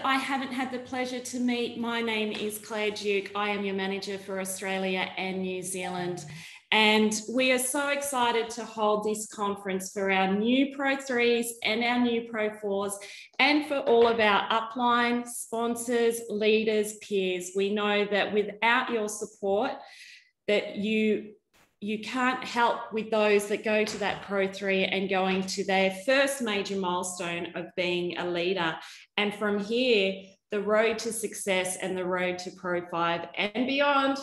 I haven't had the pleasure to meet, my name is Claire Duke. I am your manager for Australia and New Zealand. And we are so excited to hold this conference for our new Pro 3s and our new Pro 4s and for all of our upline sponsors, leaders, peers. We know that without your support, that you can't help with those that go to that Pro 3 and going to their first major milestone of being a leader. And from here, the road to success and the road to Pro 5 and beyond,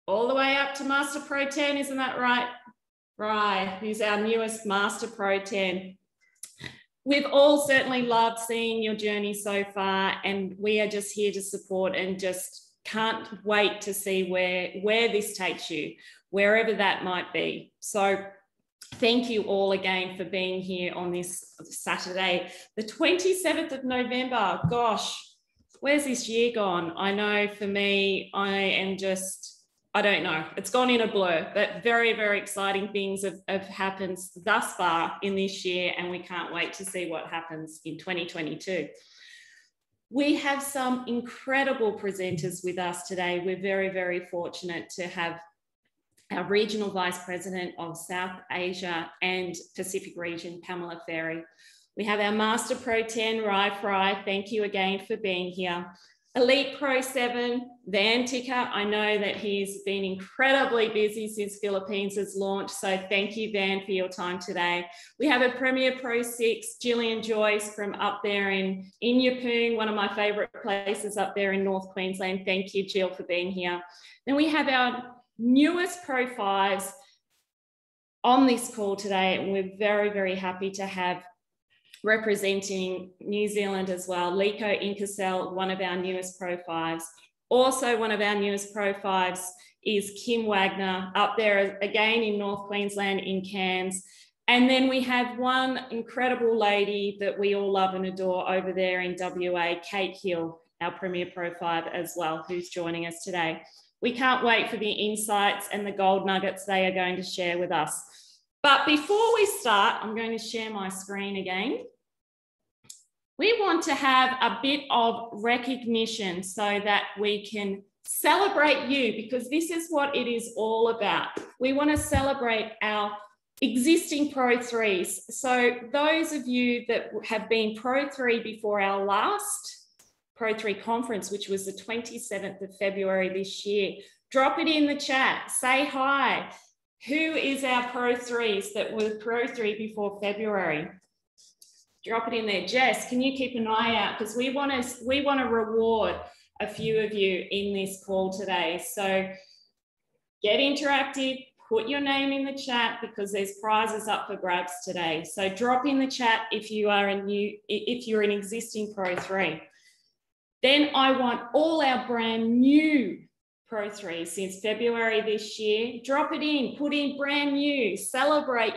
all the way up to Master Pro 10, isn't that right? Right, who's our newest Master Pro 10. We've all certainly loved seeing your journey so far, and we are just here to support and just can't wait to see where this takes you, wherever that might be. So thank you all again for being here on this Saturday, the 27th of November. Gosh, where's this year gone? I know for me, I don't know. It's gone in a blur, but very, very exciting things have happened thus far in this year, and we can't wait to see what happens in 2022. We have some incredible presenters with us today. We're very, very fortunate to have our Regional Vice President of South Asia and Pacific Region, Pamela Ferry. We have our Master Pro 10, Rai Fry. Thank you again for being here. Elite Pro 7, Van Ticker. I know that he's been incredibly busy since Philippines has launched, so thank you, Van, for your time today. We have a Premier Pro 6, Gillian Joyce from up there in Yeppoon, one of my favourite places up there in North Queensland. Thank you, Jill, for being here. Then we have our newest Pro 5s on this call today, and we're very, very happy to have representing New Zealand as well, Liko Inkasel, one of our newest Pro 5s. Also one of our newest Pro 5s is Kim Wagner, up there again in North Queensland in Cairns. And then we have one incredible lady that we all love and adore over there in WA, Kate Hill, our Premier Pro 5 as well, who's joining us today. We can't wait for the insights and the gold nuggets they are going to share with us. But before we start, I'm going to share my screen again. We want to have a bit of recognition so that we can celebrate you, because this is what it is all about. We want to celebrate our existing Pro 3s. So those of you that have been Pro 3 before our last Pro 3 conference, which was the 27th of February this year, drop it in the chat, say hi. Who is our Pro 3s that were Pro 3 before February? Drop it in there. Jess, can you keep an eye out? Because we want to reward a few of you in this call today. So get interactive, put your name in the chat, because there's prizes up for grabs today. So drop in the chat if you're an existing Pro 3. Then I want all our brand new Pro 3s since February this year. Drop it in, put in brand new, celebrate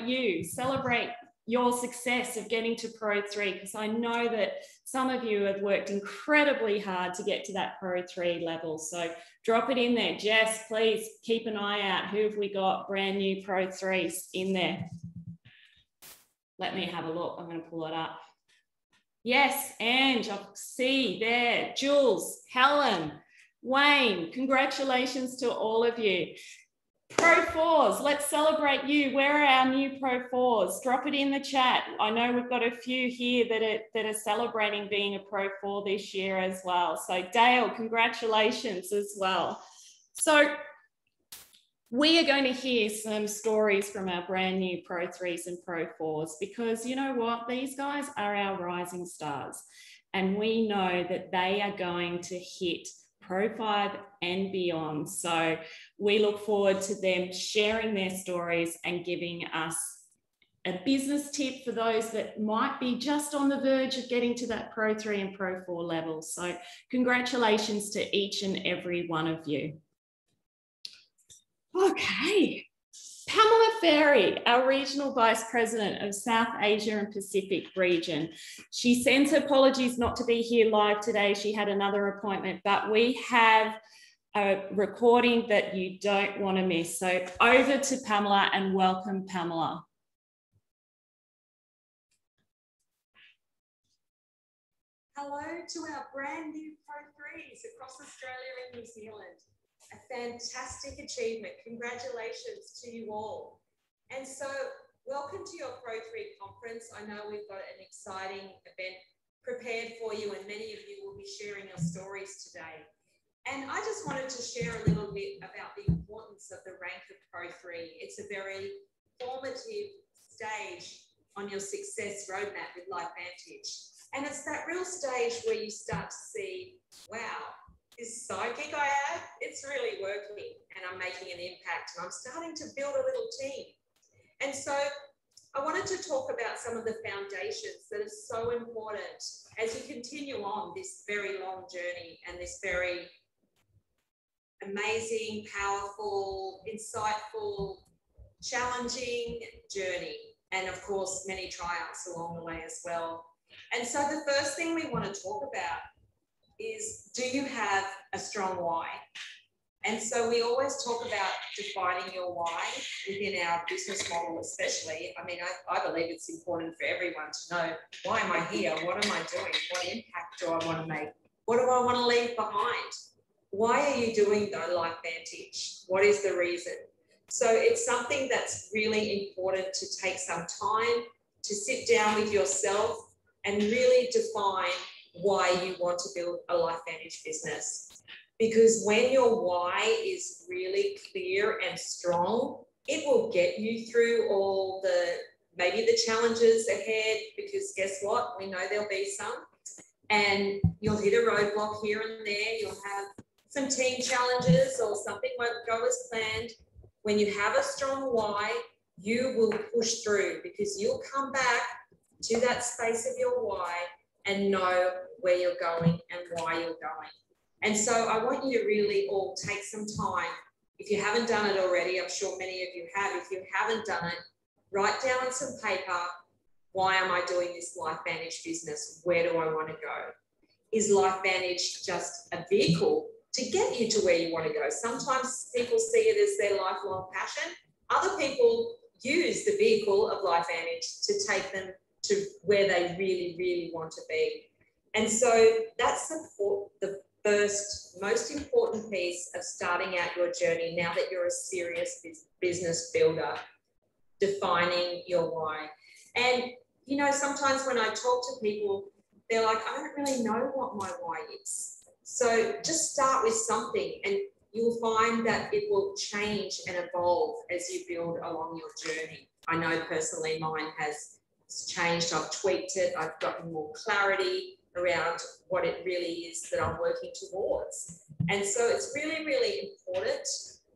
your success of getting to Pro 3, because I know that some of you have worked incredibly hard to get to that Pro 3 level. So drop it in there. Jess, please keep an eye out. Who have we got brand new Pro 3s in there? Let me have a look. I'm going to pull it up. Yes, Ange, I see there. Jules, Helen, Wayne, congratulations to all of you. Pro 4s, let's celebrate you. Where are our new Pro 4s? Drop it in the chat. I know we've got a few here that are celebrating being a Pro 4 this year as well. So Dale, congratulations as well. So we are going to hear some stories from our brand new Pro 3s and Pro 4s, because you know what? These guys are our rising stars, and we know that they are going to hit Pro 5 and beyond. So we look forward to them sharing their stories and giving us a business tip for those that might be just on the verge of getting to that Pro 3 and Pro 4 level. So congratulations to each and every one of you. Okay. Pamela Ferry, our Regional Vice President of South Asia and Pacific Region. She sends her apologies not to be here live today. She had another appointment, but we have a recording that you don't want to miss. So over to Pamela, and welcome, Pamela. Hello to our brand new Pro3s across Australia and New Zealand. A fantastic achievement. Congratulations to you all. And so welcome to your Pro3 conference. I know we've got an exciting event prepared for you, and many of you will be sharing your stories today. And I just wanted to share a little bit about the importance of the rank of Pro3. It's a very formative stage on your success roadmap with LifeVantage. And it's that real stage where you start to see, wow, this side gig I have, it's really working and I'm making an impact and I'm starting to build a little team. And so I wanted to talk about some of the foundations that are so important as you continue on this very long journey and this very amazing, powerful, insightful, challenging journey. And of course, many triumphs along the way as well. And so the first thing we want to talk about is, do you have a strong why? And so we always talk about defining your why within our business model, especially. I mean, I believe it's important for everyone to know, why am I here? What am I doing? What impact do I want to make? What do I want to leave behind? Why are you doing the LifeVantage? What is the reason? So it's something that's really important to take some time to sit down with yourself and really define why you want to build a LifeVantage business. Because when your why is really clear and strong, it will get you through all maybe the challenges ahead, because guess what? We know there'll be some. And you'll hit a roadblock here and there. You'll have some team challenges or something won't go as planned. When you have a strong why, you will push through, because you'll come back to that space of your why and know where you're going and why you're going. And so I want you to really all take some time. If you haven't done it already, I'm sure many of you have. If you haven't done it, write down on some paper, why am I doing this LifeVantage business? Where do I want to go? Is LifeVantage just a vehicle to get you to where you want to go? Sometimes people see it as their lifelong passion. Other people use the vehicle of LifeVantage to take them to where they really, really want to be. And so that's the first most important piece of starting out your journey now that you're a serious business builder, defining your why. And, you know, sometimes when I talk to people, they're like, I don't really know what my why is. So just start with something and you'll find that it will change and evolve as you build along your journey. I know personally mine has changed. I've tweaked it. I've gotten more clarity around what it really is that I'm working towards. And so it's really, really important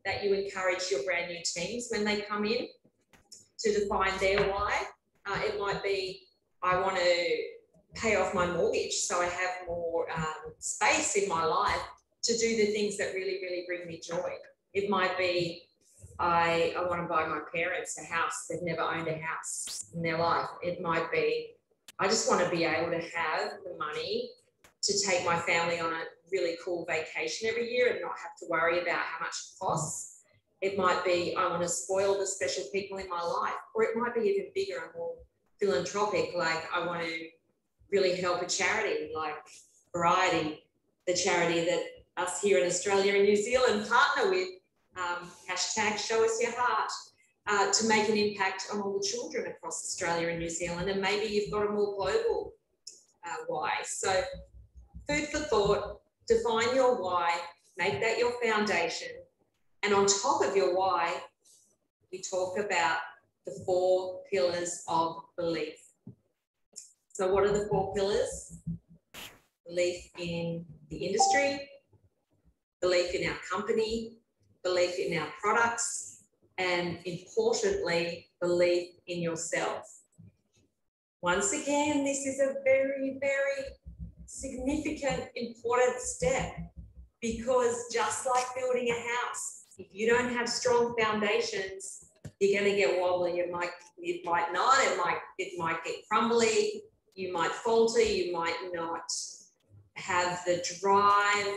that you encourage your brand new teams when they come in to define their why. It might be, I want to pay off my mortgage so I have more space in my life to do the things that really, really bring me joy. It might be, I want to buy my parents a house. They've never owned a house in their life. It might be, I just want to be able to have the money to take my family on a really cool vacation every year and not have to worry about how much it costs. It might be, I want to spoil the special people in my life. Or it might be even bigger and more philanthropic, like I want to really help a charity like Variety, the charity that us here in Australia and New Zealand partner with, hashtag show us your heart, to make an impact on all the children across Australia and New Zealand. And maybe you've got a more global why. So food for thought, define your why, make that your foundation. And on top of your why, we talk about the 4 pillars of belief. So what are the 4 pillars? Belief in the industry, belief in our company, belief in our products, and importantly, belief in yourself. Once again, this is a very, very significant, important step, because just like building a house, if you don't have strong foundations, you're going to get wobbly. It might not, it might get crumbly, you might falter, you might not have the drive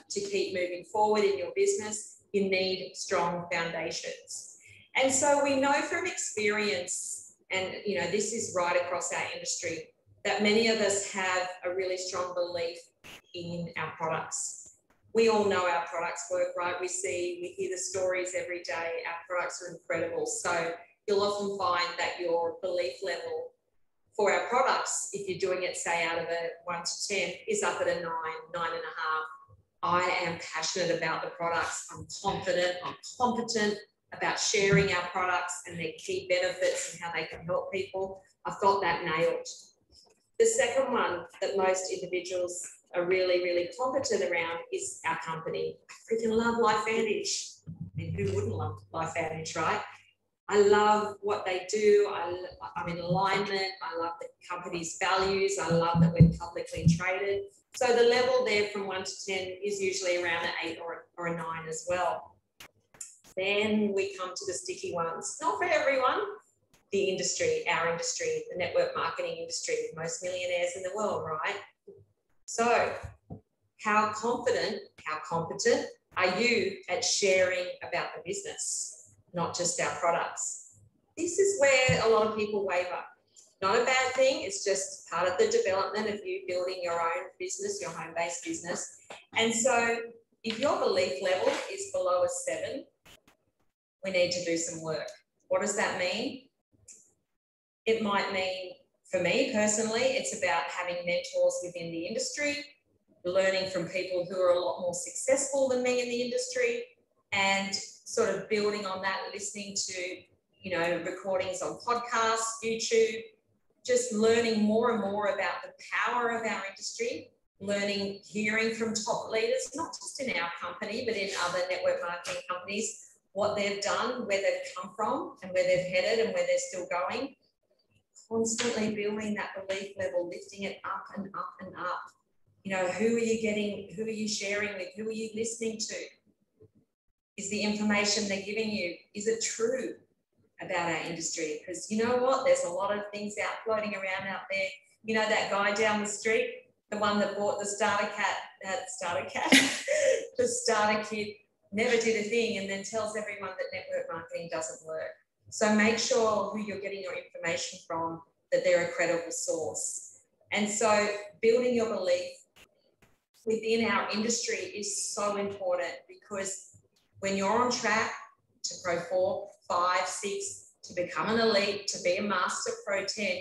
to keep moving forward in your business. You need strong foundations. And so we know from experience, and you know, this is right across our industry, that many of us have a really strong belief in our products. We all know our products work, right? We hear the stories every day. Our products are incredible. So you'll often find that your belief level for our products, if you're doing it, say, out of a 1 to 10, is up at a 9, 9.5. I am passionate about the products. I'm confident, I'm competent about sharing our products and their key benefits and how they can help people. I've got that nailed. The second one that most individuals are really, really competent around is our company. I freaking love LifeVantage. I mean, who wouldn't love LifeVantage, right? I love what they do. I'm in alignment. I love the company's values. I love that we're publicly traded. So the level there from 1 to 10 is usually around an 8 or a 9 as well. Then we come to the sticky ones. Not for everyone. The industry, our industry, the network marketing industry, most millionaires in the world, right? So how confident, how competent are you at sharing about the business, not just our products? This is where a lot of people waver. Not a bad thing. It's just part of the development of you building your own business, your home-based business. And so if your belief level is below a 7, we need to do some work. What does that mean? It might mean, for me personally, it's about having mentors within the industry, learning from people who are a lot more successful than me in the industry, and sort of building on that, listening to, recordings on podcasts, YouTube, just learning more and more about the power of our industry, hearing from top leaders, not just in our company, but in other network marketing companies, what they've done, where they've come from and where they've headed and where they're still going. Constantly building that belief level, lifting it up and up and up. Who are you sharing with? Who are you listening to? Is the information they're giving you, is it true about our industry? Because you know what? There's a lot of things floating around out there. That guy down the street, the one that bought the starter kit, never did a thing and then tells everyone that network marketing doesn't work. So make sure who you're getting your information from, that they're a credible source. And so building your belief within our industry is so important, because when you're on track to Pro 4, 5, 6, to become an elite, to be a Master Pro 10,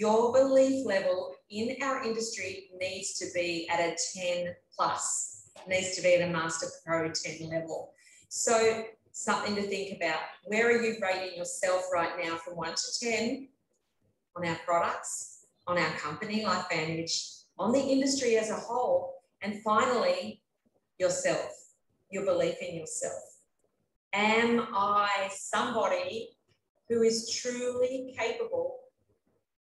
your belief level in our industry needs to be at a 10 plus, needs to be at a Master Pro 10 level. So something to think about. Where are you rating yourself right now from 1 to 10 on our products, on our company, LifeVantage, on the industry as a whole, and finally, yourself, your belief in yourself. Am I somebody who is truly capable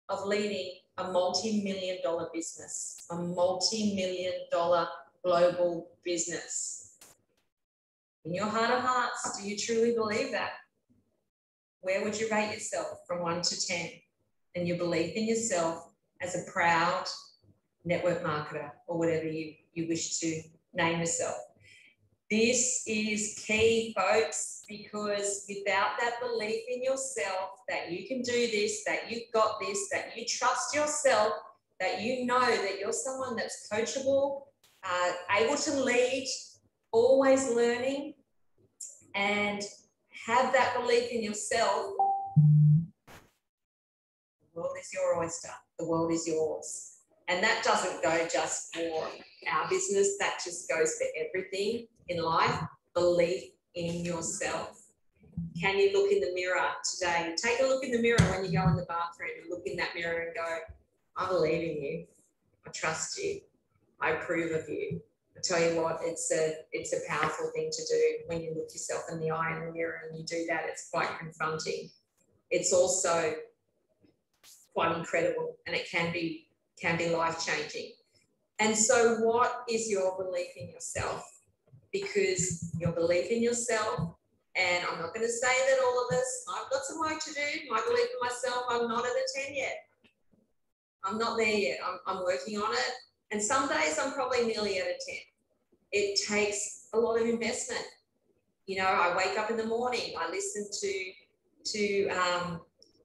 of leading a multi-million-dollar business, a multi-million-dollar global business? In your heart of hearts, do you truly believe that? Where would you rate yourself from 1 to 10? And your belief in yourself as a proud network marketer, or whatever you wish to name yourself. This is key, folks, because without that belief in yourself that you can do this, that you've got this, that you trust yourself, that you know that you're someone that's coachable, able to lead, always learning, and have that belief in yourself, the world is your oyster. The world is yours. And that doesn't go just for our business. That just goes for everything in life. Belief in yourself. Can you look in the mirror today? Take a look in the mirror when you go in the bathroom and look in that mirror and go, I believe in you. I trust you. I approve of you. I tell you what, it's a powerful thing to do when you look yourself in the eye in the mirror and you do that. It's quite confronting. It's also quite incredible, and it can be life-changing. And so what is your belief in yourself? Because your belief in yourself, and I'm not going to say that all of us, I've got some work to do. My belief in myself, I'm not at a 10 yet. I'm not there yet. I'm working on it. And some days I'm probably nearly at a 10. It takes a lot of investment. I wake up in the morning, I listen to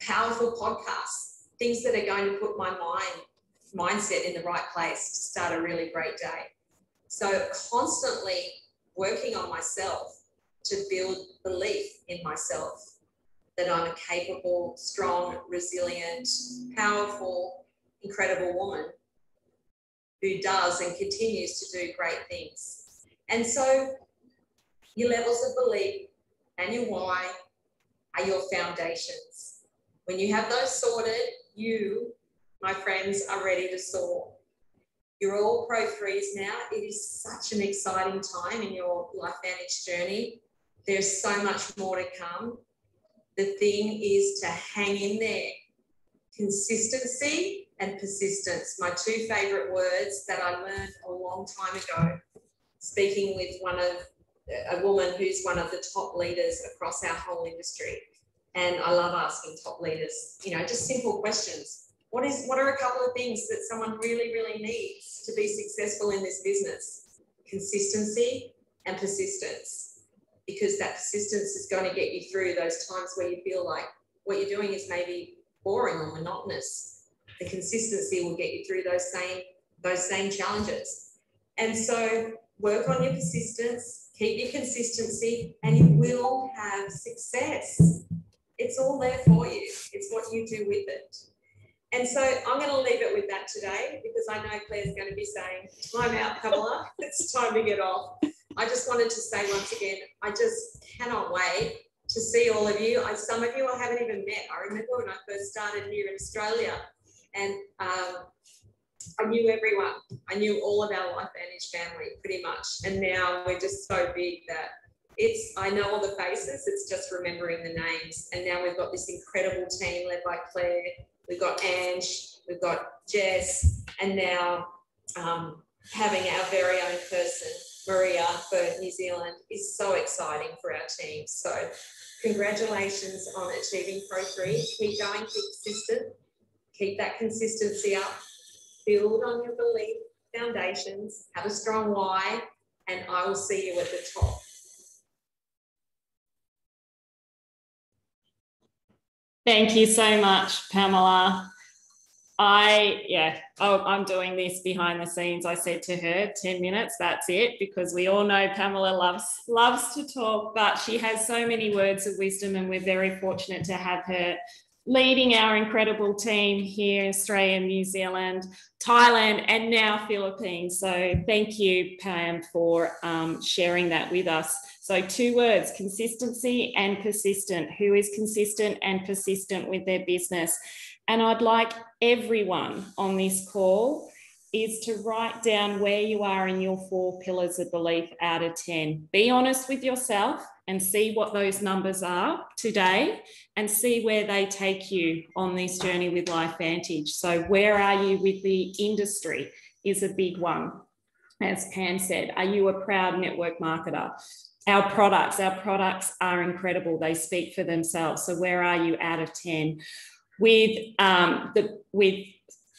powerful podcasts, things that are going to put my mind mindset in the right place to start a really great day. So constantly working on myself to build belief in myself that I'm a capable, strong, resilient, powerful, incredible woman who does and continues to do great things. And so your levels of belief and your why are your foundations. When you have those sorted, you, my friends, are ready to soar. You're all Pro 3s now. It is such an exciting time in your LifeVantage journey. There's so much more to come. The thing is to hang in there. Consistency and persistence, my two favourite words that I learned a long time ago, speaking with a woman who's one of the top leaders across our whole industry. And I love asking top leaders, just simple questions. What are a couple of things that someone really, really needs to be successful in this business? Consistency and persistence, because that persistence is going to get you through those times where you feel like what you're doing is maybe boring or monotonous. The consistency will get you through those same challenges. And so work on your persistence, keep your consistency, and you will have success. It's all there for you. It's what you do with it. And so I'm going to leave it with that today, because I know Claire's going to be saying, time out, Pamela, it's time to get off. I just wanted to say once again, I just cannot wait to see all of you. Some of you I haven't even met. I remember when I first started here in Australia, and I knew everyone. I knew all of our LifeVantage family pretty much. And now we're just so big that I know all the faces, it's just remembering the names. And now we've got this incredible team led by Claire. We've got Ange, we've got Jess, and now having our very own person, Maria, for New Zealand is so exciting for our team. So congratulations on achieving Pro 3. Keep going, keep consistent, keep that consistency up, build on your belief foundations, have a strong why, and I will see you at the top. Thank you so much, Pamela. I'm doing this behind the scenes. I said to her, 10 minutes, that's it, because we all know Pamela loves to talk, but she has so many words of wisdom, and we're very fortunate to have her leading our incredible team here in Australia, New Zealand, Thailand, and now Philippines. So thank you, Pam, for sharing that with us. So 2 words, consistency and persistent. Who is consistent and persistent with their business? And I'd like everyone on this call is to write down where you are in your 4 pillars of belief out of 10. Be honest with yourself and see what those numbers are today, and see where they take you on this journey with LifeVantage. So where are you with the industry is a big one. As Pam said, are you a proud network marketer? Our products are incredible. They speak for themselves. So where are you out of 10? With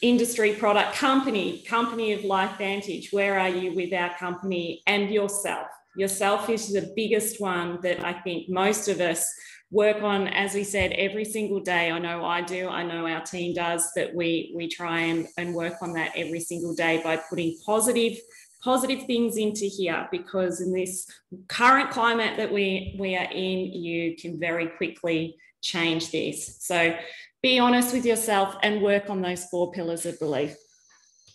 industry, product, company of LifeVantage, where are you with our company? And yourself? Yourself is the biggest one that I think most of us work on, as we said, every single day. I know I do. I know our team does, that we try and work on that every single day by putting positive things into here, because in this current climate that we are in, you can very quickly change this. So be honest with yourself and work on those 4 pillars of belief.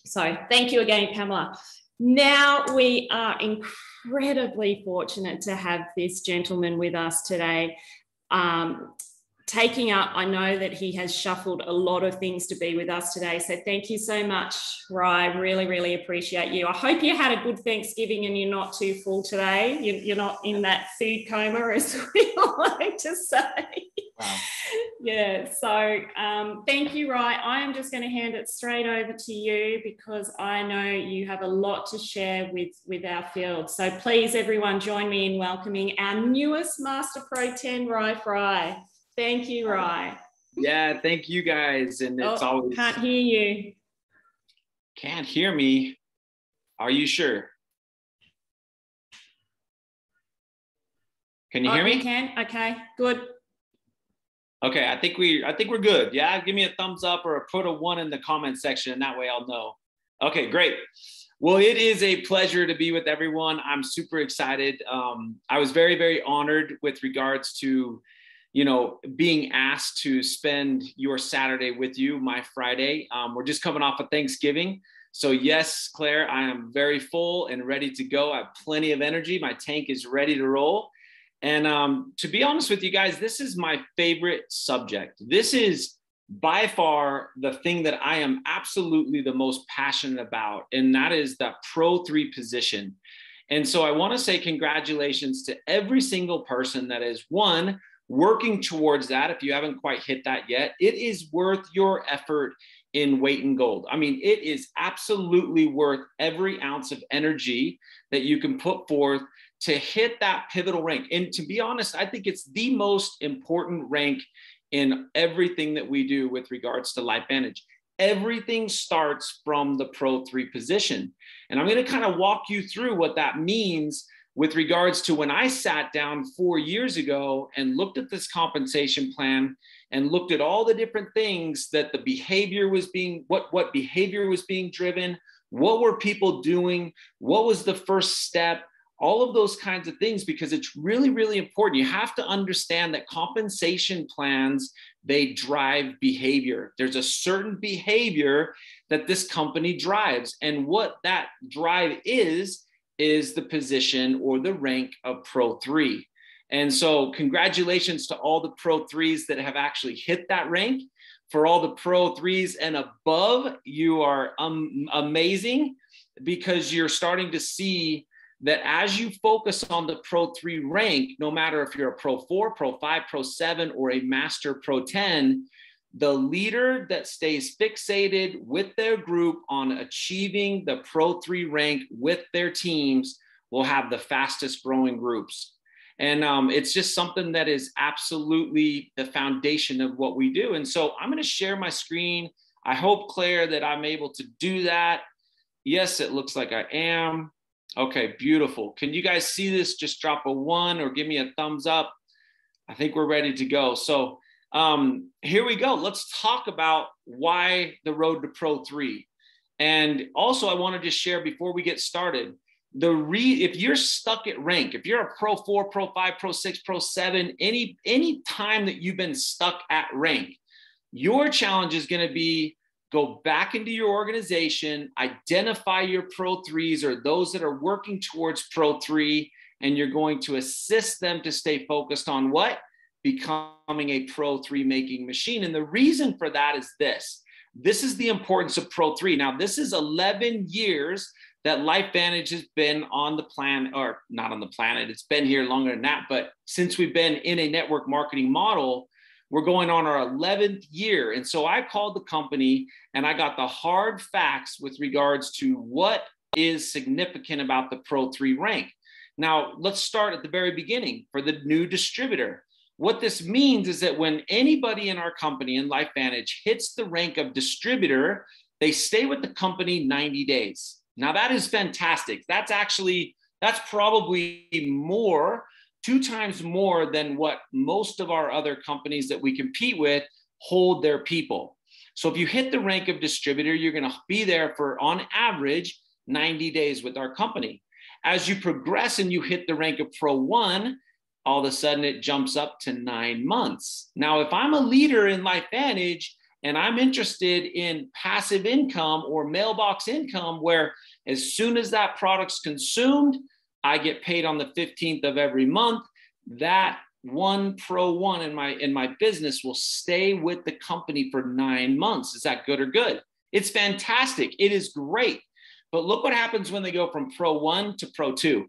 So thank you again, Pamela. Now we are incredibly fortunate to have this gentleman with us today. Taking up, I know that he has shuffled a lot of things to be with us today. So thank you so much, Rye. Really, really appreciate you. I hope you had a good Thanksgiving and you're not too full today. You're not in that food coma, as we like to say. Wow. Yeah, so thank you, Rye. I am just going to hand it straight over to you, because I know you have a lot to share with our field. So please, everyone, join me in welcoming our newest Master Pro 10, Rye Fry. Thank you, Rye. Yeah, thank you guys. And it's always... Can't hear you. Can't hear me. Are you sure? Can you hear me? You can? Okay, good. Okay, I think we're good. Yeah, give me a thumbs up or put a 1 in the comment section, and that way I'll know. Okay, great. Well, it is a pleasure to be with everyone. I'm super excited. I was very, very honored with regards to, being asked to spend your Saturday with you, my Friday. We're just coming off of Thanksgiving. So yes, Claire, I am very full and ready to go. I have plenty of energy. My tank is ready to roll. And to be honest with you guys, this is my favorite subject. This is by far the thing that I am absolutely the most passionate about, and that is that Pro 3 position. And so I want to say congratulations to every single person that is, one, working towards that. If you haven't quite hit that yet, it is worth your effort in weight and gold. I mean, it is absolutely worth every ounce of energy that you can put forth to hit that pivotal rank. And to be honest, I think it's the most important rank in everything that we do with regards to LifeVantage. Everything starts from the Pro 3 position. And I'm going to kind of walk you through what that means with regards to when I sat down 4 years ago and looked at this compensation plan and looked at all the different things that the behavior was being, what behavior was being driven, what were people doing, what was the first step, all of those kinds of things, because it's really, really important. You have to understand that compensation plans, they drive behavior. There's a certain behavior that this company drives. And what that drive is the position or the rank of Pro 3. And so congratulations to all the Pro 3s that have actually hit that rank. For all the Pro 3s and above, you are amazing, because you're starting to see that as you focus on the Pro 3 rank, no matter if you're a Pro 4, Pro 5, Pro 7, or a Master Pro 10, the leader that stays fixated with their group on achieving the Pro 3 rank with their teams will have the fastest growing groups. And it's just something that is absolutely the foundation of what we do. And so I'm going to share my screen. I hope, Claire, that I'm able to do that. Yes, it looks like I am. Okay, beautiful. Can you guys see this? Just drop a 1 or give me a thumbs up. I think we're ready to go. So here we go. Let's talk about why the road to Pro 3. And also I want to just share before we get started, if you're stuck at rank, if you're a Pro 4, Pro 5, Pro 6, Pro 7, any time that you've been stuck at rank, your challenge is going to be go back into your organization, identify your Pro 3s or those that are working towards Pro 3, and you're going to assist them to stay focused on what? Becoming a Pro 3 making machine. And the reason for that is this. This is the importance of Pro 3. Now, this is 11 years that LifeVantage has been on the planet, or not on the planet, it's been here longer than that, but since we've been in a network marketing model, we're going on our 11th year. And so I called the company and I got the hard facts with regards to what is significant about the Pro 3 rank. Now, let's start at the very beginning for the new distributor. What this means is that when anybody in our company in LifeVantage hits the rank of distributor, they stay with the company 90 days. Now, that is fantastic. That's probably more, 2 times more than what most of our other companies that we compete with hold their people. So if you hit the rank of distributor, you're going to be there for, on average, 90 days with our company. As you progress and you hit the rank of Pro 1, all of a sudden it jumps up to 9 months. Now, if I'm a leader in LifeVantage and I'm interested in passive income or mailbox income, where as soon as that product's consumed, I get paid on the 15th of every month, that one Pro 1 in my business will stay with the company for 9 months. Is that good or good? It's fantastic. It is great. But look what happens when they go from Pro 1 to Pro 2.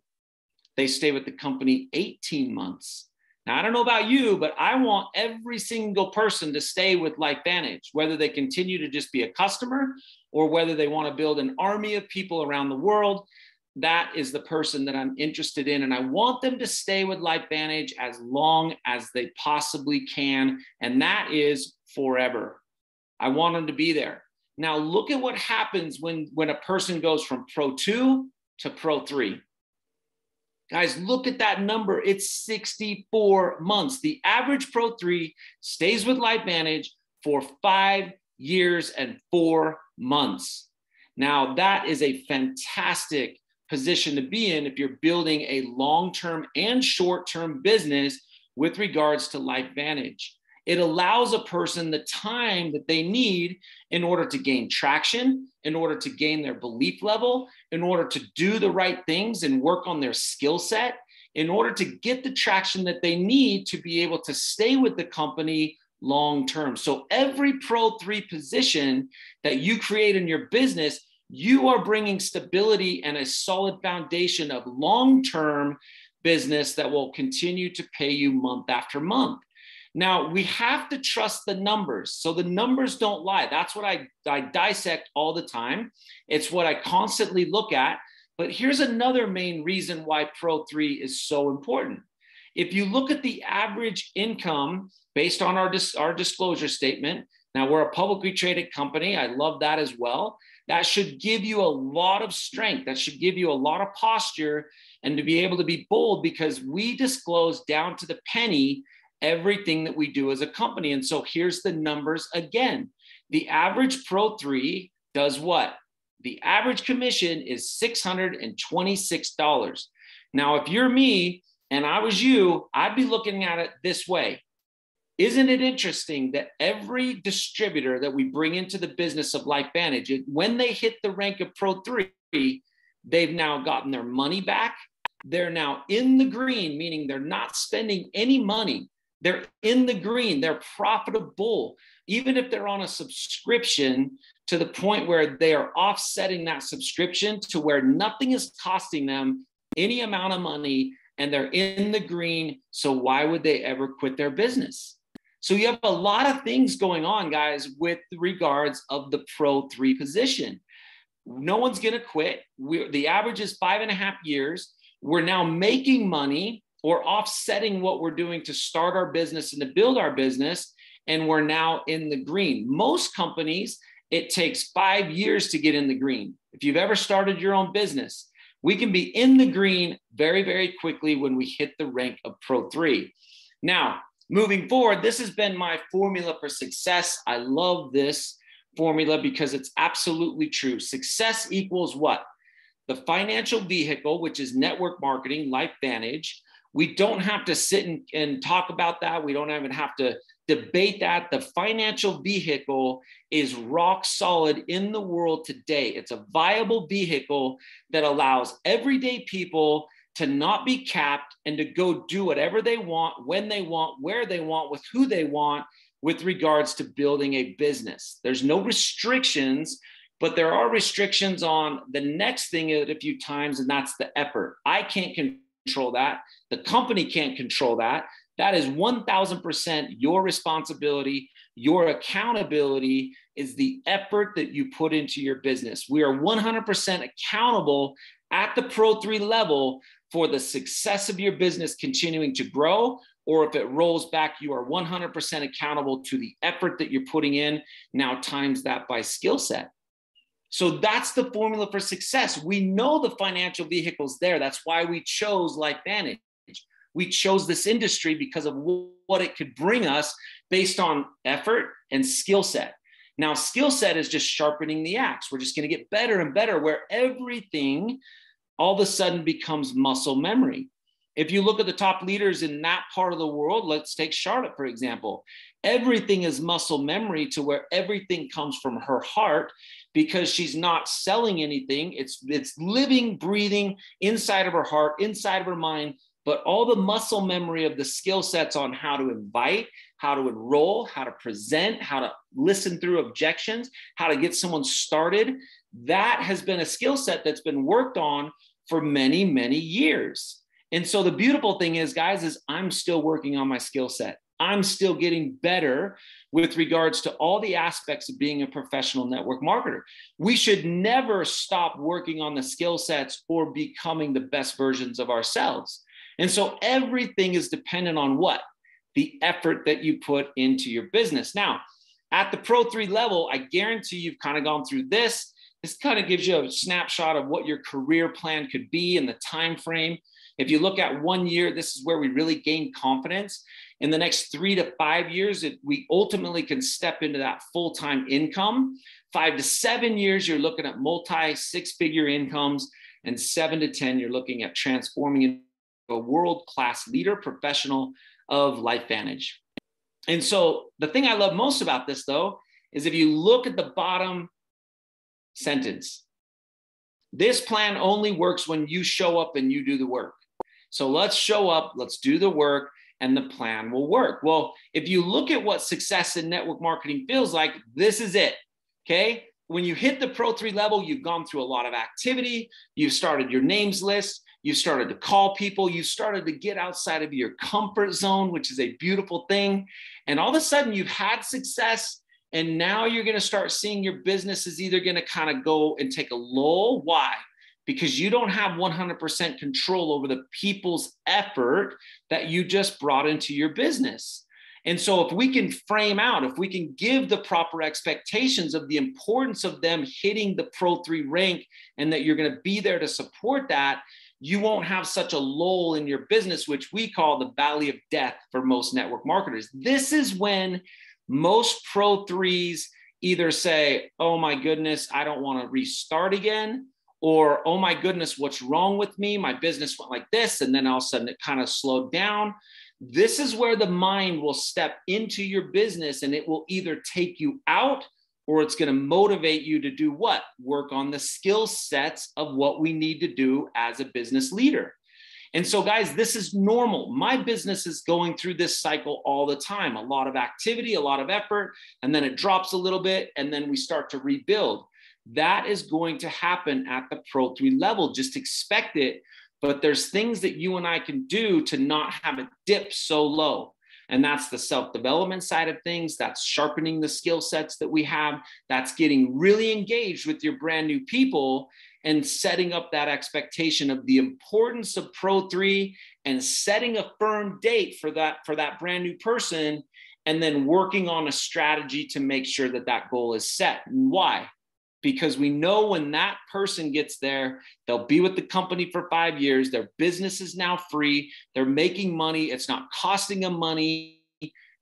They stay with the company 18 months. Now, I don't know about you, but I want every single person to stay with LifeVantage, whether they continue to just be a customer or whether they want to build an army of people around the world. That is the person that I'm interested in. And I want them to stay with LifeVantage as long as they possibly can. And that is forever. I want them to be there. Now, look at what happens when a person goes from Pro 2 to Pro 3. Guys, look at that number. It's 64 months. The average Pro 3 stays with LifeVantage for 5 years and 4 months. Now, that is a fantastic position to be in if you're building a long-term and short-term business with regards to LifeVantage. It allows a person the time that they need in order to gain traction, in order to gain their belief level, in order to do the right things and work on their skill set, in order to get the traction that they need to be able to stay with the company long term. So every Pro 3 position that you create in your business, you are bringing stability and a solid foundation of long-term business that will continue to pay you month after month. Now, we have to trust the numbers. So the numbers don't lie. That's what I dissect all the time. It's what I constantly look at. But here's another main reason why Pro 3 is so important. If you look at the average income based on our disclosure statement, now we're a publicly traded company. I love that as well. That should give you a lot of strength. That should give you a lot of posture and to be able to be bold, because we disclose down to the penny everything that we do as a company. And so here's the numbers again. The average Pro 3 does what? The average commission is $626. Now, if you're me and I was you, I'd be looking at it this way. Isn't it interesting that every distributor that we bring into the business of LifeVantage, when they hit the rank of Pro 3, they've now gotten their money back. They're now in the green, meaning they're not spending any money. They're in the green. They're profitable. Even if they're on a subscription, to the point where they are offsetting that subscription to where nothing is costing them any amount of money, and they're in the green. So why would they ever quit their business? So you have a lot of things going on, guys, with regards of the Pro 3 position. No one's going to quit. The average is 5.5 years. We're now making money or offsetting what we're doing to start our business and to build our business, and we're now in the green. Most companies, it takes 5 years to get in the green. If you've ever started your own business, we can be in the green very, very quickly when we hit the rank of Pro 3. Now, moving forward, this has been my formula for success. I love this formula because it's absolutely true. Success equals what? The financial vehicle, which is network marketing, LifeVantage. We don't have to sit and talk about that. We don't even have to debate that. The financial vehicle is rock solid in the world today. It's a viable vehicle that allows everyday people to not be capped and to go do whatever they want, when they want, where they want, with who they want, with regards to building a business. There's no restrictions, but there are restrictions on the next thing at a few times, and that's the effort. I can't control that. The company can't control that. That is 1000% your responsibility. Your accountability is the effort that you put into your business. We are 100% accountable at the Pro 3 level for the success of your business continuing to grow, or if it rolls back, you are 100% accountable to the effort that you're putting in, now times that by skill set. So that's the formula for success. We know the financial vehicle's there. That's why we chose LifeVantage. We chose this industry because of what it could bring us based on effort and skill set. Now, skill set is just sharpening the axe. We're just going to get better and better, where everything all of a sudden becomes muscle memory. If you look at the top leaders in that part of the world, let's take Charlotte, for example. Everything is muscle memory, to where everything comes from her heart, because she's not selling anything. It's living, breathing inside of her heart, inside of her mind, but all the muscle memory of the skill sets on how to invite, how to enroll, how to present, how to listen through objections, how to get someone started. That has been a skill set that's been worked on for many, many years. And so the beautiful thing is, guys, is I'm still working on my skill set. I'm still getting better with regards to all the aspects of being a professional network marketer. We should never stop working on the skill sets or becoming the best versions of ourselves. And so everything is dependent on what? The effort that you put into your business. Now, at the Pro 3 level, I guarantee you've kind of gone through this. This kind of gives you a snapshot of what your career plan could be in the time frame. If you look at 1 year, this is where we really gain confidence. In the next 3 to 5 years, we ultimately can step into that full-time income. 5 to 7 years, you're looking at multi-six-figure incomes. And 7 to 10, you're looking at transforming into a world-class leader professional of LifeVantage. And so the thing I love most about this, though, is if you look at the bottom sentence, this plan only works when you show up and you do the work. So let's show up, let's do the work, and the plan will work. Well, if you look at what success in network marketing feels like, this is it, okay? When you hit the Pro 3 level, you've gone through a lot of activity, you've started your names list, you've started to call people, you've started to get outside of your comfort zone, which is a beautiful thing. And all of a sudden you've had success, and now you're gonna start seeing your business is either gonna kind of go and take a lull. Why? Because you don't have 100% control over the people's effort that you just brought into your business. And so if we can frame out, if we can give the proper expectations of the importance of them hitting the Pro 3 rank and that you're going to be there to support that, you won't have such a lull in your business, which we call the valley of death for most network marketers. This is when most Pro 3s either say, oh my goodness, I don't want to restart again, or, oh my goodness, what's wrong with me? My business went like this, and then all of a sudden it kind of slowed down. This is where the mind will step into your business, and it will either take you out or it's going to motivate you to do what? Work on the skill sets of what we need to do as a business leader. And so, guys, this is normal. My business is going through this cycle all the time. A lot of activity, a lot of effort, and then it drops a little bit, and then we start to rebuild. That is going to happen at the Pro 3 level. Just expect it. But there's things that you and I can do to not have it dip so low. And that's the self-development side of things. That's sharpening the skill sets that we have. That's getting really engaged with your brand new people and setting up that expectation of the importance of Pro 3 and setting a firm date for that brand new person, and then working on a strategy to make sure that that goal is set. And why? Because we know when that person gets there, they'll be with the company for 5 years. Their business is now free. They're making money. It's not costing them money.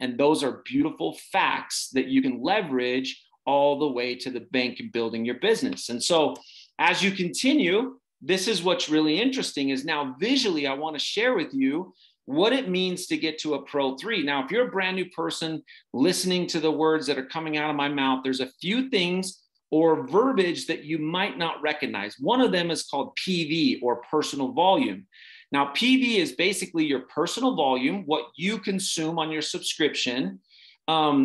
And those are beautiful facts that you can leverage all the way to the bank and building your business. And so as you continue, this is what's really interesting is now visually, I want to share with you what it means to get to a Pro 3. Now, if you're a brand new person listening to the words that are coming out of my mouth, there's a few things or verbiage that you might not recognize. One of them is called PV, or personal volume. Now, PV is basically your personal volume, what you consume on your subscription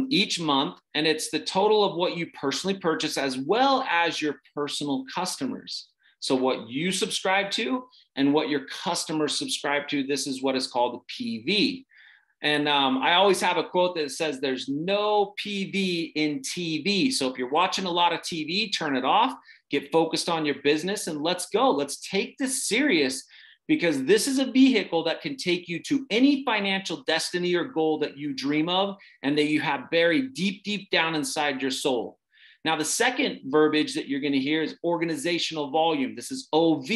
each month, and it's the total of what you personally purchase as well as your personal customers. So what you subscribe to and what your customers subscribe to, this is what is called PV. And I always have a quote that says there's no PV in TV. So if you're watching a lot of TV, turn it off, get focused on your business, and let's go. Let's take this serious, because this is a vehicle that can take you to any financial destiny or goal that you dream of and that you have buried deep, deep down inside your soul. Now, the second verbiage that you're going to hear is organizational volume. This is OV.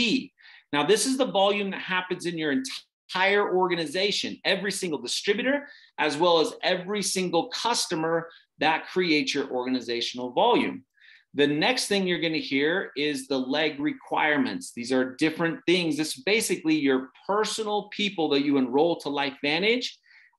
Now, this is the volume that happens in your entire organization, every single distributor, as well as every single customer that creates your organizational volume. The next thing you're going to hear is the leg requirements. These are different things. This is basically your personal people that you enroll to LifeVantage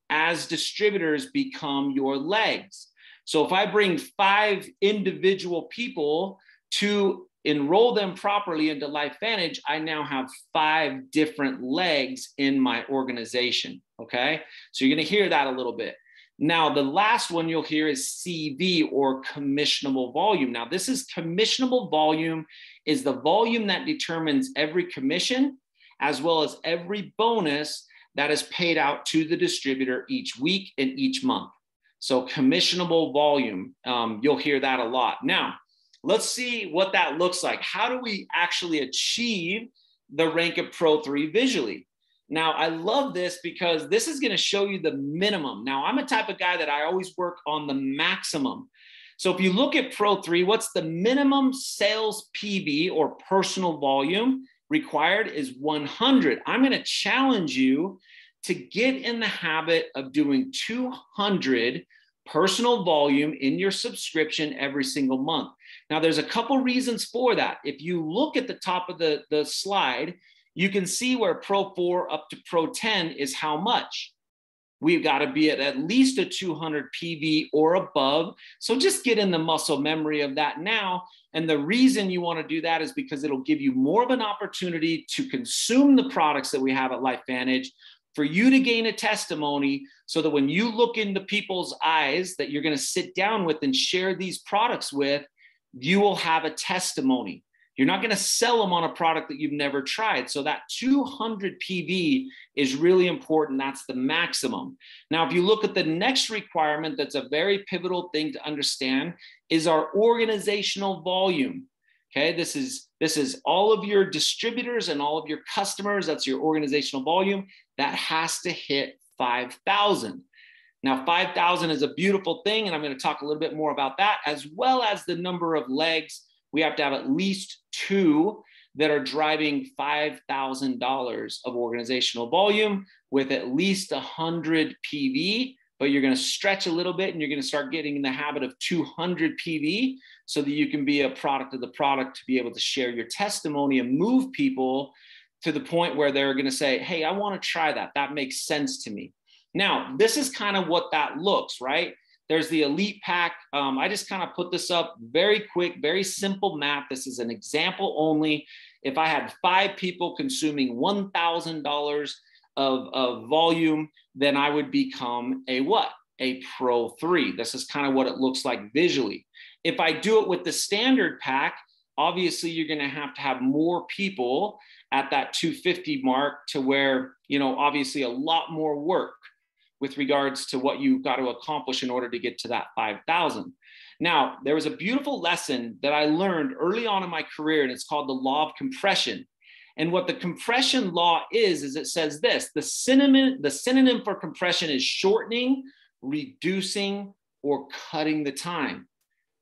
as distributors become your legs. So if I bring 5 individual people to enroll them properly into LifeVantage, I now have 5 different legs in my organization, okay? So you're gonna hear that a little bit. Now, the last one you'll hear is CV, or commissionable volume. Now, this is commissionable volume is the volume that determines every commission as well as every bonus that is paid out to the distributor each week and each month. So commissionable volume, you'll hear that a lot. Now, let's see what that looks like. How do we actually achieve the rank of Pro 3 visually? Now, I love this because this is going to show you the minimum. Now, I'm a type of guy that I always work on the maximum. So if you look at Pro 3, what's the minimum sales PV or personal volume required is 100. I'm going to challenge you to get in the habit of doing 200 personal volume in your subscription every single month. Now, there's a couple reasons for that. If you look at the top of the slide, you can see where Pro 4 up to Pro 10 is how much. We've got to be at least a 200 PV or above. So just get in the muscle memory of that now. And the reason you want to do that is because it'll give you more of an opportunity to consume the products that we have at LifeVantage, for you to gain a testimony, so that when you look into people's eyes that you're going to sit down with and share these products with, you will have a testimony. You're not going to sell them on a product that you've never tried. So that 200 PV is really important. That's the maximum. Now, if you look at the next requirement, that's a very pivotal thing to understand, is our organizational volume. Okay, this is all of your distributors and all of your customers. That's your organizational volume. That has to hit 5,000. Now, 5,000 is a beautiful thing, and I'm going to talk a little bit more about that, as well as the number of legs. We have to have at least 2 that are driving $5,000 of organizational volume with at least 100 PV, but you're going to stretch a little bit and you're going to start getting in the habit of 200 PV so that you can be a product of the product, to be able to share your testimony and move people to the point where they're going to say, hey, I want to try that. That makes sense to me. Now, this is kind of what that looks, right? There's the elite pack. I just kind of put this up very quick, very simple math. This is an example only. If I had 5 people consuming $1,000 of volume, then I would become a what? A Pro 3. This is kind of what it looks like visually. If I do it with the standard pack, obviously you're going to have more people at that 250 mark, to where, you know, obviously a lot more work with regards to what you've got to accomplish in order to get to that 5,000. Now, there was a beautiful lesson that I learned early on in my career, and it's called the law of compression. And what the compression law is it says this: the synonym for compression is shortening, reducing, or cutting the time.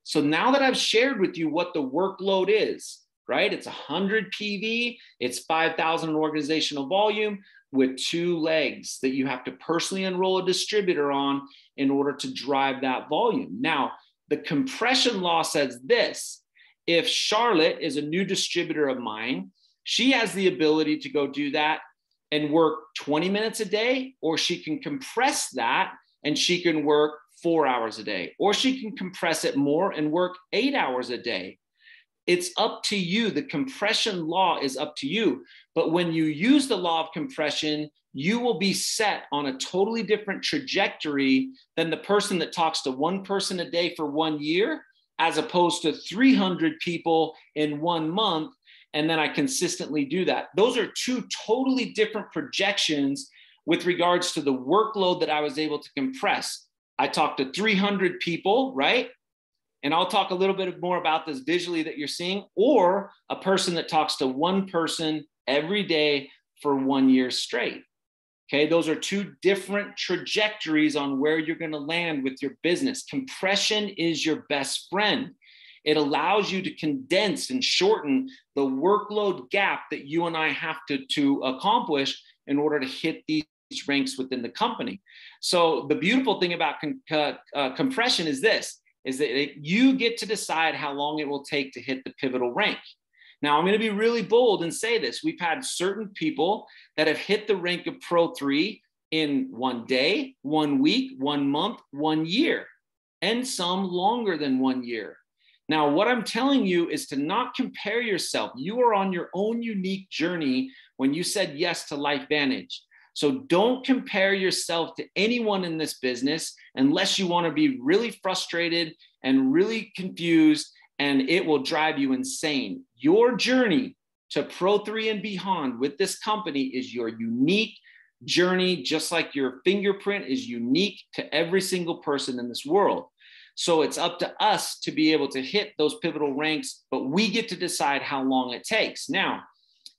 So now that I've shared with you what the workload is, right? It's 100 PV, it's 5,000 organizational volume with 2 legs that you have to personally enroll a distributor on in order to drive that volume. Now, the compression law says this: if Charlotte is a new distributor of mine, she has the ability to go do that and work 20 minutes a day, or she can compress that and she can work 4 hours a day, or she can compress it more and work 8 hours a day. It's up to you. The compression law is up to you. But when you use the law of compression, you will be set on a totally different trajectory than the person that talks to 1 person a day for 1 year, as opposed to 300 people in 1 month. And then I consistently do that. Those are 2 totally different projections with regards to the workload that I was able to compress. I talked to 300 people, right? And I'll talk a little bit more about this visually that you're seeing, or a person that talks to 1 person every day for 1 year straight. Okay, those are 2 different trajectories on where you're going to land with your business. Compression is your best friend. It allows you to condense and shorten the workload gap that you and I have to accomplish in order to hit these ranks within the company. So the beautiful thing about compression is this: is that you get to decide how long it will take to hit the pivotal rank. Now, I'm going to be really bold and say this. We've had certain people that have hit the rank of Pro 3 in 1 day, 1 week, 1 month, 1 year, and some longer than 1 year. Now, what I'm telling you is to not compare yourself. You are on your own unique journey when you said yes to LifeVantage. So don't compare yourself to anyone in this business unless you want to be really frustrated and really confused, and it will drive you insane. Your journey to Pro 3 and beyond with this company is your unique journey, just like your fingerprint is unique to every single person in this world. So it's up to us to be able to hit those pivotal ranks, but we get to decide how long it takes. Now,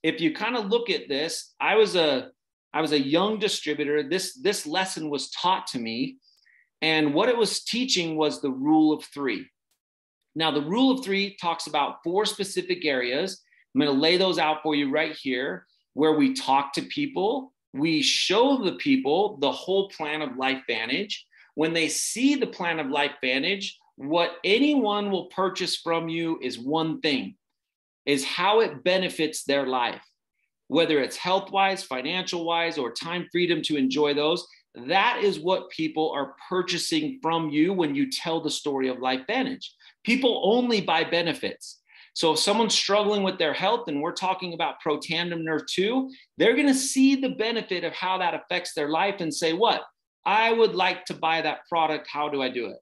if you kind of look at this, I was a young distributor. This lesson was taught to me, and what it was teaching was the rule of 3. Now, the rule of three talks about 4 specific areas. I'm going to lay those out for you right here, where we talk to people. We show the people the whole plan of LifeVantage. When they see the plan of LifeVantage, what anyone will purchase from you is one thing, is how it benefits their life, whether it's health-wise, financial-wise, or time freedom to enjoy those. That is what people are purchasing from you when you tell the story of LifeVantage. People only buy benefits. So if someone's struggling with their health and we're talking about Protandim Nerve 2, they're going to see the benefit of how that affects their life and say, what? I would like to buy that product. How do I do it?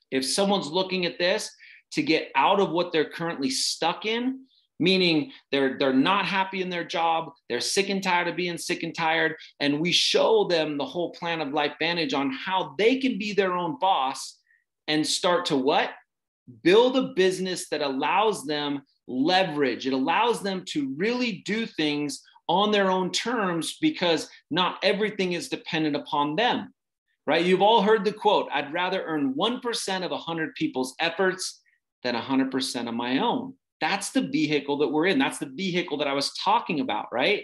If someone's looking at this to get out of what they're currently stuck in, meaning they're not happy in their job, they're sick and tired of being sick and tired, and we show them the whole plan of LifeVantage on how they can be their own boss and start to what? Build a business that allows them leverage. It allows them to really do things on their own terms because not everything is dependent upon them, right? You've all heard the quote, I'd rather earn 1% of 100 people's efforts than 100% of my own. That's the vehicle that we're in. That's the vehicle that I was talking about, right?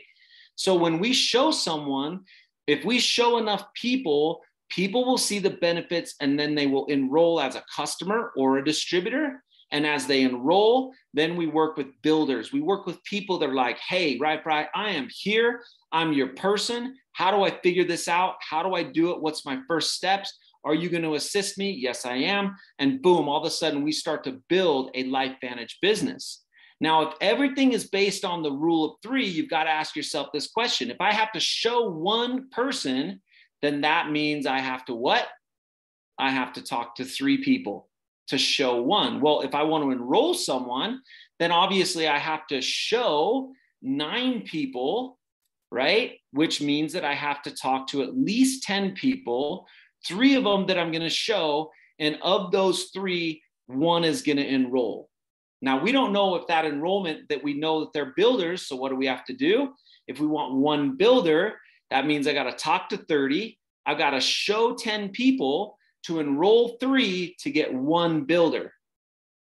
So when we show someone, if we show enough people, people will see the benefits and then they will enroll as a customer or a distributor. And as they enroll, then we work with builders. We work with people that are like, hey, right, I am here. I'm your person. How do I figure this out? How do I do it? What's my first steps? Are you going to assist me? Yes, I am. And boom, all of a sudden we start to build a LifeVantage business. Now, if everything is based on the rule of three, you've got to ask yourself this question. If I have to show one person, then that means I have to what? I have to talk to 3 people to show one. Well, if I want to enroll someone, then obviously I have to show 9 people, right? Which means that I have to talk to at least 10 people, 3 of them that I'm going to show. And of those 3, 1 is going to enroll. Now, we don't know if that enrollment that we know that they're builders. So what do we have to do? If we want 1 builder, that means I got to talk to 30. I've got to show 10 people to enroll 3 to get 1 builder.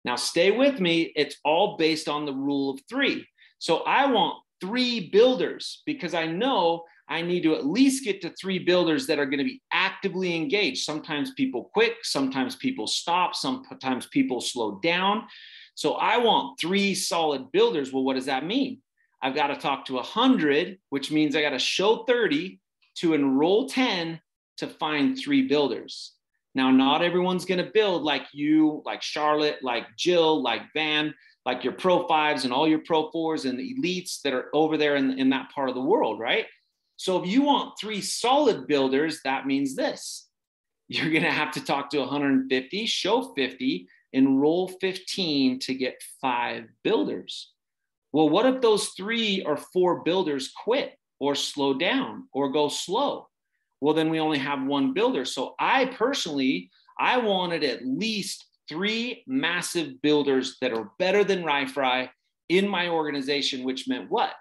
Now, stay with me. It's all based on the rule of 3. So I want 3 builders because I know I need to at least get to 3 builders that are going to be actively engaged. Sometimes people quit, sometimes people stop, sometimes people slow down. So I want 3 solid builders. Well, what does that mean? I've got to talk to 100, which means I got to show 30 to enroll 10 to find 3 builders. Now, not everyone's going to build like you, like Charlotte, like Jill, like Van, like your Pro 5s and all your Pro 4s and the elites that are over there in that part of the world, right? So if you want 3 solid builders, that means this. You're going to have to talk to 150, show 50, enroll 15 to get 5 builders. Well, what if those 3 or 4 builders quit or slow down or go slow? Well, then we only have 1 builder. So I personally wanted at least 3 massive builders that are better than RiFi in my organization, which meant what?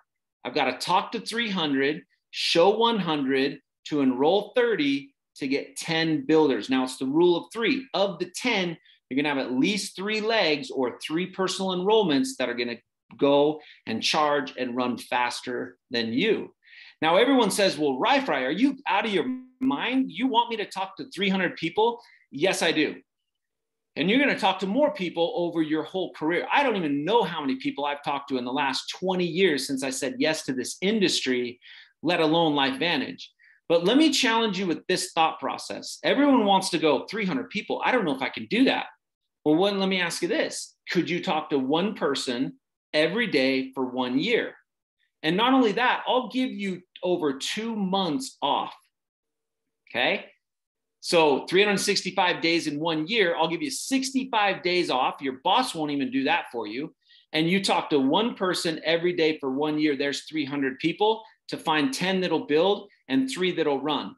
I've got to talk to 300, show 100 to enroll 30 to get 10 builders. Now it's the rule of 3. Of the 10, you're going to have at least 3 legs or 3 personal enrollments that are going to go and charge and run faster than you. Now, everyone says, well, RiFi, are you out of your mind? You want me to talk to 300 people? Yes, I do. And you're going to talk to more people over your whole career. I don't even know how many people I've talked to in the last 20 years since I said yes to this industry, let alone LifeVantage. But let me challenge you with this thought process. Everyone wants to go 300 people. I don't know if I can do that. Well, let me ask you this. Could you talk to 1 person every day for 1 year? And not only that, I'll give you over 2 months off, okay? So 365 days in 1 year, I'll give you 65 days off. Your boss won't even do that for you. And you talk to 1 person every day for 1 year, there's 300 people to find 10 that'll build and 3 that'll run.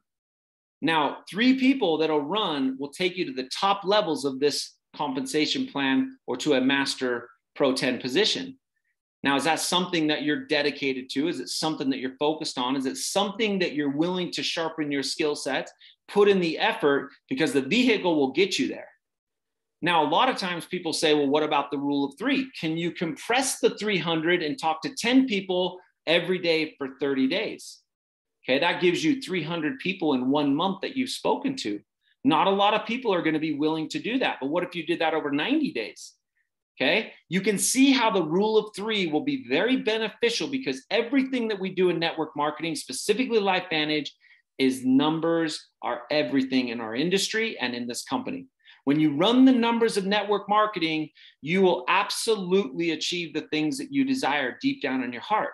Now, 3 people that'll run will take you to the top levels of this compensation plan or to a master Pro 10 position. Now, is that something that you're dedicated to? Is it something that you're focused on? Is it something that you're willing to sharpen your skill sets, put in the effort, because the vehicle will get you there? Now, a lot of times people say, well, what about the rule of 3? Can you compress the 300 and talk to 10 people every day for 30 days? Okay, that gives you 300 people in 1 month that you've spoken to. Not a lot of people are going to be willing to do that. But what if you did that over 90 days? Okay, you can see how the rule of 3 will be very beneficial, because everything that we do in network marketing, specifically LifeVantage, is numbers are everything in our industry and in this company. When you run the numbers of network marketing, you will absolutely achieve the things that you desire deep down in your heart.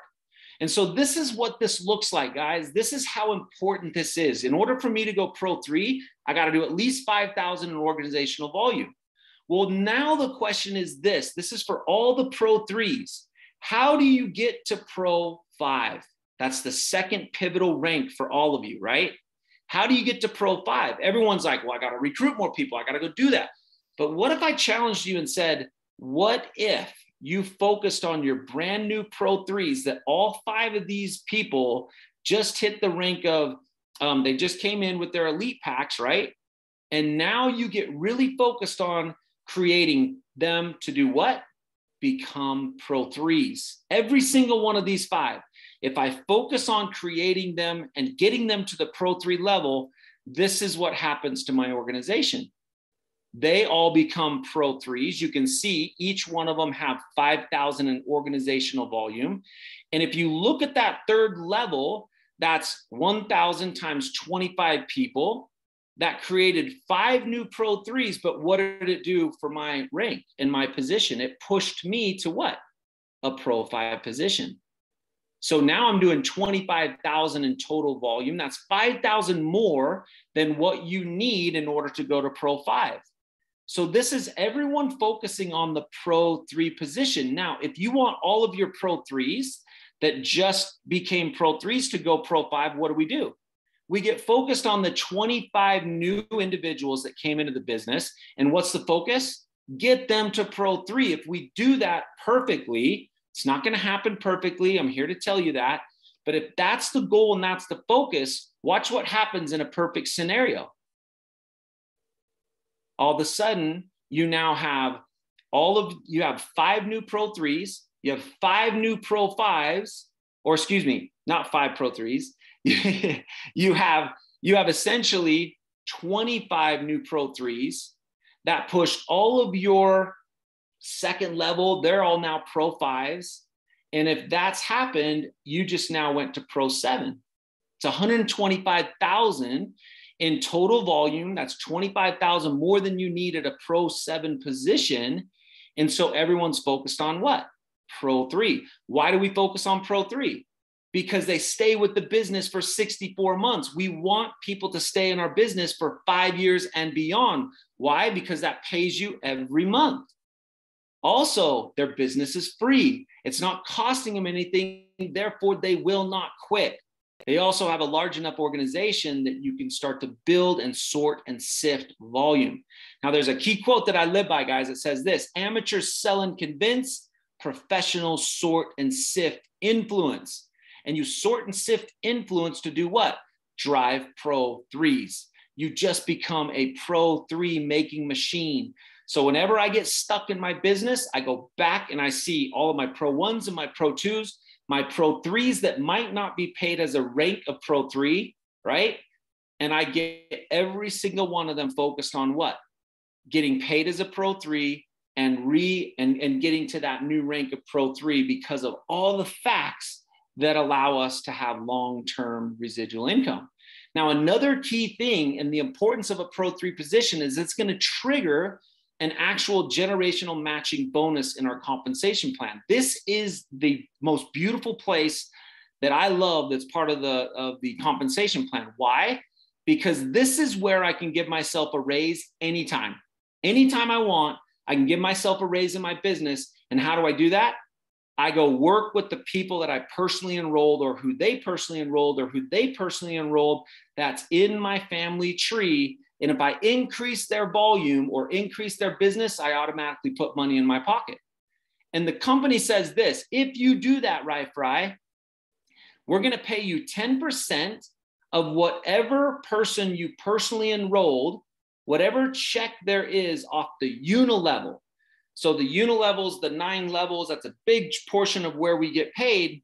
And so this is what this looks like, guys. This is how important this is. In order for me to go Pro 3, I got to do at least 5,000 in organizational volume. Well, now the question is this. This is for all the Pro 3s. How do you get to Pro 5? That's the second pivotal rank for all of you, right? How do you get to Pro 5? Everyone's like, well, I got to recruit more people. I got to go do that. But what if I challenged you and said, what if you focused on your brand new Pro 3s, that all 5 of these people just hit the rank of, they just came in with their elite packs, right? And now you get really focused on creating them to do what? Become Pro 3s. Every single one of these 5. If I focus on creating them and getting them to the Pro 3 level, this is what happens to my organization. They all become Pro 3s. You can see each one of them have 5,000 in organizational volume. And if you look at that third level, that's 1,000 times 25 people. That created 5 new Pro 3s. But what did it do for my rank and my position? It pushed me to what? A Pro 5 position. So now I'm doing 25,000 in total volume. That's 5,000 more than what you need in order to go to Pro 5. So this is everyone focusing on the Pro 3 position. Now, if you want all of your Pro 3s that just became Pro 3s to go Pro 5, what do? We get focused on the 25 new individuals that came into the business. And what's the focus? Get them to Pro 3. If we do that perfectly, it's not going to happen perfectly. I'm here to tell you that. But if that's the goal and that's the focus, watch what happens in a perfect scenario. All of a sudden, you now have you have 5 new Pro 3s, you have 5 new Pro 5s, or excuse me, not 5 Pro 3s. you have essentially 25 new Pro 3s that pushed all of your second level. They're all now Pro 5s. And if that's happened, you just now went to Pro 7. It's 125,000 in total volume. That's 25,000 more than you need at a Pro 7 position. And so everyone's focused on what? Pro 3. Why do we focus on Pro 3? Because they stay with the business for 64 months. We want people to stay in our business for 5 years and beyond. Why? Because that pays you every month. Also, their business is free. It's not costing them anything. Therefore, they will not quit. They also have a large enough organization that you can start to build and sort and sift volume. Now, there's a key quote that I live by, guys. It says this: amateurs sell and convince, professionals sort and sift influence. And you sort and sift influence to do what? Drive Pro 3s. You just become a Pro 3 making machine. So whenever I get stuck in my business, I go back and I see all of my Pro 1s and my Pro 2s, my Pro 3s that might not be paid as a rank of Pro 3, right? And I get every single one of them focused on what? Getting paid as a Pro 3 and getting to that new rank of Pro 3 because of all the facts that allow us to have long-term residual income. Now, another key thing and the importance of a Pro 3 position is it's going to trigger an actual generational matching bonus in our compensation plan. This is the most beautiful place that I love that's part of the compensation plan. Why? Because this is where I can give myself a raise anytime. Anytime I want, I can give myself a raise in my business. And how do I do that? I go work with the people that I personally enrolled or who they personally enrolled that's in my family tree. And if I increase their volume or increase their business, I automatically put money in my pocket. And the company says this: if you do that, right, Fry, we're going to pay you 10% of whatever person you personally enrolled whatever check there is off the unilevel. So the unilevels, the 9 levels, that's a big portion of where we get paid.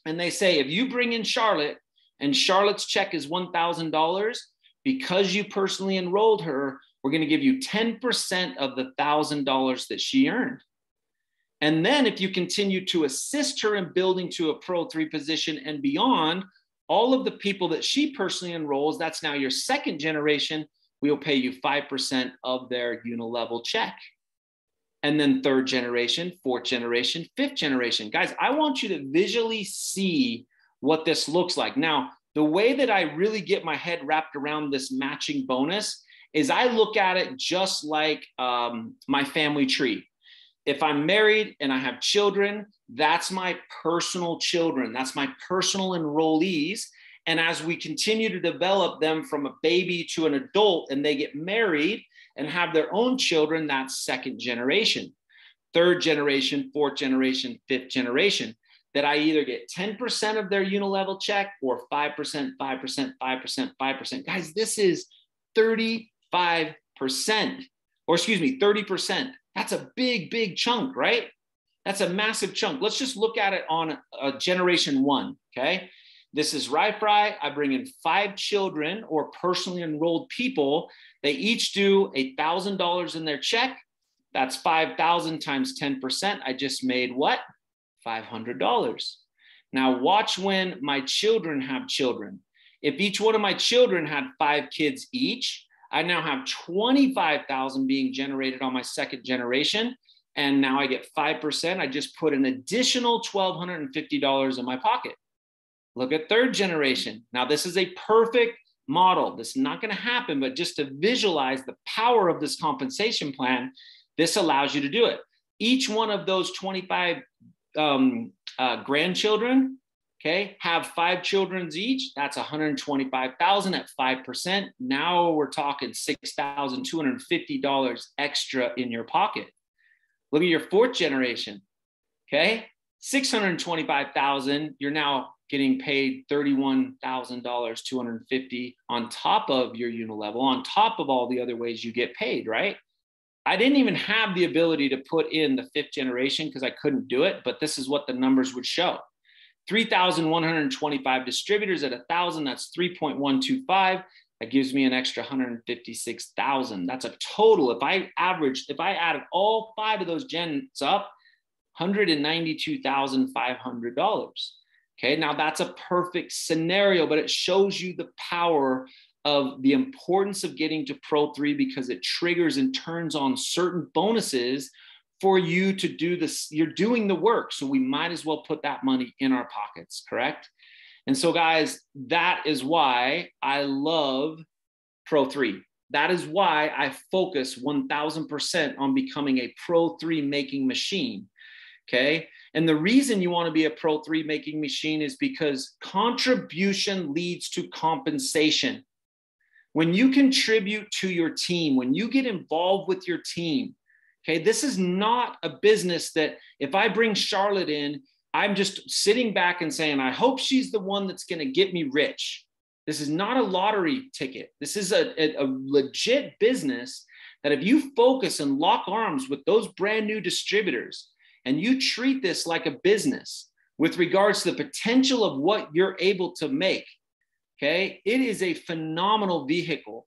And they say, if you bring in Charlotte and Charlotte's check is $1,000, because you personally enrolled her, we're going to give you 10% of the $1,000 that she earned. And then if you continue to assist her in building to a Pro 3 position and beyond, all of the people that she personally enrolls, that's now your second generation, we'll pay you 5% of their unilevel check. And then third generation, fourth generation, fifth generation. Guys, I want you to visually see what this looks like. Now, the way that I really get my head wrapped around this matching bonus is I look at it just like my family tree. If I'm married and I have children, that's my personal children. That's my personal enrollees. And as we continue to develop them from a baby to an adult and they get married and have their own children, that's second generation, third generation, fourth generation, fifth generation, that I either get 10% of their unilevel check or 5%, 5%, 5%, 5%. Guys, this is 35%, or excuse me, 30%. That's a big, big chunk, right? That's a massive chunk. Let's just look at it on a generation 1, okay? This is Fry. I bring in 5 children or personally enrolled people. They each do $1,000 in their check. That's 5,000 times 10%. I just made what? $500. Now watch when my children have children. If each one of my children had 5 kids each, I now have 25,000 being generated on my second generation. And now I get 5%. I just put an additional $1,250 in my pocket. Look at third generation. Now this is a perfect model. This is not going to happen, but just to visualize the power of this compensation plan, this allows you to do it. Each one of those 25 grandchildren, okay, have 5 children each. That's 125,000 at 5%. Now we're talking $6,250 extra in your pocket. Look at your fourth generation, okay? 625,000. You're now getting paid $31,250 on top of your unilevel, on top of all the other ways you get paid, right? I didn't even have the ability to put in the fifth generation because I couldn't do it, but this is what the numbers would show. 3,125 distributors at 1,000, that's 3.125. That gives me an extra 156,000. That's a total. If I added all 5 of those gens up, $192,500. Okay, now that's a perfect scenario, but it shows you the power of the importance of getting to Pro 3 because it triggers and turns on certain bonuses for you to do this. You're doing the work, so we might as well put that money in our pockets, correct? And so guys, that is why I love Pro 3. That is why I focus 1000% on becoming a Pro 3 making machine, okay? And the reason you want to be a Pro 3 making machine is because contribution leads to compensation. When you contribute to your team, when you get involved with your team, okay, this is not a business that if I bring Charlotte in, I'm just sitting back and saying, I hope she's the one that's going to get me rich. This is not a lottery ticket. This is a legit business that if you focus and lock arms with those brand new distributors and you treat this like a business with regards to the potential of what you're able to make, okay, it is a phenomenal vehicle.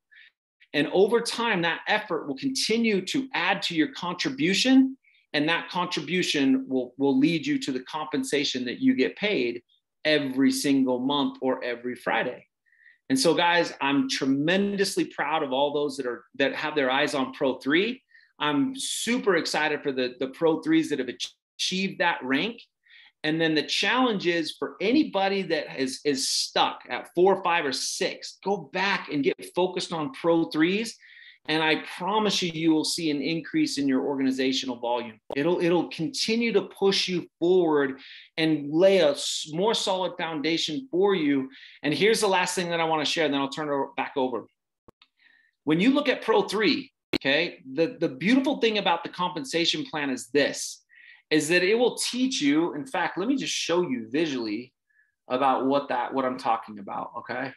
And over time, that effort will continue to add to your contribution, and that contribution will lead you to the compensation that you get paid every single month or every Friday. And so, guys, I'm tremendously proud of all those that have their eyes on Pro 3. I'm super excited for the Pro 3s that have achieved that rank. And then the challenge is for anybody that is stuck at 4, 5, or 6, go back and get focused on Pro 3s. And I promise you, you will see an increase in your organizational volume. It'll continue to push you forward and lay a more solid foundation for you. And here's the last thing that I want to share, and then I'll turn it back over. When you look at Pro 3, okay, the beautiful thing about the compensation plan is this, is that it will teach you. In fact, let me just show you visually about what I'm talking about, okay?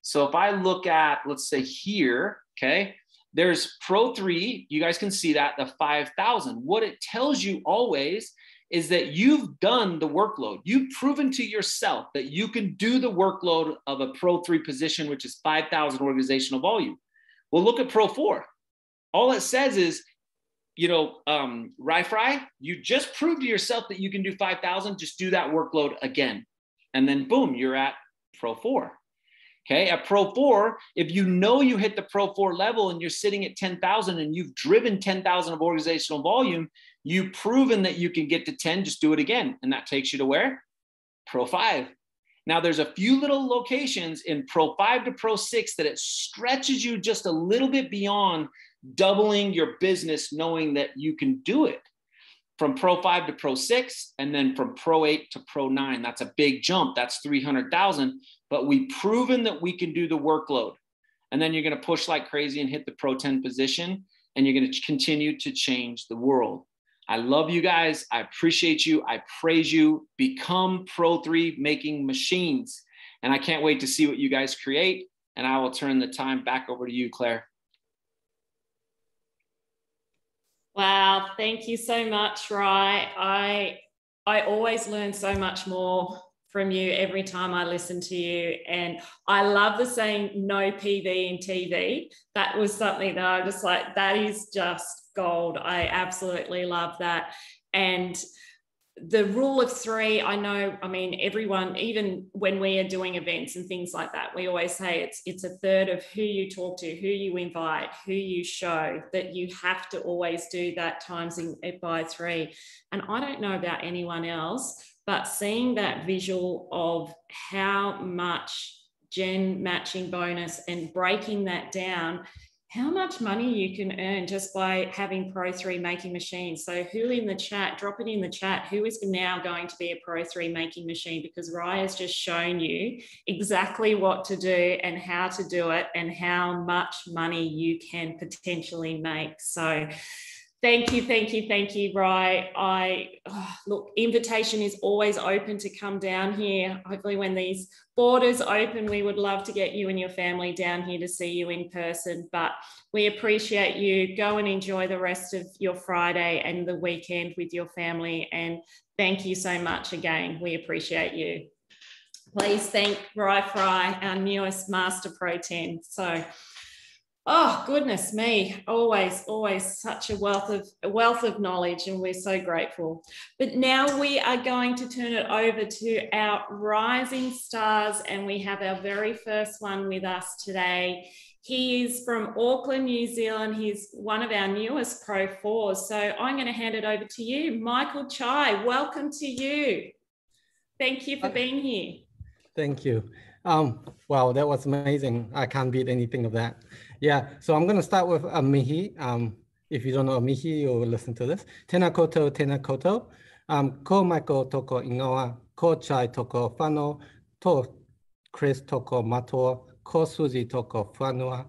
So if I look at, let's say here, okay, There's Pro 3, you guys can see that, the 5,000. What it tells you always is that you've done the workload. You've proven to yourself that you can do the workload of a Pro 3 position, which is 5,000 organizational volume. Well, look at Pro 4. All it says is, you know, Fry, you just proved to yourself that you can do 5,000, just do that workload again. And then boom, you're at Pro 4. Okay, at Pro 4, if you know you hit the Pro 4 level and you're sitting at 10,000 and you've driven 10,000 of organizational volume, you've proven that you can get to 10, just do it again. And that takes you to where? Pro 5. Now there's a few little locations in Pro 5 to Pro 6 that it stretches you just a little bit beyond doubling your business, knowing that you can do it. From Pro 5 to Pro 6, and then from Pro 8 to Pro 9. That's a big jump. That's 300,000. But we've proven that we can do the workload. And then you're going to push like crazy and hit the Pro 10 position, and you're going to continue to change the world. I love you guys. I appreciate you. I praise you. Become Pro 3 making machines. And I can't wait to see what you guys create. And I will turn the time back over to you, Claire. Wow, thank you so much, Rye. I always learn so much more from you every time I listen to you. And I love the saying, no PV in TV. That was something that I just like, that is just gold. I absolutely love that. And the rule of 3, I know, I mean, everyone, even when we are doing events and things like that, we always say it's a third of who you talk to, who you invite, who you show, that you have to always do that times it by 3. And I don't know about anyone else, but seeing that visual of how much gen matching bonus and breaking that down, how much money you can earn just by having Pro 3 making machines. So who in the chat, drop it in the chat, who is now going to be a Pro 3 making machine, because Rye has just shown you exactly what to do and how to do it and how much money you can potentially make. So thank you, Rye. Look, invitation is always open to come down here. Hopefully when these borders open, we would love to get you and your family down here to see you in person, but we appreciate you. Go and enjoy the rest of your Friday and the weekend with your family. And thank you so much again. We appreciate you. Please thank Rye Fry, our newest Master Pro 10. So, oh, goodness me, always such a wealth of knowledge, and we're so grateful. But now we are going to turn it over to our rising stars, and we have our very first one with us today. He is from Auckland, New Zealand. He's one of our newest Pro 4s. So I'm going to hand it over to you. Michael Chai, welcome to you. Thank you for being here. Thank you. Wow, that was amazing. I can't beat anything of that. Yeah, so I'm going to start with mihi. If you don't know mihi, you'll listen to this. Tēnā koutou, tēnā koutou. Ko Michael toko ingoa, ko Chai toko whano, to Chris toko matoa, ko Susie toko whanua,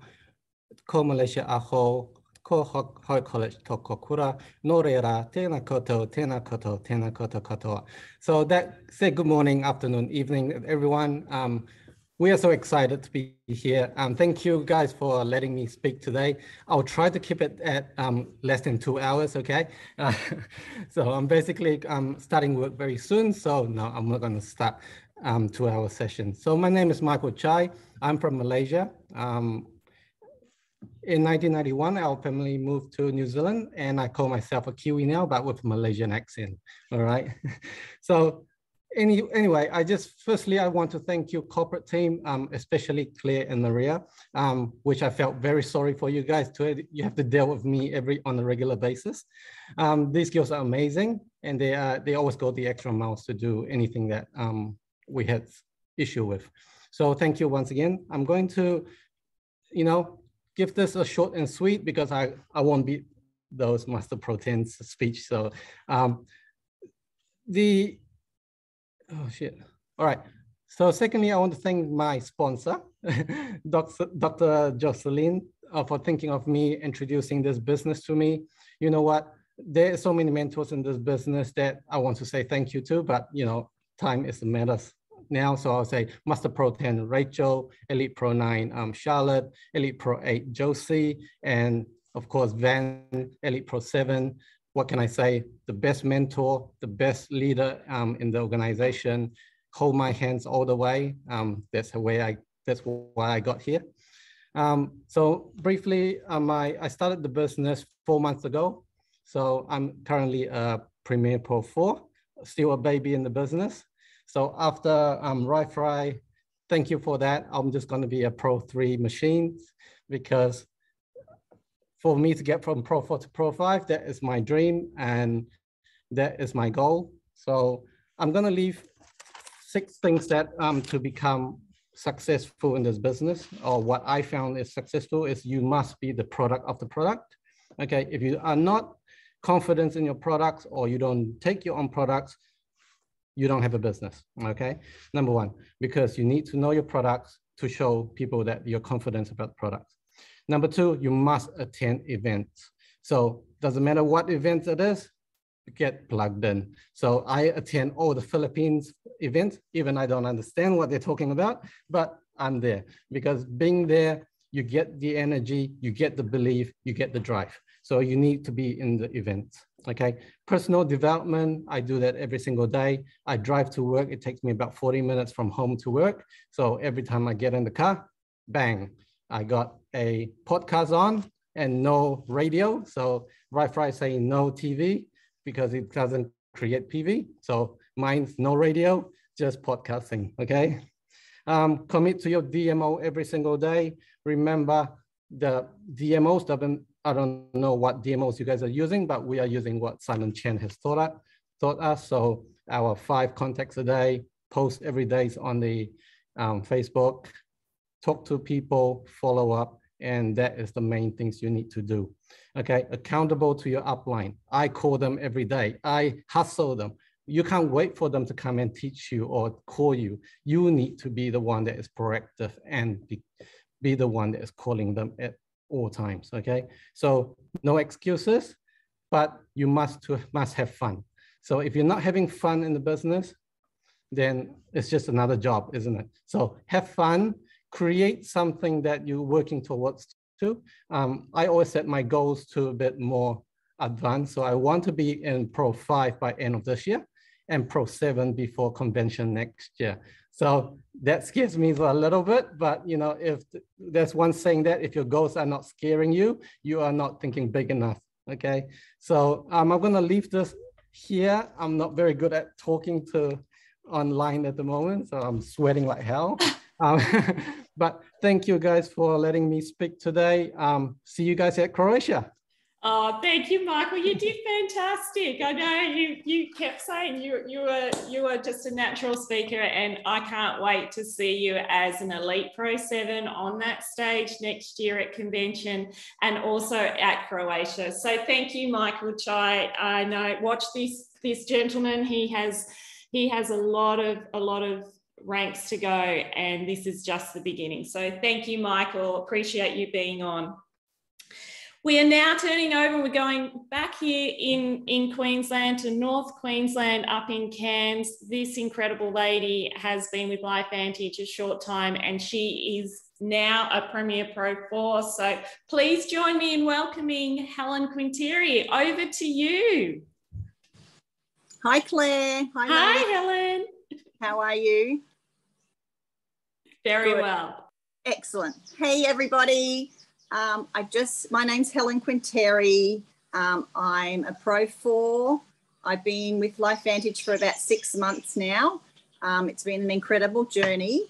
ko Malaysia aho, ko Hoi College toko kura, no reira, tēnā koutou, tēnā koutou, tēnā koutou katoa. So that, say good morning, afternoon, evening, everyone. We are so excited to be here. Thank you guys for letting me speak today. I'll try to keep it at less than 2 hours, okay? So I'm basically starting work very soon, so no, I'm not gonna start 2-hour session. So my name is Michael Chai. I'm from Malaysia. In 1991, our family moved to New Zealand, and I call myself a Kiwi now, but with a Malaysian accent, all right? So anyway, firstly, I want to thank your corporate team, especially Claire and Maria, which I felt very sorry for you guys too. You have to deal with me on a regular basis. These girls are amazing, and they always go the extra miles to do anything that we had issue with. So thank you once again. I'm going to, give this a short and sweet because I won't beat those Master Pro 10's speech. So oh shit. All right. So secondly, I want to thank my sponsor, Dr. Jocelyn, for thinking of me, introducing this business to me. You know what? There are so many mentors in this business that I want to say thank you to, but time is a matter now. So I'll say Master Pro 10, Rachel, Elite Pro 9, Charlotte, Elite Pro 8, Josie, and of course, Van, Elite Pro 7. What can I say? The best mentor, the best leader in the organization, hold my hands all the way. That's why I got here. So briefly, I started the business 4 months ago. So I'm currently a Premier Pro 4, still a baby in the business. So after Wi-Fi, thank you for that. I'm just going to be a Pro 3 machine, because for me to get from Pro 4 to Pro 5, that is my dream and that is my goal. So I'm going to leave 6 things that to become successful in this business, or what I found is successful, is you must be the product of the product. Okay, if you are not confident in your products, or you don't take your own products, you don't have a business. Okay, number one, because you need to know your products to show people that you're confident about the products. Number two, you must attend events. So doesn't matter what event it is, get plugged in. So I attend all the Philippines events, even I don't understand what they're talking about, but I'm there, because being there, you get the energy, you get the belief, you get the drive. So you need to be in the events, okay? Personal development, I do that every single day. I drive to work. It takes me about 40 minutes from home to work. So every time I get in the car, bang, I got a podcast on and no radio. So Wi-Fi is saying no TV, because it doesn't create PV. So mine's no radio, just podcasting, okay? Commit to your DMO every single day. Remember, the DMOs, I don't know what DMOs you guys are using, but we are using what Simon Chen has taught us. So our 5 contacts a day, post every day on the Facebook, talk to people, follow up, and that is the main things you need to do. Okay, accountable to your upline. I call them every day. I hustle them. You can't wait for them to come and teach you or call you. You need to be the one that is proactive and be the one that is calling them at all times, okay? So no excuses, but you must have fun. So if you're not having fun in the business, then it's just another job, isn't it? So have fun, create something that you're working towards to. I always set my goals to a bit more advanced. So I want to be in Pro 5 by end of this year and Pro 7 before convention next year. So that scares me a little bit, but you know, if there's one saying that if your goals are not scaring you, you are not thinking big enough, okay? So I'm gonna leave this here. I'm not very good at talking to online at the moment, so I'm sweating like hell. But thank you guys for letting me speak today. See you guys at Croatia. Oh, thank you, Michael. You did fantastic. I know you kept saying you were just a natural speaker, and I can't wait to see you as an Elite Pro 7 on that stage next year at convention and also at Croatia. So thank you, Michael Chai. I know, watch this gentleman. He has a lot of ranks to go, and this is just the beginning. So thank you, Michael. Appreciate you being on. We are now turning over. We're going back here in Queensland to North Queensland, up in Cairns. This incredible lady has been with LifeVantage a short time, and she is now a Premier Pro 4. So please join me in welcoming Helen Quintieri. Over to you. Hi, Claire. Hi, Helen. How are you? Very Good. well. Excellent. Hey, everybody. My name's Helen Quintieri. I'm a Pro 4. I've been with LifeVantage for about 6 months now. It's been an incredible journey.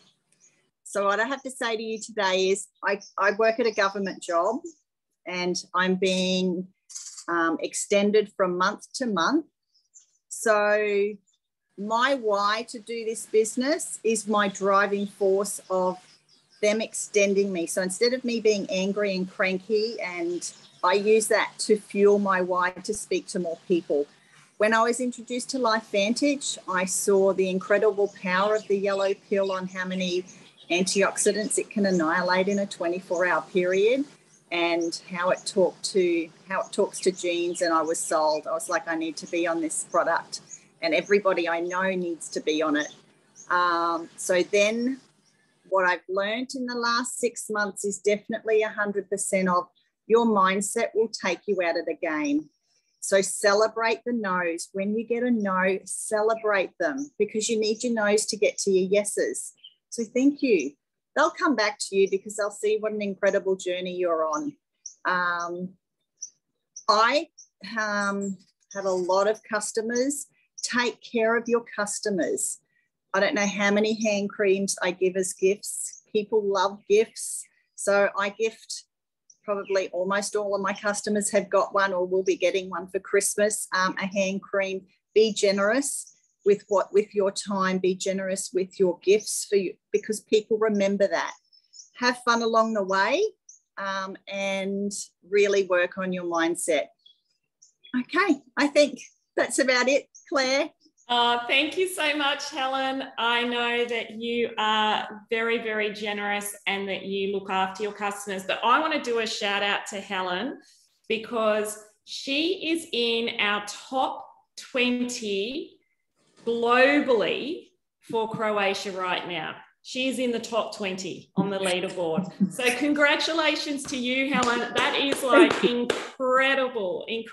So what I have to say to you today is I work at a government job, and I'm being extended from month to month. So my why to do this business is my driving force of them extending me. So instead of me being angry and cranky, and I use that to fuel my why to speak to more people. When I was introduced to LifeVantage, I saw the incredible power of the yellow pill on how many antioxidants it can annihilate in a 24-hour period, and how it talks to genes, and I was sold. I was like, I need to be on this product, and everybody I know needs to be on it. So then what I've learned in the last 6 months is definitely 100% of your mindset will take you out of the game. So celebrate the no's. When you get a no, celebrate them, because you need your no's to get to your yeses. So thank you. They'll come back to you because they'll see what an incredible journey you're on. I have a lot of customers. Take care of your customers. I don't know how many hand creams I give as gifts. People love gifts. So I gift, probably almost all of my customers have got one or will be getting one for Christmas, a hand cream. Be generous with your time. Be generous with your gifts for you, because people remember that. Have fun along the way, and really work on your mindset. Okay, I think that's about it, Claire. Thank you so much, Helen. I know that you are very, very generous and that you look after your customers, but I want to do a shout out to Helen because she is in our top 20 globally for Croatia right now. She is in the top 20 on the leaderboard. So congratulations to you, Helen. That is like incredible. And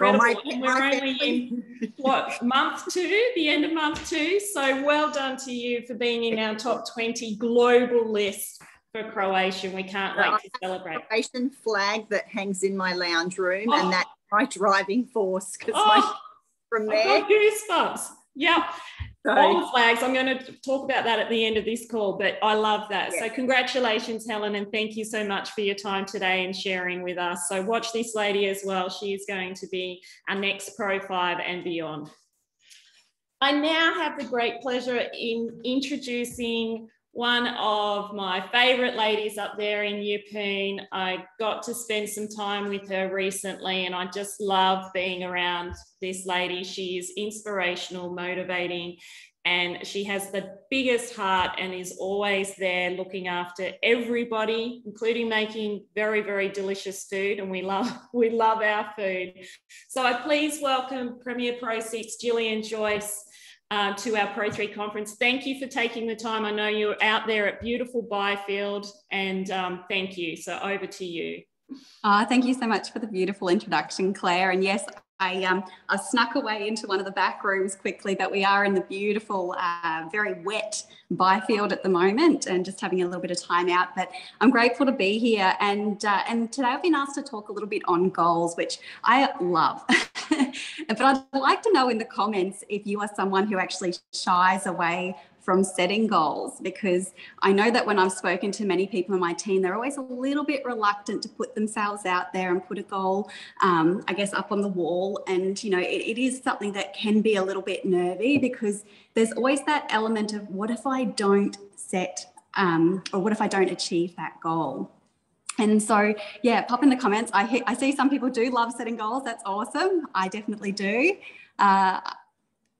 we're only in, what, month 2, the end of month 2. So well done to you for being in our top 20 global list for Croatia. We can't wait to celebrate. A Croatian flag that hangs in my lounge room, and that's my driving force, because from there. I've got goosebumps. Yep. All the flags. I'm going to talk about that at the end of this call, but I love that. Yeah. So congratulations, Helen, and thank you so much for your time today and sharing with us. So watch this lady as well. She is going to be our next Pro 5 and beyond. I now have the great pleasure in introducing one of my favourite ladies up there in Yeppoon. I got to spend some time with her recently, and I just love being around this lady. She is inspirational, motivating, and she has the biggest heart and is always there looking after everybody, including making very, very delicious food. And we love our food. So I please welcome Premier Pro 6 Gillian Joyce to our Pro 3 conference. Thank you for taking the time. I know you're out there at beautiful Byfield, and thank you. So over to you. Thank you so much for the beautiful introduction, Claire. And yes, I snuck away into one of the back rooms quickly, but we are in the beautiful, very wet Byfield at the moment and just having a little bit of time out. But I'm grateful to be here. And today I've been asked to talk a little bit on goals, which I love. But I'd like to know in the comments if you are someone who actually shies away from setting goals, because I know that when I've spoken to many people in my team, they're always a little bit reluctant to put themselves out there and put a goal, I guess, up on the wall. And, you know, it is something that can be a little bit nervy, because there's always that element of what if I don't set or what if I don't achieve that goal? And so, yeah, pop in the comments. I see some people do love setting goals. That's awesome. I definitely do.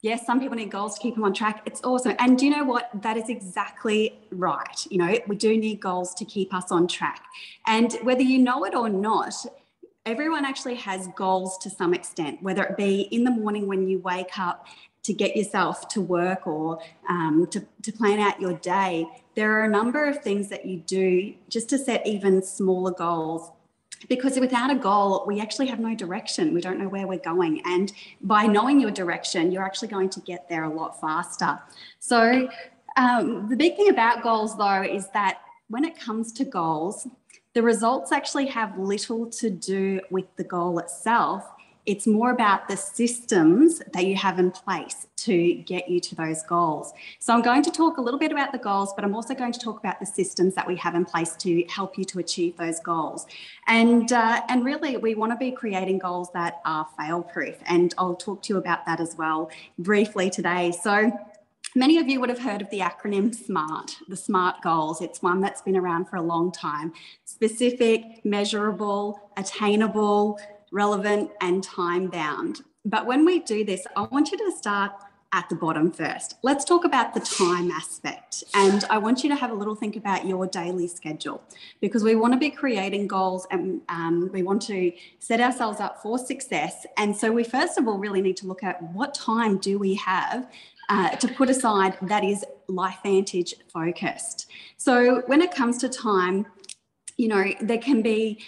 Yes, some people need goals to keep them on track. It's awesome. And do you know what? That is exactly right. You know, we do need goals to keep us on track. And whether you know it or not, everyone actually has goals to some extent, whether it be in the morning when you wake up to get yourself to work or to plan out your day. There are a number of things that you do just to set even smaller goals, because without a goal, we actually have no direction. We don't know where we're going. And by knowing your direction, you're actually going to get there a lot faster. So the big thing about goals, though, is that when it comes to goals, the results actually have little to do with the goal itself. It's more about the systems that you have in place to get you to those goals. So I'm going to talk a little bit about the goals, but I'm also going to talk about the systems that we have in place to help you to achieve those goals. And really, we want to be creating goals that are fail-proof. And I'll talk to you about that as well briefly today. So many of you would have heard of the acronym SMART, the SMART goals. It's one that's been around for a long time. Specific, measurable, attainable, relevant, and time-bound. But when we do this, I want you to start at the bottom first. Let's talk about the time aspect. And I want you to have a little think about your daily schedule, because we want to be creating goals and we want to set ourselves up for success. And so we first of all really need to look at what time do we have to put aside that is LifeVantage focused. So when it comes to time, you know, there can be,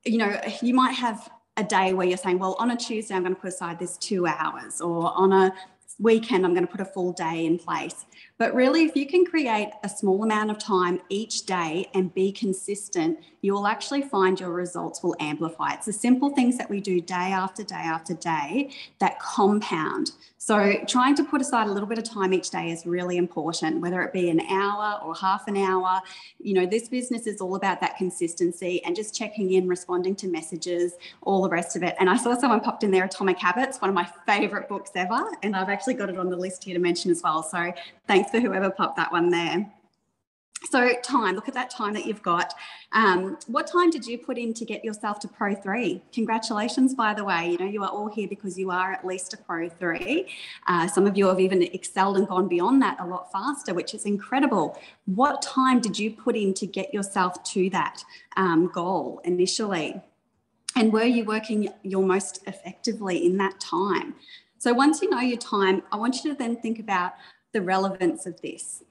you know, you might have a day where you're saying, well, on a Tuesday, I'm going to put aside this 2 hours, or on a weekend, I'm going to put a full day in place. But really, if you can create a small amount of time each day and be consistent, you'll actually find your results will amplify. It's the simple things that we do day after day after day that compound. So trying to put aside a little bit of time each day is really important, whether it be an hour or half an hour. You know, this business is all about that consistency and just checking in, responding to messages, all the rest of it. And I saw someone popped in there, Atomic Habits, one of my favorite books ever. And I've actually got it on the list here to mention as well. So thanks for whoever popped that one there. So time, look at that time that you've got. What time did you put in to get yourself to Pro 3? Congratulations, by the way. You know, you are all here because you are at least a Pro 3. Some of you have even excelled and gone beyond that a lot faster, which is incredible. What time did you put in to get yourself to that goal initially? And were you working your most effectively in that time? So once you know your time, I want you to then think about the relevance of this.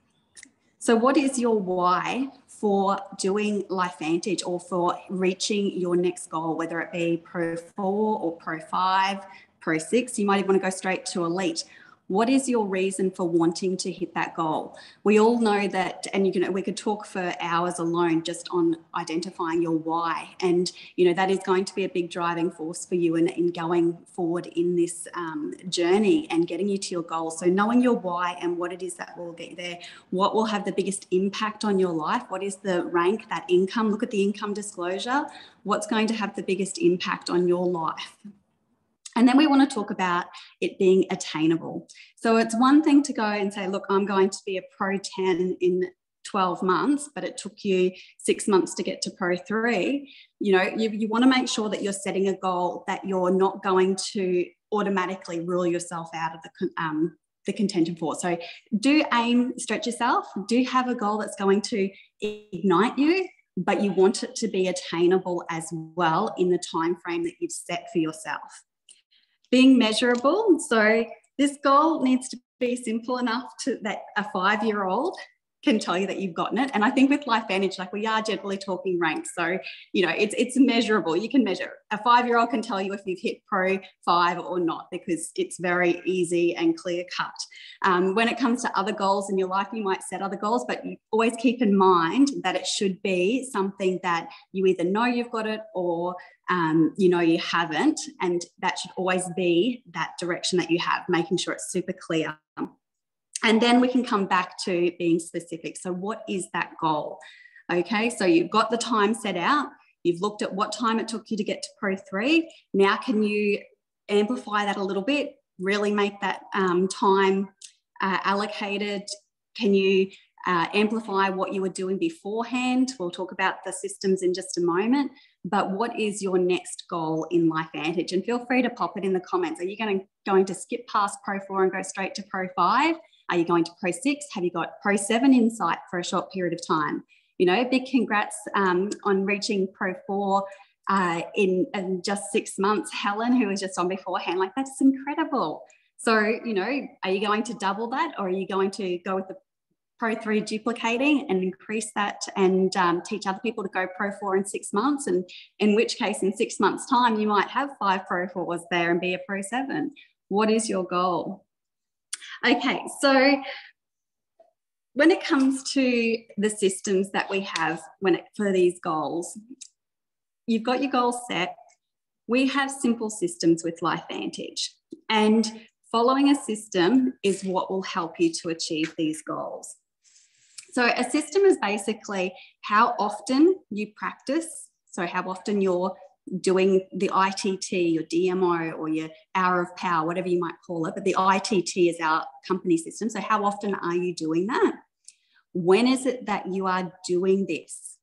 So what is your why for doing LifeVantage or for reaching your next goal, whether it be Pro 4 or Pro 5, Pro 6, you might even want to go straight to Elite. What is your reason for wanting to hit that goal? We all know that, and we could talk for hours alone just on identifying your why. And, you know, that is going to be a big driving force for you in going forward in this journey and getting you to your goal. So knowing your why and what it is that will get you there, what will have the biggest impact on your life, what is the rank, that income, look at the income disclosure, what's going to have the biggest impact on your life. And then we want to talk about it being attainable. So it's one thing to go and say, look, I'm going to be a Pro 10 in 12 months, but it took you 6 months to get to Pro 3. You know, you want to make sure that you're setting a goal that you're not going to automatically rule yourself out of the contention for. So do aim, stretch yourself, do have a goal that's going to ignite you, but you want it to be attainable as well in the time frame that you've set for yourself. Being measurable. So this goal needs to be simple enough that a 5-year-old can tell you that you've gotten it. And I think with LifeVantage, like, we are generally talking ranks. So, you know, it's measurable. You can measure. A 5-year-old can tell you if you've hit Pro 5 or not, because it's very easy and clear cut. When it comes to other goals in your life, you might set other goals, but you always keep in mind that it should be something that you either know you've got it or you know you haven't. And that should always be that direction that you have, making sure it's super clear. And then we can come back to being specific. So what is that goal? Okay, so you've got the time set out. You've looked at what time it took you to get to Pro 3. Now can you amplify that a little bit, really make that time allocated? Can you amplify what you were doing beforehand? We'll talk about the systems in just a moment. But what is your next goal in LifeVantage? And feel free to pop it in the comments. Are you going to skip past Pro 4 and go straight to Pro 5? Are you going to Pro 6? Have you got Pro 7 in sight for a short period of time? You know, big congrats on reaching Pro 4 in just 6 months. Helen, who was just on beforehand, like, that's incredible. So, you know, are you going to double that, or are you going to go with the Pro 3 duplicating and increase that and teach other people to go Pro 4 in 6 months? And in which case, in 6 months' time, you might have 5 Pro 4s there and be a Pro 7. What is your goal? Okay, so when it comes to the systems that we have for these goals, you've got your goals set. We have simple systems with LifeVantage, and following a system is what will help you to achieve these goals. So a system is basically how often you practice, so how often you're doing the ITT, your DMO, or your hour of power, whatever you might call it. But the ITT is our company system. So how often are you doing that? When is it that you are doing this?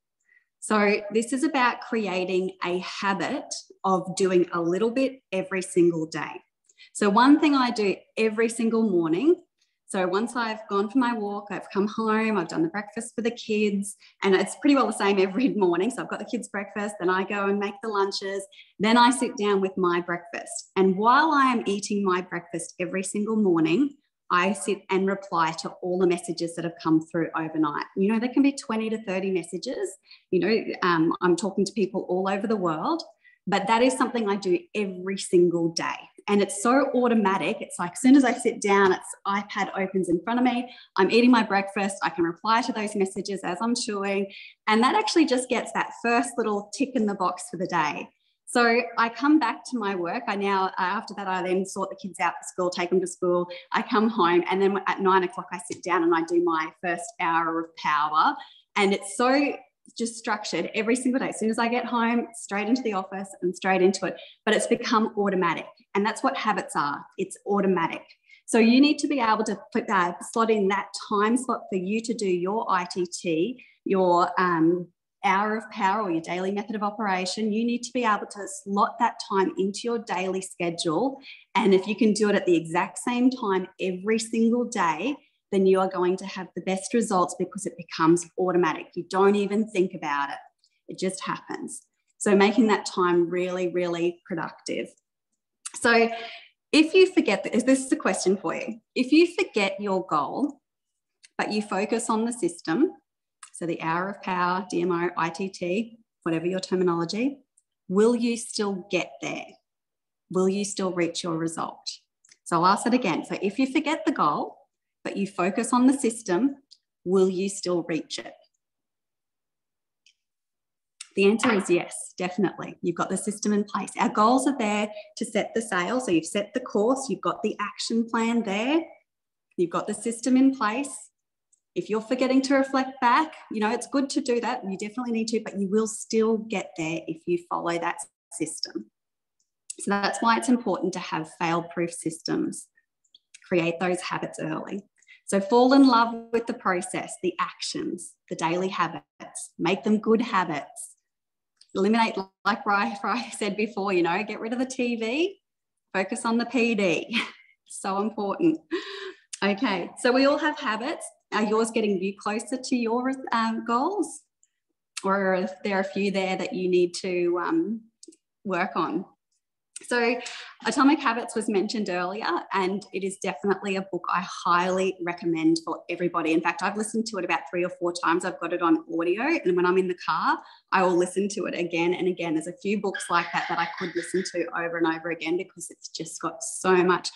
So this is about creating a habit of doing a little bit every single day. So one thing I do every single morning, so once I've gone for my walk, I've come home, I've done the breakfast for the kids, and it's pretty well the same every morning. So I've got the kids' breakfast, then I go and make the lunches, then I sit down with my breakfast. And while I am eating my breakfast every single morning, I sit and reply to all the messages that have come through overnight. You know, there can be 20 to 30 messages. You know, I'm talking to people all over the world, but that is something I do every single day. And it's so automatic. It's like, as soon as I sit down, it's iPad opens in front of me. I'm eating my breakfast. I can reply to those messages as I'm chewing. And that actually just gets that first little tick in the box for the day. So I come back to my work. After that, I then sort the kids out for school, take them to school. I come home, and then at 9 o'clock, I sit down and I do my first hour of power. And it's so just structured every single day. As soon as I get home, straight into the office and straight into it. But it's become automatic. And that's what habits are. It's automatic. So you need to be able to put that, slot in that time slot for you to do your ITT, your hour of power, or your daily method of operation. You need to be able to slot that time into your daily schedule. And if you can do it at the exact same time every single day, then you are going to have the best results, because it becomes automatic. You don't even think about it. It just happens. So making that time really, really productive. So if you forget, this is a question for you. If you forget your goal, but you focus on the system, so the hour of power, DMO, ITT, whatever your terminology, will you still get there? Will you still reach your result? So I'll ask it again. So if you forget the goal, but you focus on the system, will you still reach it? The answer is yes, definitely. You've got the system in place. Our goals are there to set the sail. So you've set the course, you've got the action plan there, you've got the system in place. If you're forgetting to reflect back, you know, it's good to do that. You definitely need to, but you will still get there if you follow that system. So that's why it's important to have fail-proof systems. Create those habits early. So fall in love with the process, the actions, the daily habits, make them good habits. Eliminate, like Bri said before, you know, get rid of the TV, focus on the PD. So important. Okay, so we all have habits. Are yours getting you closer to your goals? Or are there a few there that you need to work on? So Atomic Habits was mentioned earlier, and it is definitely a book I highly recommend for everybody. In fact, I've listened to it about 3 or 4 times. I've got it on audio, and when I'm in the car, I will listen to it again and again. There's a few books like that I could listen to over and over again, because it's just got so much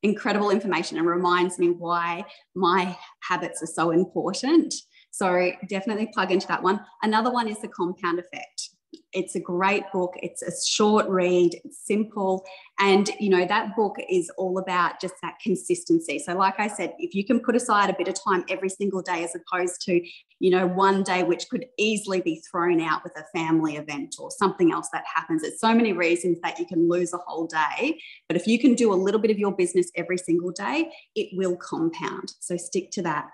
incredible information and reminds me why my habits are so important. So definitely plug into that one. Another one is The Compound Effect. It's a great book. It's a short read, it's simple. And, you know, that book is all about just that consistency. So like I said, if you can put aside a bit of time every single day, as opposed to, you know, one day which could easily be thrown out with a family event or something else that happens. There's so many reasons that you can lose a whole day. But if you can do a little bit of your business every single day, it will compound. So stick to that.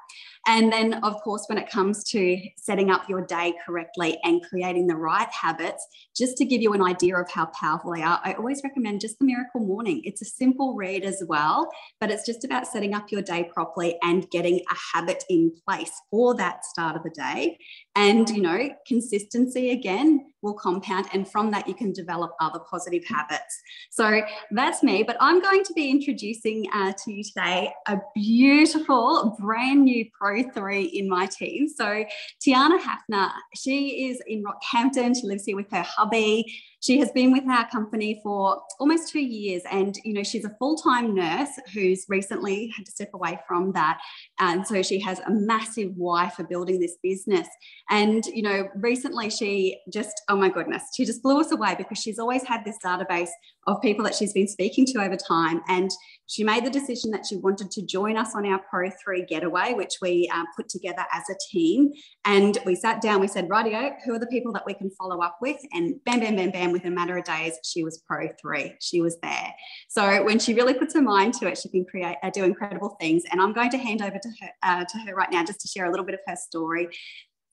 And then, of course, when it comes to setting up your day correctly and creating the right habits, just to give you an idea of how powerful they are, I always recommend just the Miracle Morning. It's a simple read as well, but it's just about setting up your day properly and getting a habit in place for that start of the day. And, you know, consistency again will compound, and from that you can develop other positive habits. So that's me, but I'm going to be introducing to you today a beautiful brand new Pro 3 in my team. So Tiana Hafner, she is in Rockhampton. She lives here with her hubby. She has been with our company for almost 2 years, and, you know, she's a full-time nurse who's recently had to step away from that. And so she has a massive why for building this business. And, you know, recently she just, oh my goodness, she just blew us away, because she's always had this database of people that she's been speaking to over time. And she made the decision that she wanted to join us on our Pro 3 getaway, which we put together as a team. And we sat down, we said, rightio, who are the people that we can follow up with? And bam, bam, bam, bam, within a matter of days, she was Pro 3. She was there. So when she really puts her mind to it, she can do incredible things. And I'm going to hand over to her right now, just to share a little bit of her story.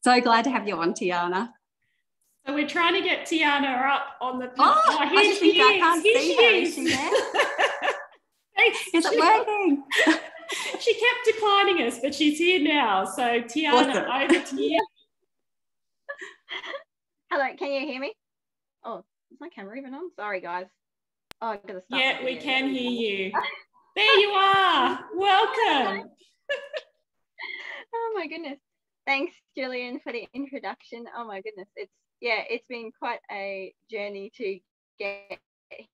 So glad to have you on, Tiana. So we're trying to get Tiana up on the... I can't see her. Is she there? Is it working? She kept declining us, but she's here now. So Tiana, awesome. Over to you. Hello, can you hear me? Oh, is my camera even on? Sorry, guys. Oh, I've got to start. Yeah, we can hear you. There you are. Welcome. Oh my goodness. Thanks, Gillian, for the introduction. Oh my goodness. It's been quite a journey to get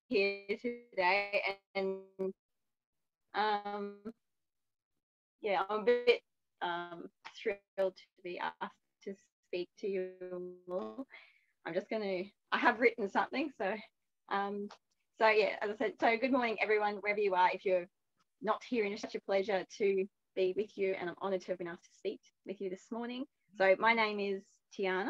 here today. And yeah, I'm a bit thrilled to be asked to speak to you all. I have written something. So yeah, as I said, so good morning, everyone, wherever you are. If you're not here, it's such a pleasure to be with you, and I'm honoured to have been asked to speak with you this morning. So my name is Tiana,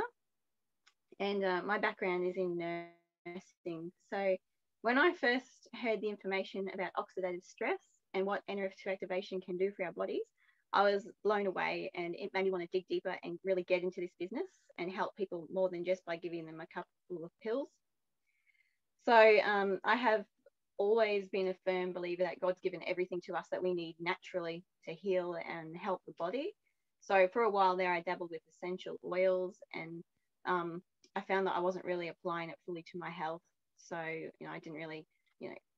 and my background is in nursing. So when I first heard the information about oxidative stress and what NRF2 activation can do for our bodies, I was blown away, and it made me want to dig deeper and really get into this business and help people more than just by giving them a couple of pills. So I have always been a firm believer that God's given everything to us that we need naturally to heal and help the body. So for a while there, I dabbled with essential oils, and I found that I wasn't really applying it fully to my health. So, I didn't really,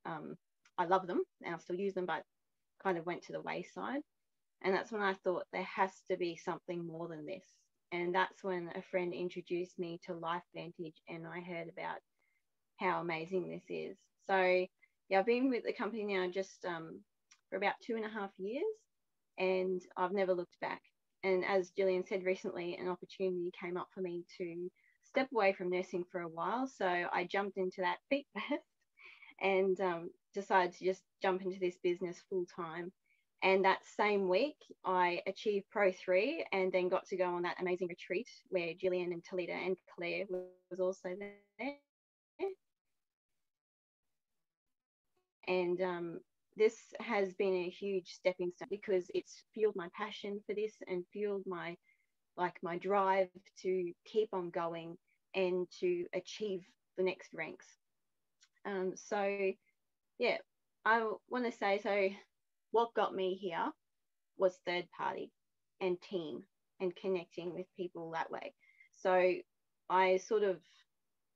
I love them and I still use them, but kind of went to the wayside. And that's when I thought there has to be something more than this. And that's when a friend introduced me to LifeVantage, and I heard about how amazing this is. So yeah, I've been with the company now just for about 2.5 years, and I've never looked back. And as Gillian said recently, an opportunity came up for me to step away from nursing for a while. So I jumped into that feet first and decided to just jump into this business full time. And that same week, I achieved Pro 3 and then got to go on that amazing retreat where Gillian and Talita and Claire was also there. And this has been a huge stepping stone because it's fueled my passion for this and fueled my drive to keep on going and to achieve the next ranks. So yeah, I want to say, so what got me here was third party and team and connecting with people that way. So I sort of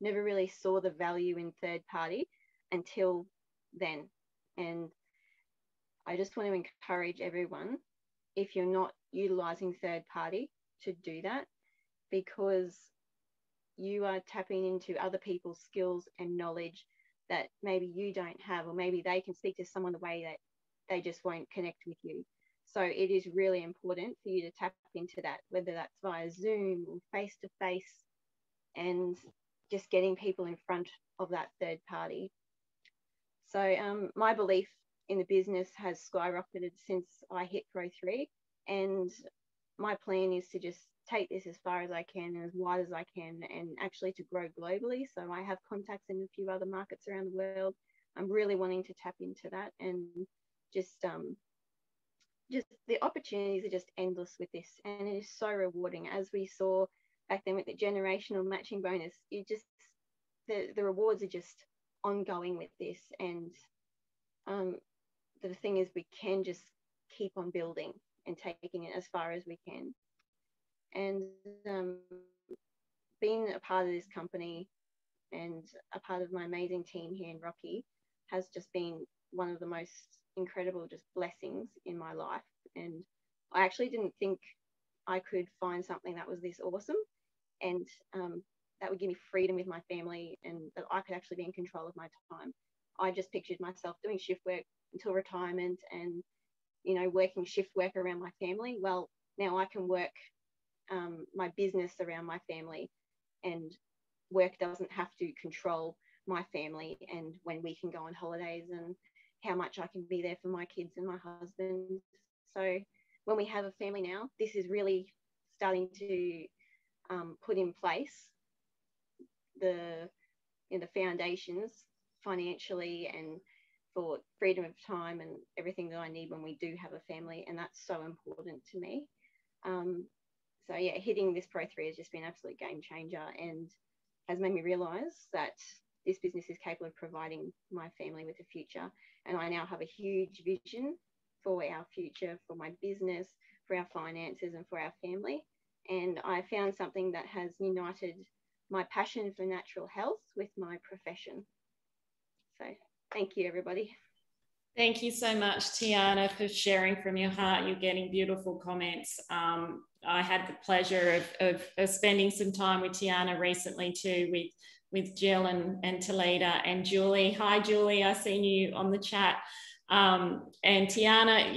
never really saw the value in third party until then. And I just want to encourage everyone, if you're not utilizing third party, to do that, because you are tapping into other people's skills and knowledge that maybe you don't have, or maybe they can speak to someone the way that they just won't connect with you. So it is really important for you to tap into that, whether that's via Zoom or face to face, and just getting people in front of that third party. So my belief in the business has skyrocketed since I hit Pro 3, and my plan is to just take this as far as I can and as wide as I can, and actually to grow globally. So I have contacts in a few other markets around the world. I'm really wanting to tap into that, and just the opportunities are just endless with this, and it is so rewarding. As we saw back then with the generational matching bonus, the rewards are just ongoing with this. And the thing is, we can just keep on building and taking it as far as we can. And being a part of this company and a part of my amazing team here in Rocky has just been one of the most incredible just blessings in my life. And I actually didn't think I could find something that was this awesome, and that would give me freedom with my family, and that I could actually be in control of my time. I just pictured myself doing shift work until retirement, and working shift work around my family. Well, now I can work my business around my family, and work doesn't have to control my family, and when we can go on holidays, and how much I can be there for my kids and my husband. So when we have a family now, this is really starting to put in place the foundations financially and for freedom of time and everything that I need when we do have a family, and that's so important to me. So yeah, hitting this Pro 3 has just been an absolute game changer, and has made me realise that this business is capable of providing my family with a future. And I now have a huge vision for our future, for my business, for our finances, and for our family. And I found something that has united my passion for natural health with my profession. So thank you, everybody. Thank you so much, Tiana, for sharing from your heart. You're getting beautiful comments. I had the pleasure of spending some time with Tiana recently too, with Jill and Talita and Julie. Hi, Julie, I seen you on the chat. And Tiana,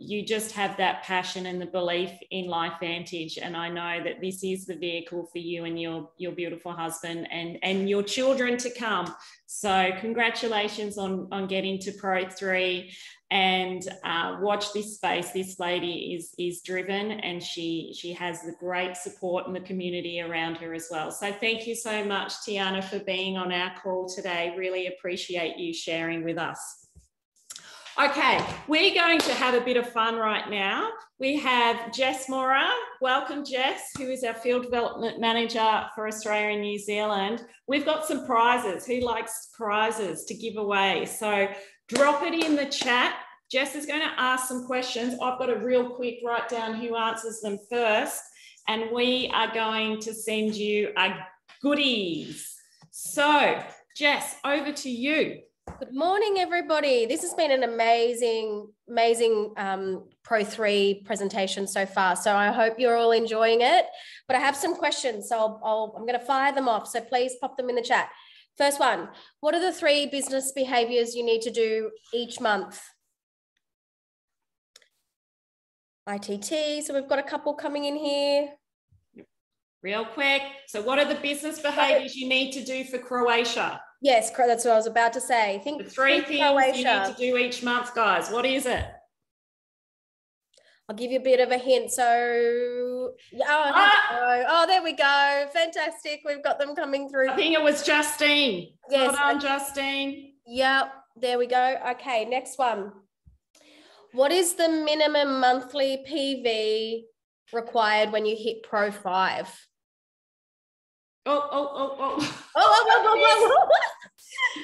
you just have that passion and the belief in LifeVantage, and I know that this is the vehicle for you and your beautiful husband and your children to come. So congratulations on getting to Pro 3, and watch this space. This lady is driven, and she has the great support and the community around her as well. So thank you so much, Tiana, for being on our call today. Really appreciate you sharing with us. Okay, we're going to have a bit of fun right now. We have Jess Mora. Welcome, Jess, who is our Field Development Manager for Australia and New Zealand. We've got some prizes. Who likes prizes to give away? So drop it in the chat. Jess is going to ask some questions. I've got a real quick write down who answers them first, and we are going to send you a goodies. So, Jess, over to you. Good morning, everybody. This has been an amazing Pro 3 presentation so far. So I hope you're all enjoying it. But I have some questions, so I'm going to fire them off. So please pop them in the chat. First one, what are the 3 business behaviors you need to do each month? ITT, so we've got a couple coming in here. Real quick. So what are the business behaviors you need to do for Croatia? Yes, that's what I was about to say. Think the 3 things Croatia. You need to do each month, guys. What is it? I'll give you a bit of a hint. So, oh, there we go. Fantastic. We've got them coming through. I think it was Justine. Yes. Well done, Justine. Yep. There we go. Okay, next one. What is the minimum monthly PV required when you hit Pro 5? Oh.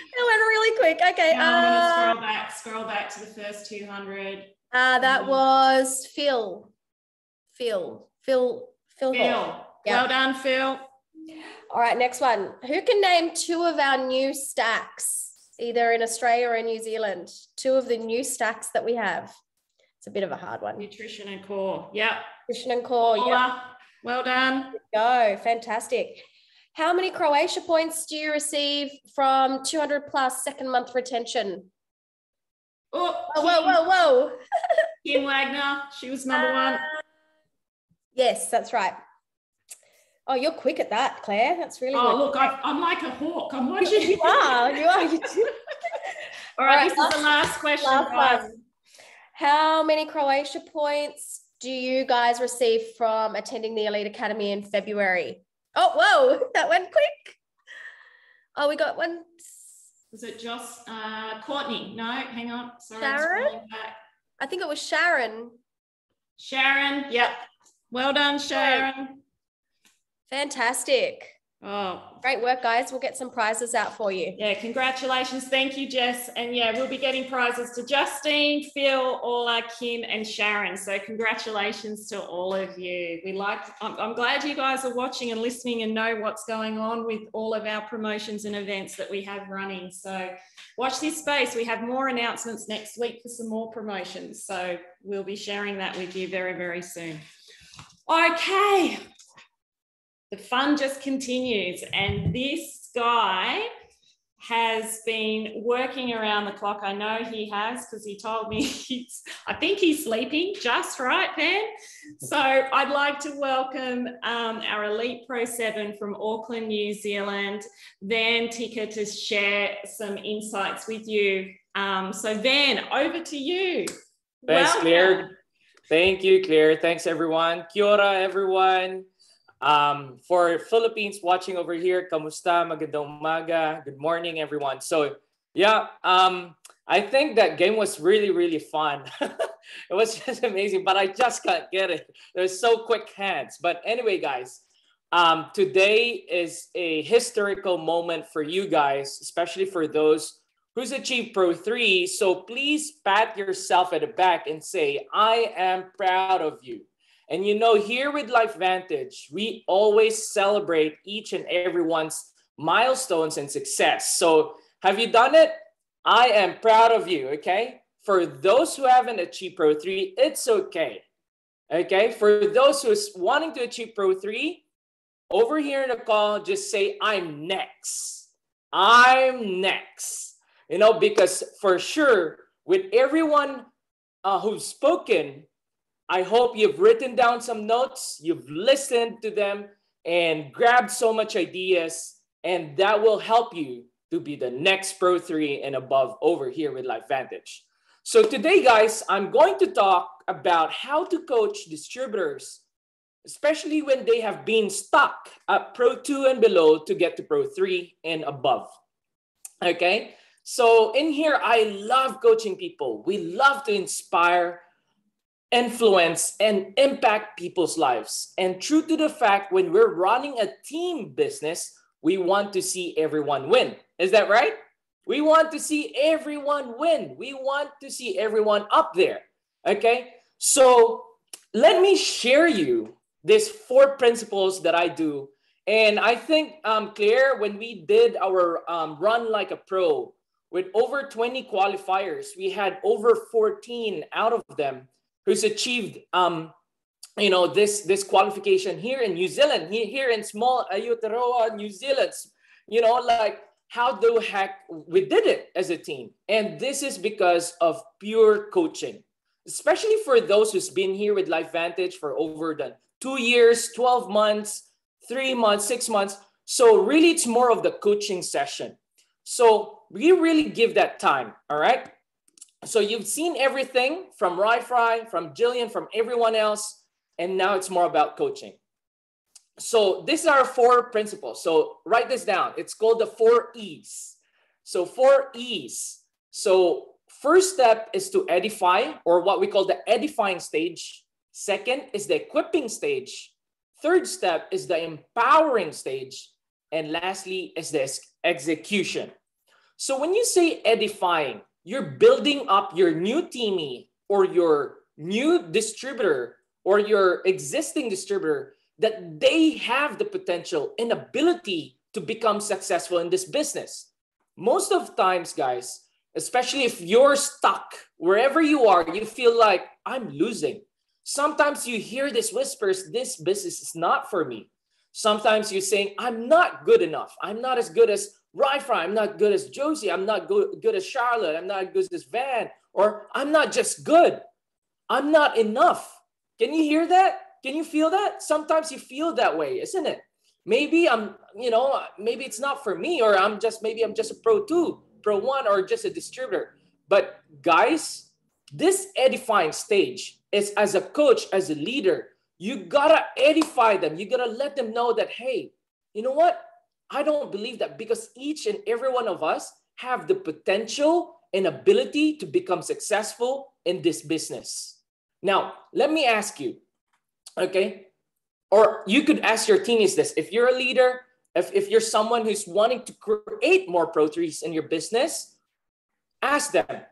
That went really quick. Okay. I'm going to scroll back to the first 200. That was Phil. Yep. Well done, Phil. All right, next one. Who can name 2 of our new stacks, either in Australia or in New Zealand? 2 of the new stacks that we have. It's a bit of a hard one. Nutrition and Core. Yep. Nutrition and Core. Yep. Well done. There we go. Fantastic. How many Croatia points do you receive from 200 plus second month retention? Whoa. Kim Wagner, she was number 1. Yes, that's right. Oh, you're quick at that, Claire. That's really good. Oh, look, I'm like a hawk. I'm watching you. You are. All right, this is the last question, guys. How many Croatia points do you guys receive from attending the Elite Academy in February? Oh, whoa, that went quick. Oh, we got one. Was it just Courtney? No, hang on. Sorry, Sharon? I think it was Sharon. Sharon, yep. Well done, Sharon. Fantastic. Oh, great work, guys. We'll get some prizes out for you. Yeah, congratulations. Thank you, Jess. And yeah, we'll be getting prizes to Justine, Phil, Orla, Kim, and Sharon. So congratulations to all of you. I'm glad you guys are watching and listening and know what's going on with all of our promotions and events that we have running. So watch this space. We have more announcements next week for some more promotions. So we'll be sharing that with you very, very soon. Okay. The fun just continues, and this guy has been working around the clock. I know he has, because he told me I think he's sleeping just right, Van. So I'd like to welcome our Elite Pro 7 from Auckland, New Zealand, Van Ticker, to share some insights with you. So Van, over to you. Thanks, Claire. Thank you, Claire. Thanks, everyone. Kia ora, everyone. For Philippines watching over here, kamusta, magandang umaga, good morning, everyone. So yeah, I think that game was really, really fun. It was just amazing, but I just can't get it. There's so quick hands. But anyway, guys, today is a historical moment for you guys, especially for those who's achieved Pro 3. So please pat yourself at the back and say, I am proud of you. And you know, here with LifeVantage, we always celebrate each and everyone's milestones and success. So have you done it? I am proud of you, okay? For those who haven't achieved Pro 3, it's okay. Okay, for those who is wanting to achieve Pro 3, over here in the call, just say, I'm next. I'm next. You know, because for sure, with everyone who's spoken, I hope you've written down some notes, you've listened to them, and grabbed so much ideas, and that will help you to be the next Pro 3 and above over here with LifeVantage. So today, guys, I'm going to talk about how to coach distributors, especially when they have been stuck at Pro 2 and below to get to Pro 3 and above. Okay, so in here, I love coaching people. We love to inspire, influence, and impact people's lives. And true to the fact, when we're running a team business, we want to see everyone win. Is that right? We want to see everyone win. We want to see everyone up there. Okay, so let me share you these 4 principles that I do. And I think, Claire, when we did our Run Like a Pro with over 20 qualifiers, we had over 14 out of them who's achieved, you know, this qualification here in New Zealand, here in small Aotearoa, New Zealand. You know, like, how the heck we did it as a team. And this is because of pure coaching, especially for those who's been here with LifeVantage for over 2 years, 12 months, 3 months, 6 months. So really, it's more of the coaching session. So we really give that time, all right? So you've seen everything from Rai-Fry, from Jillian, from everyone else, and now it's more about coaching. So these are 4 principles. So write this down. It's called the 4 E's. So 4 E's. So first step is to edify, or what we call the edifying stage. Second is the equipping stage. Third step is the empowering stage. And lastly is the execution. So when you say edifying, you're building up your new teamie or your new distributor or your existing distributor, that they have the potential and ability to become successful in this business. Most of times, guys, especially if you're stuck wherever you are, you feel like, I'm losing. Sometimes you hear these whispers, this business is not for me. Sometimes you're saying, I'm not good enough. I'm not as good as Rai-Fry. I'm not good as Josie. I'm not good as Charlotte. I'm not good as Van. Or I'm not just good. I'm not enough. Can you hear that? Can you feel that? Sometimes you feel that way, isn't it? Maybe maybe it's not for me, or maybe I'm just a Pro 2, Pro 1, or just a distributor. But guys, this edifying stage is, as a coach, as a leader, you gotta edify them. You gotta let them know that, hey, you know what? I don't believe that, because each and every one of us have the potential and ability to become successful in this business. Now, let me ask you, okay? Or you could ask your team is this. If you're a leader, if you're someone who's wanting to create more Pro 3s in your business, ask them,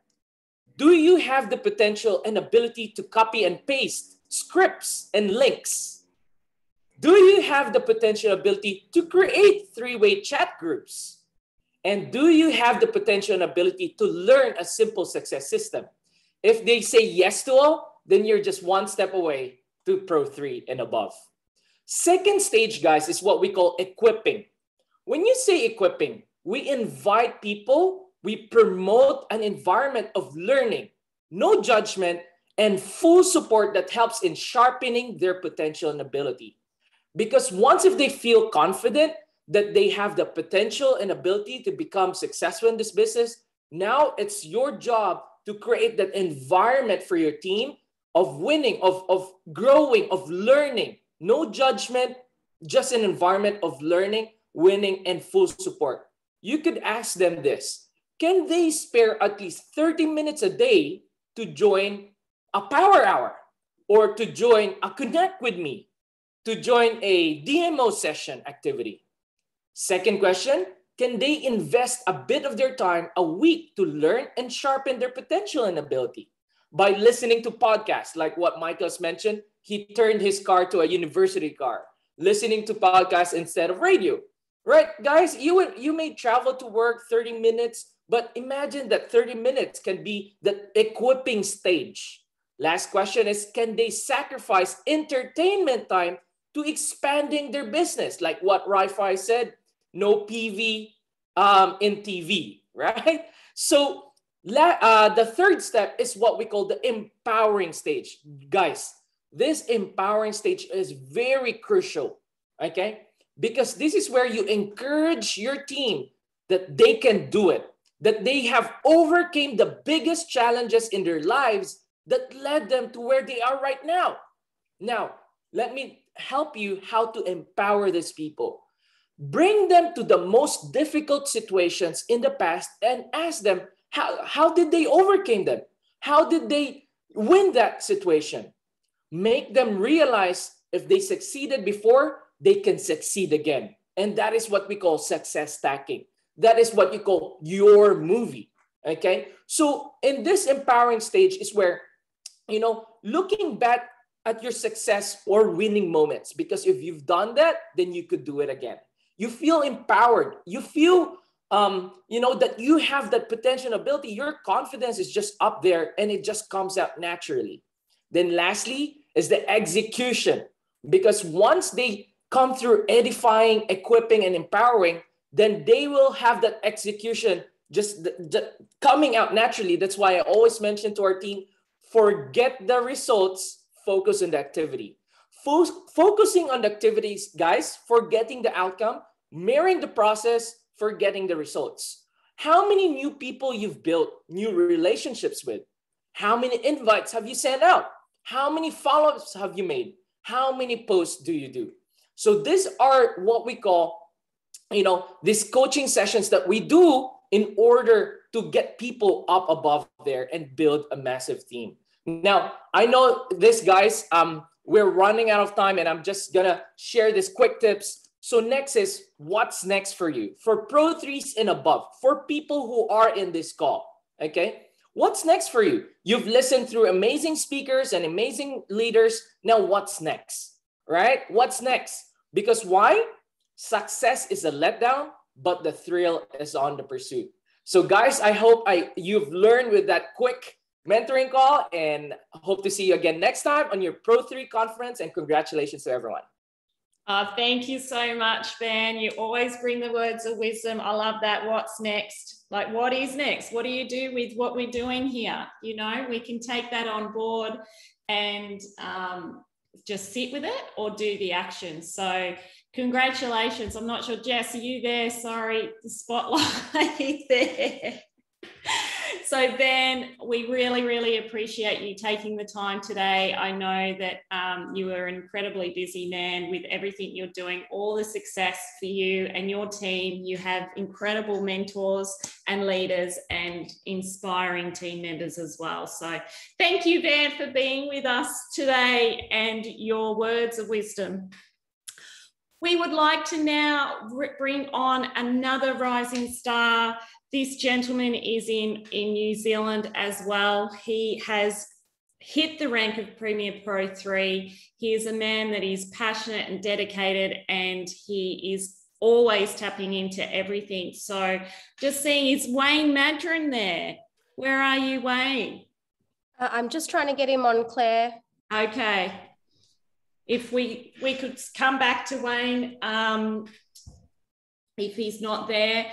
do you have the potential and ability to copy and paste scripts and links? Do you have the potential ability to create 3-way chat groups? And do you have the potential and ability to learn a simple success system? If they say yes to all, then you're just one step away to Pro 3 and above. Second stage, guys, is what we call equipping. When you say equipping, we invite people, we promote an environment of learning, no judgment, and full support that helps in sharpening their potential and ability. Because once if they feel confident that they have the potential and ability to become successful in this business, now it's your job to create that environment for your team of winning, of growing, of learning. No judgment, just an environment of learning, winning, and full support. You could ask them this. Can they spare at least 30 minutes a day to join a power hour, or to join a connect with me, to join a DMO session activity? Second question, can they invest a bit of their time a week to learn and sharpen their potential and ability? By listening to podcasts, like what Michael's mentioned, he turned his car to a university car, listening to podcasts instead of radio. Right, guys, you may travel to work 30 minutes But imagine that 30 minutes can be the equipping stage. Last question is, can they sacrifice entertainment time to expanding their business? Like what Wi-Fi said, no PV in TV, right? So the third step is what we call the empowering stage. Guys, this empowering stage is very crucial, okay? Because this is where you encourage your team that they can do it, that they have overcame the biggest challenges in their lives that led them to where they are right now. Now, let me help you how to empower these people. Bring them to the most difficult situations in the past and ask them, how did they overcome them? How did they win that situation? Make them realize if they succeeded before, they can succeed again. And that is what we call success stacking. That is what you call your movie, okay? So in this empowering stage is where, you know, looking back at your success or winning moments, because if you've done that, then you could do it again. You feel empowered. You feel, you know, that you have that potential ability. Your confidence is just up there and it just comes out naturally. Then lastly is the execution, because once they come through edifying, equipping, and empowering, then they will have that execution just coming out naturally. That's why I always mention to our team, forget the results, focus on the activity. Focusing on the activities, guys, forgetting the outcome, mirroring the process, forgetting the results. How many new people you've built new relationships with? How many invites have you sent out? How many follow-ups have you made? How many posts do you do? So these are what we call, you know, these coaching sessions that we do in order to get people up above there and build a massive team. Now, I know this, guys, we're running out of time and I'm just gonna share this quick tips. So next is what's next for you? For Pro 3s and above, for people who are in this call, okay? What's next for you? You've listened through amazing speakers and amazing leaders. Now what's next, right? What's next? Because why? Success is a letdown, but the thrill is on the pursuit. So guys, I hope you've learned with that quick mentoring call, and hope to see you again next time on your Pro 3 conference, and congratulations to everyone. Thank you so much, Ben. You always bring the words of wisdom. I love that. What's next? Like, what is next? What do you do with what we're doing here? You know, we can take that on board and just sit with it or do the action. So congratulations. I'm not sure, Jess, are you there? Sorry, the spotlight there. So Ben, we really, really appreciate you taking the time today. I know that you are an incredibly busy man with everything you're doing, all the success for you and your team. You have incredible mentors and leaders and inspiring team members as well. So thank you, Ben, for being with us today and your words of wisdom. We would like to now bring on another rising star. This gentleman is in New Zealand as well. He has hit the rank of Premier Pro 3. He is a man that is passionate and dedicated, and he is always tapping into everything. So just seeing, is Wayne Madron there? Where are you, Wayne? I'm just trying to get him on, Claire. Okay. If we could come back to Wayne, if he's not there,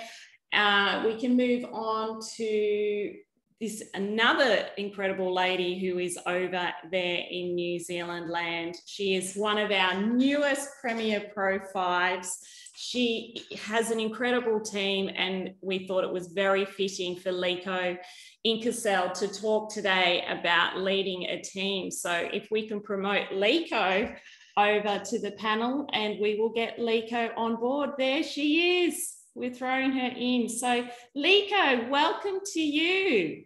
we can move on to this another incredible lady who is over there in New Zealand land. She is one of our newest Premier Pro 5s. She has an incredible team, and we thought it was very fitting for Liko Inkasel to talk today about leading a team. So if we can promote Liko over to the panel, and we will get Liko on board. There she is. We're throwing her in. So Liko, welcome to you.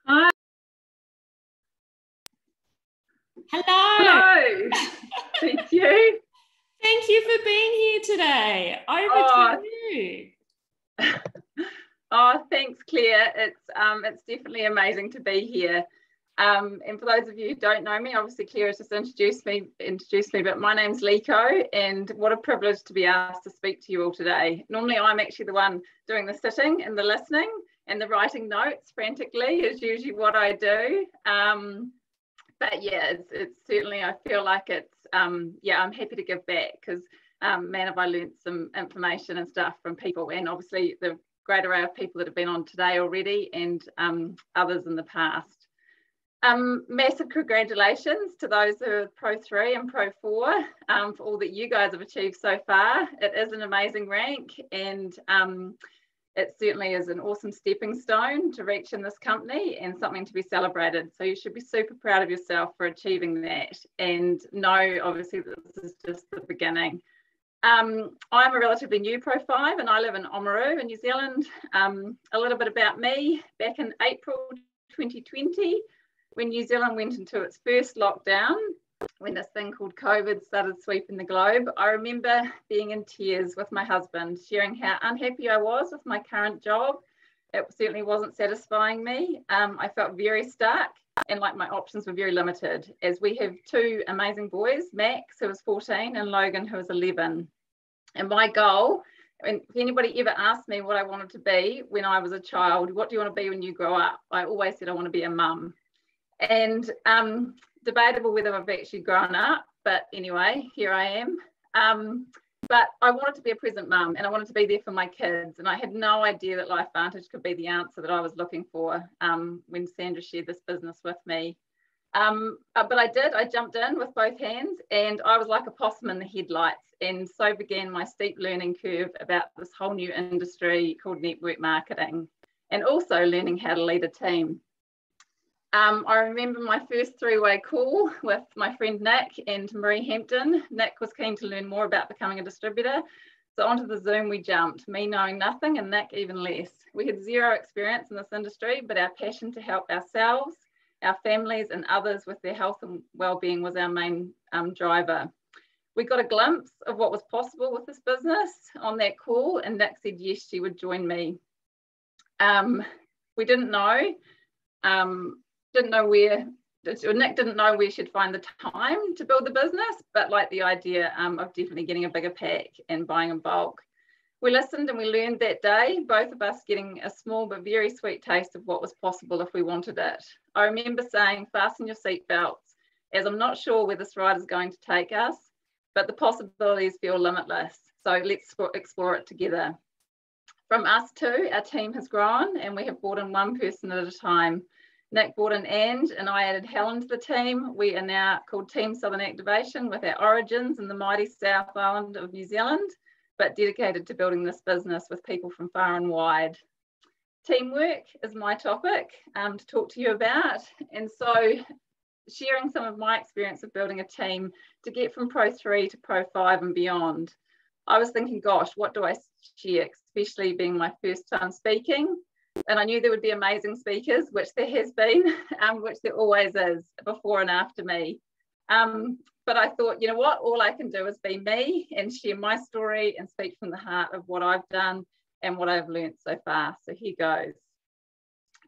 Hi. Hello. Hello. Thank you. Thank you for being here today. Over to you. Oh, thanks, Claire. It's definitely amazing to be here. And for those of you who don't know me, obviously Claire has just introduced me, but my name's Liko, and what a privilege to be asked to speak to you all today. Normally I'm actually the one doing the sitting and the listening, and the writing notes frantically is usually what I do. But yeah, it's certainly, I feel like it's, yeah, I'm happy to give back, because man, have I learned some information and stuff from people, and obviously the great array of people that have been on today already, and others in the past. Massive congratulations to those who are Pro 3 and Pro 4 for all that you guys have achieved so far. It is an amazing rank, and it certainly is an awesome stepping stone to reach in this company, and something to be celebrated. So you should be super proud of yourself for achieving that, and know obviously that this is just the beginning. I'm a relatively new Pro 5, and I live in Oamaru in New Zealand. A little bit about me: back in April 2020, when New Zealand went into its first lockdown, when this thing called COVID started sweeping the globe, I remember being in tears with my husband, sharing how unhappy I was with my current job. It certainly wasn't satisfying me. I felt very stuck, and like my options were very limited, as we have two amazing boys, Max, who was 14, and Logan, who was 11. And my goal, and if anybody ever asked me what I wanted to be when I was a child, what do you want to be when you grow up? I always said I want to be a mum. And debatable whether I've actually grown up, but anyway, here I am. But I wanted to be a present mum, and I wanted to be there for my kids, and I had no idea that LifeVantage could be the answer that I was looking for when Sandra shared this business with me. But I did, I jumped in with both hands, and I was like a possum in the headlights, and so began my steep learning curve about this whole new industry called network marketing, and also learning how to lead a team. I remember my first three-way call with my friend Nick and Marie Hampton. Nick was keen to learn more about becoming a distributor, so onto the Zoom we jumped, me knowing nothing and Nick even less. We had zero experience in this industry, but our passion to help ourselves, our families and others with their health and well-being was our main driver. We got a glimpse of what was possible with this business on that call, and Nick said yes, she would join me. We didn't know. Nick didn't know where she'd find the time to build the business, but like the idea of definitely getting a bigger pack and buying in bulk. We listened and we learned that day, both of us getting a small but very sweet taste of what was possible if we wanted it. I remember saying, fasten your seatbelts, as I'm not sure where this ride is going to take us, but the possibilities feel limitless. So let's explore it together. From us two, our team has grown, and we have brought in one person at a time. Nick brought in and I added Helen to the team. We are now called Team Southern Activation, with our origins in the mighty South Island of New Zealand, but dedicated to building this business with people from far and wide. Teamwork is my topic to talk to you about. And so sharing some of my experience of building a team to get from Pro 3 to Pro 5 and beyond. I was thinking, gosh, what do I share, especially being my first time speaking? And I knew there would be amazing speakers, which there has been, which there always is, before and after me. But I thought, you know what, all I can do is be me and share my story and speak from the heart of what I've done and what I've learned so far. So here goes.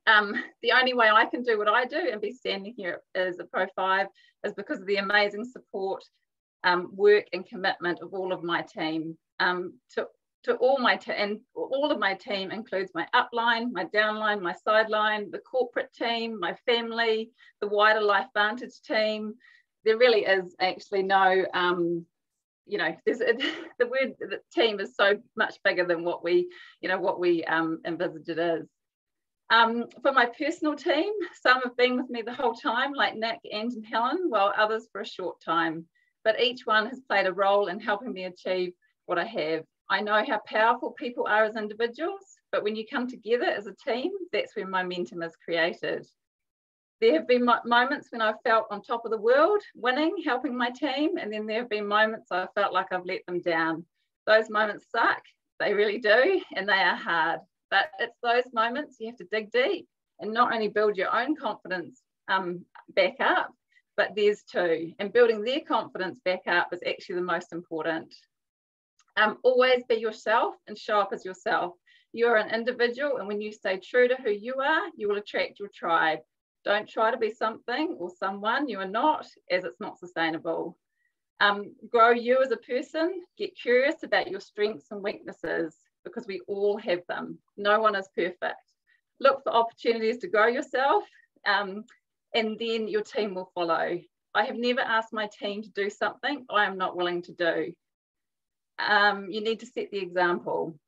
The only way I can do what I do and be standing here as a Pro 5 is because of the amazing support, work and commitment of all of my team. All of my team includes my upline, my downline, my sideline, the corporate team, my family, the wider LifeVantage team. There really is actually no, you know, the word the team is so much bigger than what we envisage it is. For my personal team, some have been with me the whole time, like Nick, and Helen, while others for a short time. But each one has played a role in helping me achieve what I have. I know how powerful people are as individuals, but when you come together as a team, that's when momentum is created. There have been moments when I've felt on top of the world, winning, helping my team, and then there have been moments I felt like I've let them down. Those moments suck, they really do, and they are hard. But it's those moments you have to dig deep and not only build your own confidence back up, but theirs too. And building their confidence back up is actually the most important. Always be yourself and show up as yourself. You're an individual, and when you stay true to who you are, you will attract your tribe. Don't try to be something or someone you are not, as it's not sustainable. Grow you as a person. Get curious about your strengths and weaknesses, because we all have them. No one is perfect. Look for opportunities to grow yourself, and then your team will follow. I have never asked my team to do something I am not willing to do. You need to set the example.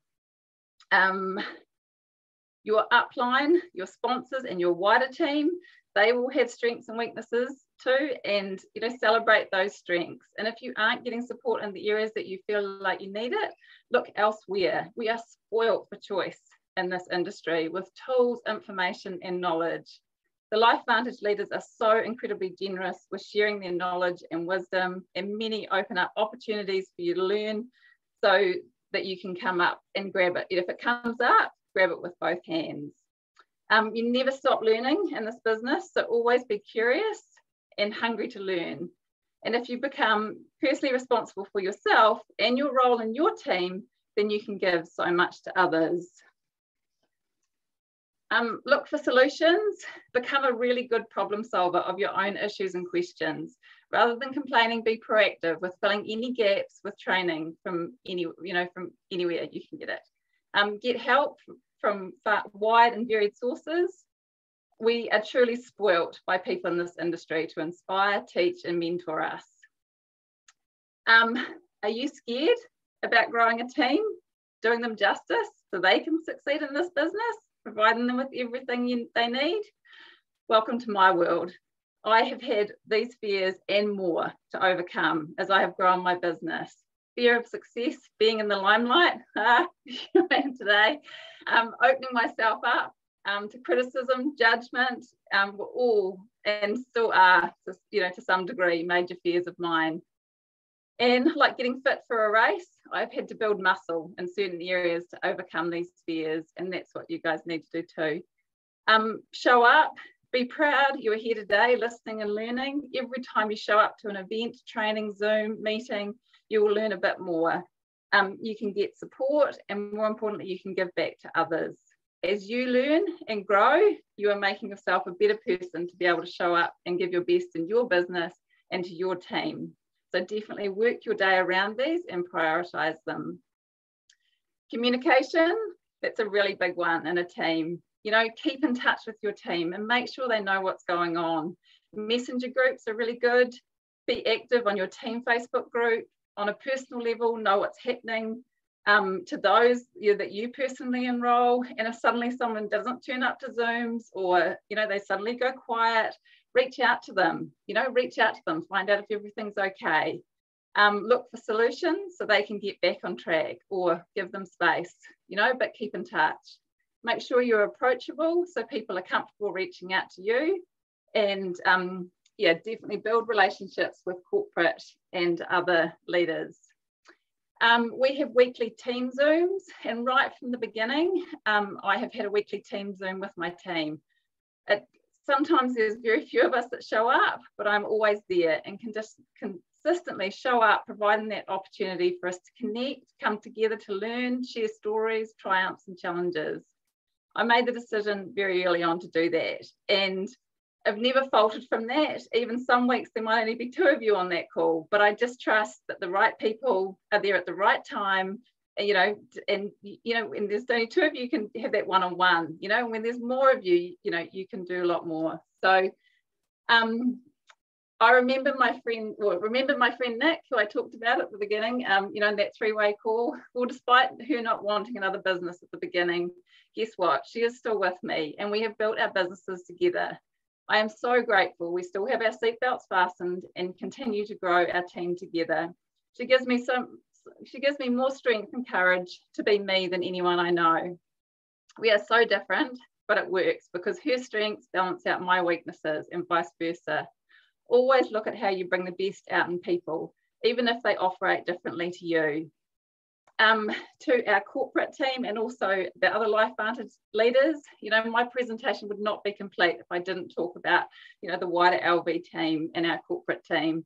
Your upline, your sponsors, and your wider team, they will have strengths and weaknesses too, and celebrate those strengths. And if you aren't getting support in the areas that you feel like you need it, look elsewhere. We are spoiled for choice in this industry with tools, information, and knowledge. The LifeVantage leaders are so incredibly generous with sharing their knowledge and wisdom, and many open up opportunities for you to learn so that you can come up and grab it. If it comes up, grab it with both hands. You never stop learning in this business, so always be curious and hungry to learn. And if you become personally responsible for yourself and your role in your team, then you can give so much to others. Look for solutions. Become a really good problem solver of your own issues and questions. Rather than complaining, be proactive with filling any gaps with training from anywhere you can get it. Get help from wide and varied sources. We are truly spoilt by people in this industry to inspire, teach, and mentor us. Are you scared about growing a team, doing them justice so they can succeed in this business, providing them with everything they need? Welcome to my world. I have had these fears and more to overcome as I have grown my business. Fear of success, being in the limelight, and today, opening myself up to criticism, judgment, were all and still are, to some degree, major fears of mine. And like getting fit for a race, I've had to build muscle in certain areas to overcome these fears, and that's what you guys need to do too. Show up, be proud you are here today, listening and learning. Every time you show up to an event, training, Zoom, meeting, you will learn a bit more. You can get support, and more importantly, you can give back to others. As you learn and grow, you are making yourself a better person to be able to show up and give your best in your business and to your team. So definitely work your day around these and prioritize them. Communication, that's a really big one in a team. Keep in touch with your team and make sure they know what's going on. Messenger groups are really good. Be active on your team Facebook group. On a personal level, know what's happening to those that you personally enroll. And if suddenly someone doesn't turn up to Zooms, or they suddenly go quiet, reach out to them. Find out if everything's okay. Look for solutions so they can get back on track, or give them space, but keep in touch. Make sure you're approachable so people are comfortable reaching out to you. And definitely build relationships with corporate and other leaders. We have weekly team Zooms, and right from the beginning, I have had a weekly team Zoom with my team. Sometimes there's very few of us that show up, but I'm always there and can just consistently show up, providing that opportunity for us to connect, come together to learn, share stories, triumphs, and challenges. I made the decision very early on to do that, and I've never faltered from that. Even some weeks there might only be 2 of you on that call, but I just trust that the right people are there at the right time, and there's only 2 of you can have that one-on-one, when there's more of you, you can do a lot more. So I remember my friend Nick, who I talked about at the beginning, in that 3-way call. Well, despite her not wanting another business at the beginning, guess what? She is still with me, and we have built our businesses together. I am so grateful we still have our seatbelts fastened and continue to grow our team together. She gives me more strength and courage to be me than anyone I know. We are so different, but it works because her strengths balance out my weaknesses and vice versa. Always look at how you bring the best out in people, even if they operate differently to you. To our corporate team and also the other LifeVantage leaders, my presentation would not be complete if I didn't talk about, the wider LV team and our corporate team.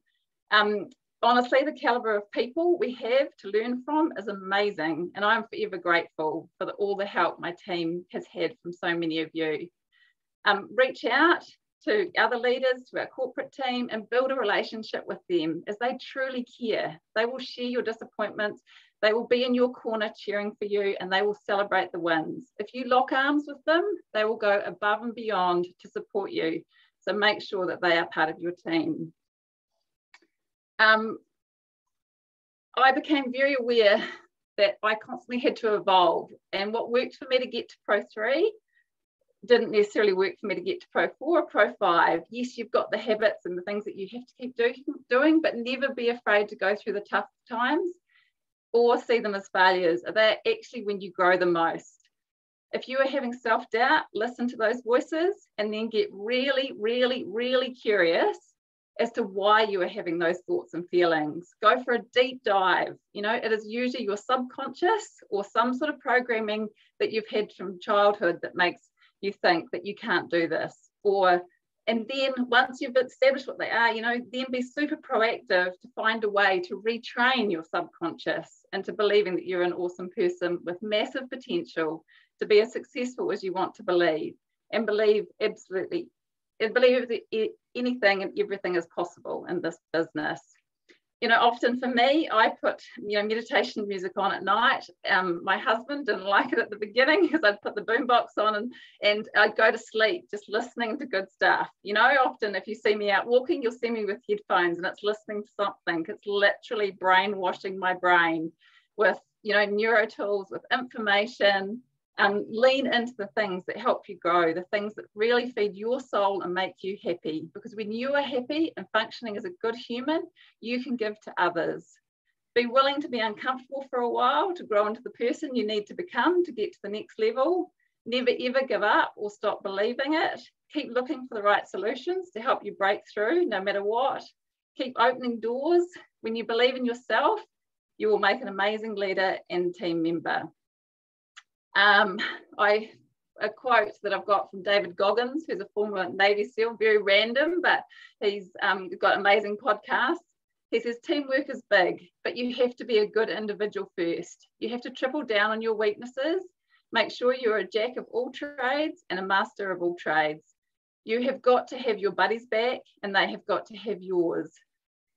Honestly, the caliber of people we have to learn from is amazing, and I'm forever grateful for all the help my team has had from so many of you. Reach out to other leaders, to our corporate team, and build a relationship with them as they truly care. They will share your disappointments. They will be in your corner cheering for you, and they will celebrate the wins. If you lock arms with them, they will go above and beyond to support you. So make sure that they are part of your team. I became very aware that I constantly had to evolve, and what worked for me to get to Pro 3 didn't necessarily work for me to get to Pro 4 or Pro 5. Yes, you've got the habits and the things that you have to keep doing, but never be afraid to go through the tough times or see them as failures. They're actually when you grow the most. If you are having self-doubt, listen to those voices and then get really, really, really curious as to why you are having those thoughts and feelings. Go for a deep dive. You know, it is usually your subconscious or some sort of programming that you've had from childhood that makes you think that you can't do this. And then once you've established what they are, you know, then be super proactive to find a way to retrain your subconscious into believing that you're an awesome person with massive potential to be as successful as you want to believe, and believe absolutely, and believe that anything and everything is possible in this business. You know, often for me, I put, you know, meditation music on at night. My husband didn't like it at the beginning because I'd put the boombox on and I'd go to sleep just listening to good stuff. You know, often if you see me out walking, you'll see me with headphones and it's listening to something. It's literally brainwashing my brain with, you know, neuro tools, with information. Lean into the things that help you grow, the things that really feed your soul and make you happy. Because when you are happy and functioning as a good human, you can give to others. Be willing to be uncomfortable for a while to grow into the person you need to become to get to the next level. Never ever give up or stop believing it. Keep looking for the right solutions to help you break through no matter what. Keep opening doors. When you believe in yourself, you will make an amazing leader and team member. A quote that I've got from David Goggins, who's a former Navy SEAL, very random, but he's got amazing podcasts. He says, teamwork is big, but you have to be a good individual first. You have to triple down on your weaknesses. Make sure you're a jack of all trades and a master of all trades. You have got to have your buddies back and they have got to have yours.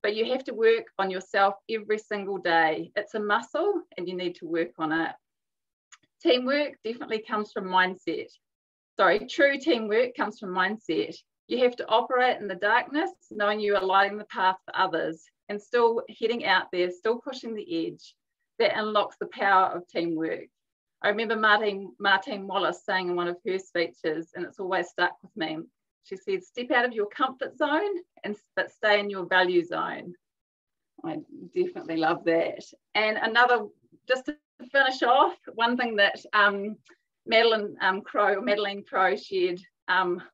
But you have to work on yourself every single day. It's a muscle and you need to work on it. Teamwork definitely comes from mindset. True teamwork comes from mindset. You have to operate in the darkness, knowing you are lighting the path for others and still heading out there, still pushing the edge. That unlocks the power of teamwork. I remember Martine Wallace saying in one of her speeches, and it's always stuck with me. She said, step out of your comfort zone but stay in your value zone. I definitely love that. And another, just to finish off, one thing that Madeline Crowe shared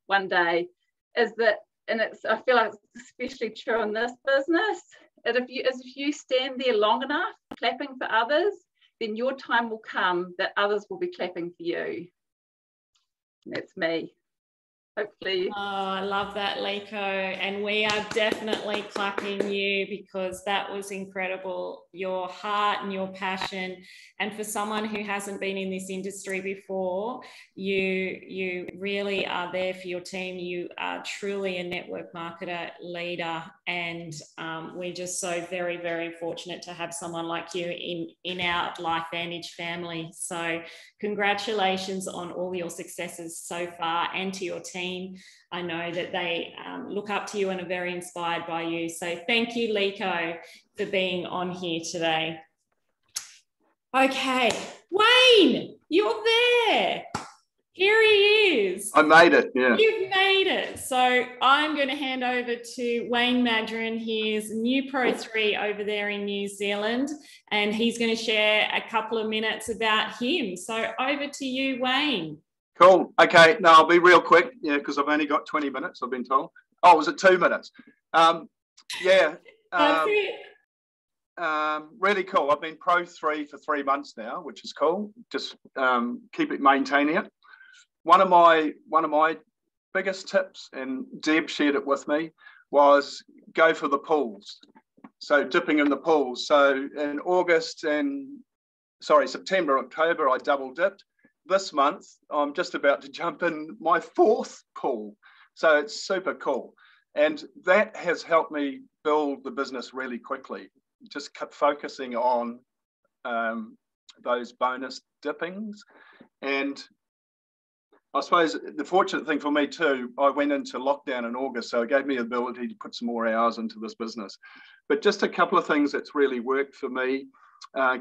one day is that, and I feel like it's especially true in this business, that if you stand there long enough clapping for others, then your time will come that others will be clapping for you. And that's me. Hopefully. Oh, I love that, Liko. And we are definitely clapping you because that was incredible. Your heart and your passion. And for someone who hasn't been in this industry before, you really are there for your team. You are truly a network marketer, leader. And we're just so very, very fortunate to have someone like you in our LifeVantage family. So congratulations on all your successes so far and to your team. I know that they look up to you and are very inspired by you. So thank you, Liko, for being on here today. Okay, Wayne, you're there. Here he is. I made it, yeah. You've made it. So I'm going to hand over to Wayne Madron. He is new Pro 3 over there in New Zealand, and he's going to share a couple of minutes about him. So over to you, Wayne. Cool. Okay. Now I'll be real quick, yeah, because I've only got 20 minutes, I've been told. Oh, was it 2 minutes? Yeah. That's it. Really cool. I've been Pro 3 for 3 months now, which is cool. Just keep it, maintaining it. One of my biggest tips, and Deb shared it with me, was go for the pools. So dipping in the pools. So in September, October, I double dipped. This month, I'm just about to jump in my 4th pool. So it's super cool. And that has helped me build the business really quickly, just focusing on those bonus dippings. And I suppose the fortunate thing for me too, I went into lockdown in August, so it gave me the ability to put some more hours into this business. But just a couple of things that's really worked for me.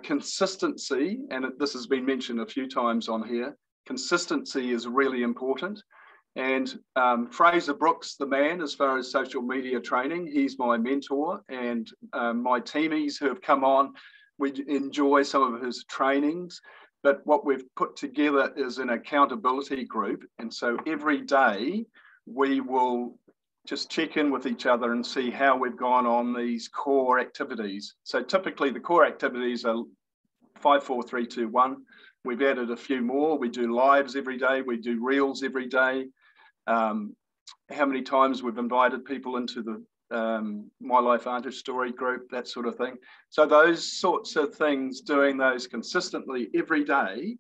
Consistency, and this has been mentioned a few times on here, consistency is really important. And Fraser Brooks, the man, as far as social media training, he's my mentor, and my teamies who have come on, we enjoy some of his trainings. But what we've put together is an accountability group. And so every day we will just check in with each other and see how we've gone on these core activities. So typically the core activities are 5, 4, 3, 2, 1. We've added a few more. We do lives every day. We do reels every day. How many times we've invited people into the My LifeVantage story group, that sort of thing. So those sorts of things, doing those consistently every day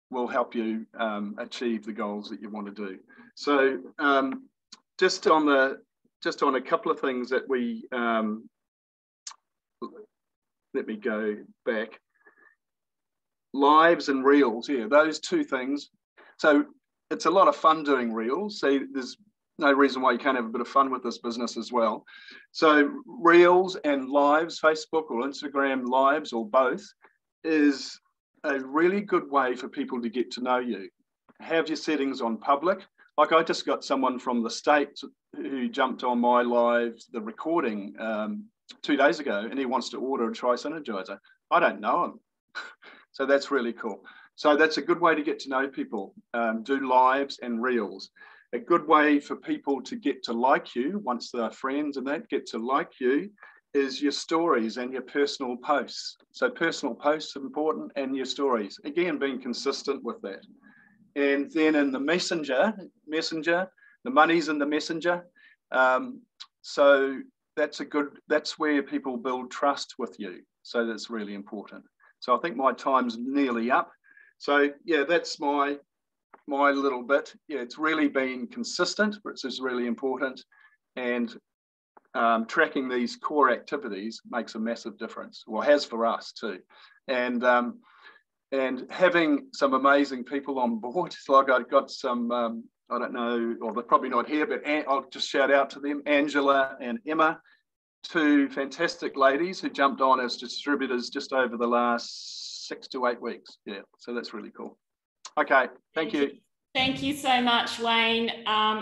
will help you achieve the goals that you want to do. So just on a couple of things that we, let me go back. Lives and reels, yeah, those two things. So it's a lot of fun doing reels. So there's no reason why you can't have a bit of fun with this business as well. So reels and lives, Facebook or Instagram lives or both, is a really good way for people to get to know you. Have your settings on public. Like I just got someone from the States who jumped on my live, the recording 2 days ago, and he wants to order a Tri-Synergizer. I don't know him. So that's really cool. So that's a good way to get to know people. Do lives and reels. A good way for people to get to like you, once they're friends and that, get to like you, is your stories and your personal posts. So personal posts are important, and your stories. Again, being consistent with that. And then in the messenger, the money's in the messenger. So that's where people build trust with you. So that's really important. So I think my time's nearly up. So yeah, that's my little bit. Yeah, it's really been consistent, which is really important. And tracking these core activities makes a massive difference, or has for us too. And having some amazing people on board. It's like I've got some, I don't know, or they're probably not here, but I'll just shout out to them, Angela and Emma, two fantastic ladies who jumped on as distributors just over the last 6 to 8 weeks. Yeah, so that's really cool. Okay, thank you. Thank you so much, Wayne.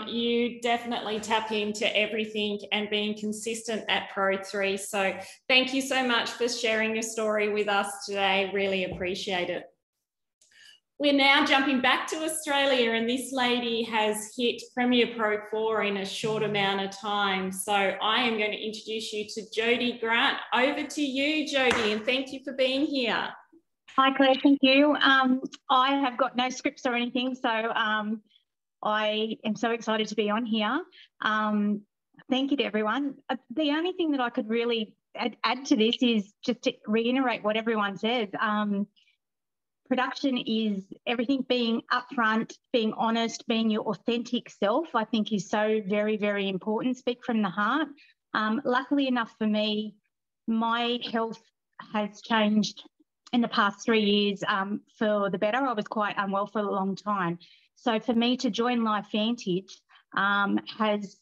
You definitely tap into everything and being consistent at Pro3. So thank you so much for sharing your story with us today. Really appreciate it. We're now jumping back to Australia, and this lady has hit Premier Pro 4 in a short amount of time. So I am going to introduce you to Jodie Grant. Over to you, Jodie, and thank you for being here. Hi, Claire, thank you. I have got no scripts or anything, so I am so excited to be on here. Thank you to everyone. The only thing that I could really add to this is just to reiterate what everyone says. Production is everything. Being upfront, being honest, being your authentic self, I think is so very, very important. Speak from the heart. Luckily enough for me, my health has changed in the past 3 years for the better. I was quite unwell for a long time. So for me to join LifeVantage has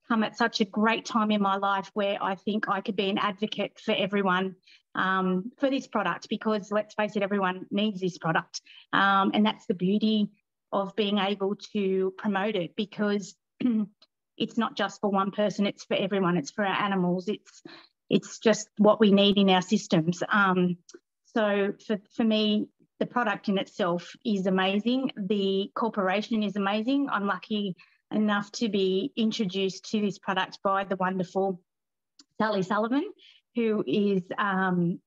come at such a great time in my life, where I think I could be an advocate for everyone for this product, because let's face it, everyone needs this product. And that's the beauty of being able to promote it, because it's not just for one person, it's for everyone. It's for our animals. It's just what we need in our systems. So for me, the product in itself is amazing. The corporation is amazing. I'm lucky enough to be introduced to this product by the wonderful Sally Sullivan, who is our main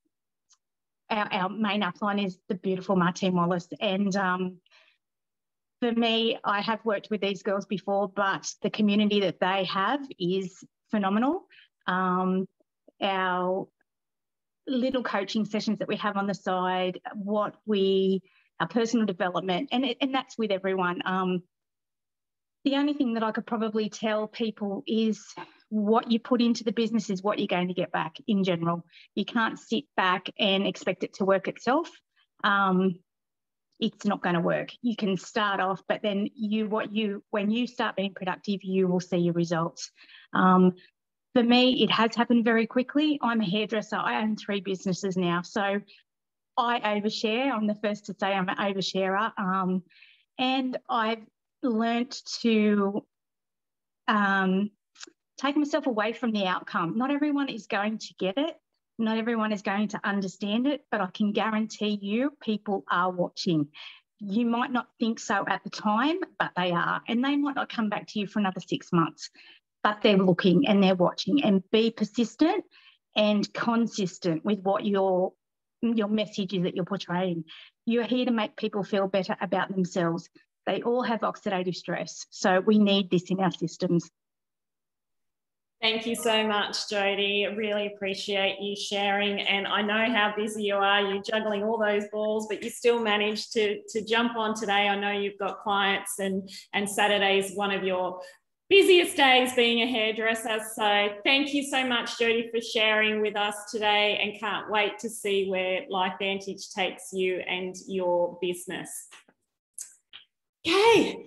upline is the beautiful Martine Wallace. And for me, I have worked with these girls before, but the community that they have is phenomenal. Our little coaching sessions that we have on the side, our personal development, and that's with everyone. the only thing that I could probably tell people is what you put into the business is what you're going to get back in general. You can't sit back and expect it to work itself. It's not going to work. You can start off, but then when you start being productive, you will see your results. For me, it has happened very quickly. I'm a hairdresser. I own 3 businesses now. So I overshare. I'm the first to say I'm an oversharer. And I've learnt to take myself away from the outcome. Not everyone is going to get it. Not everyone is going to understand it, but I can guarantee you people are watching. You might not think so at the time, but they are. And they might not come back to you for another 6 months, but they're looking and they're watching. And be persistent and consistent with what your message is that you're portraying. You're here to make people feel better about themselves. They all have oxidative stress. So we need this in our systems. Thank you so much, Jody. Really appreciate you sharing. And I know how busy you are. You're juggling all those balls, but you still managed to jump on today. I know you've got clients and Saturday is one of your busiest days being a hairdresser. So thank you so much, Jody, for sharing with us today, and can't wait to see where LifeVantage takes you and your business. Okay.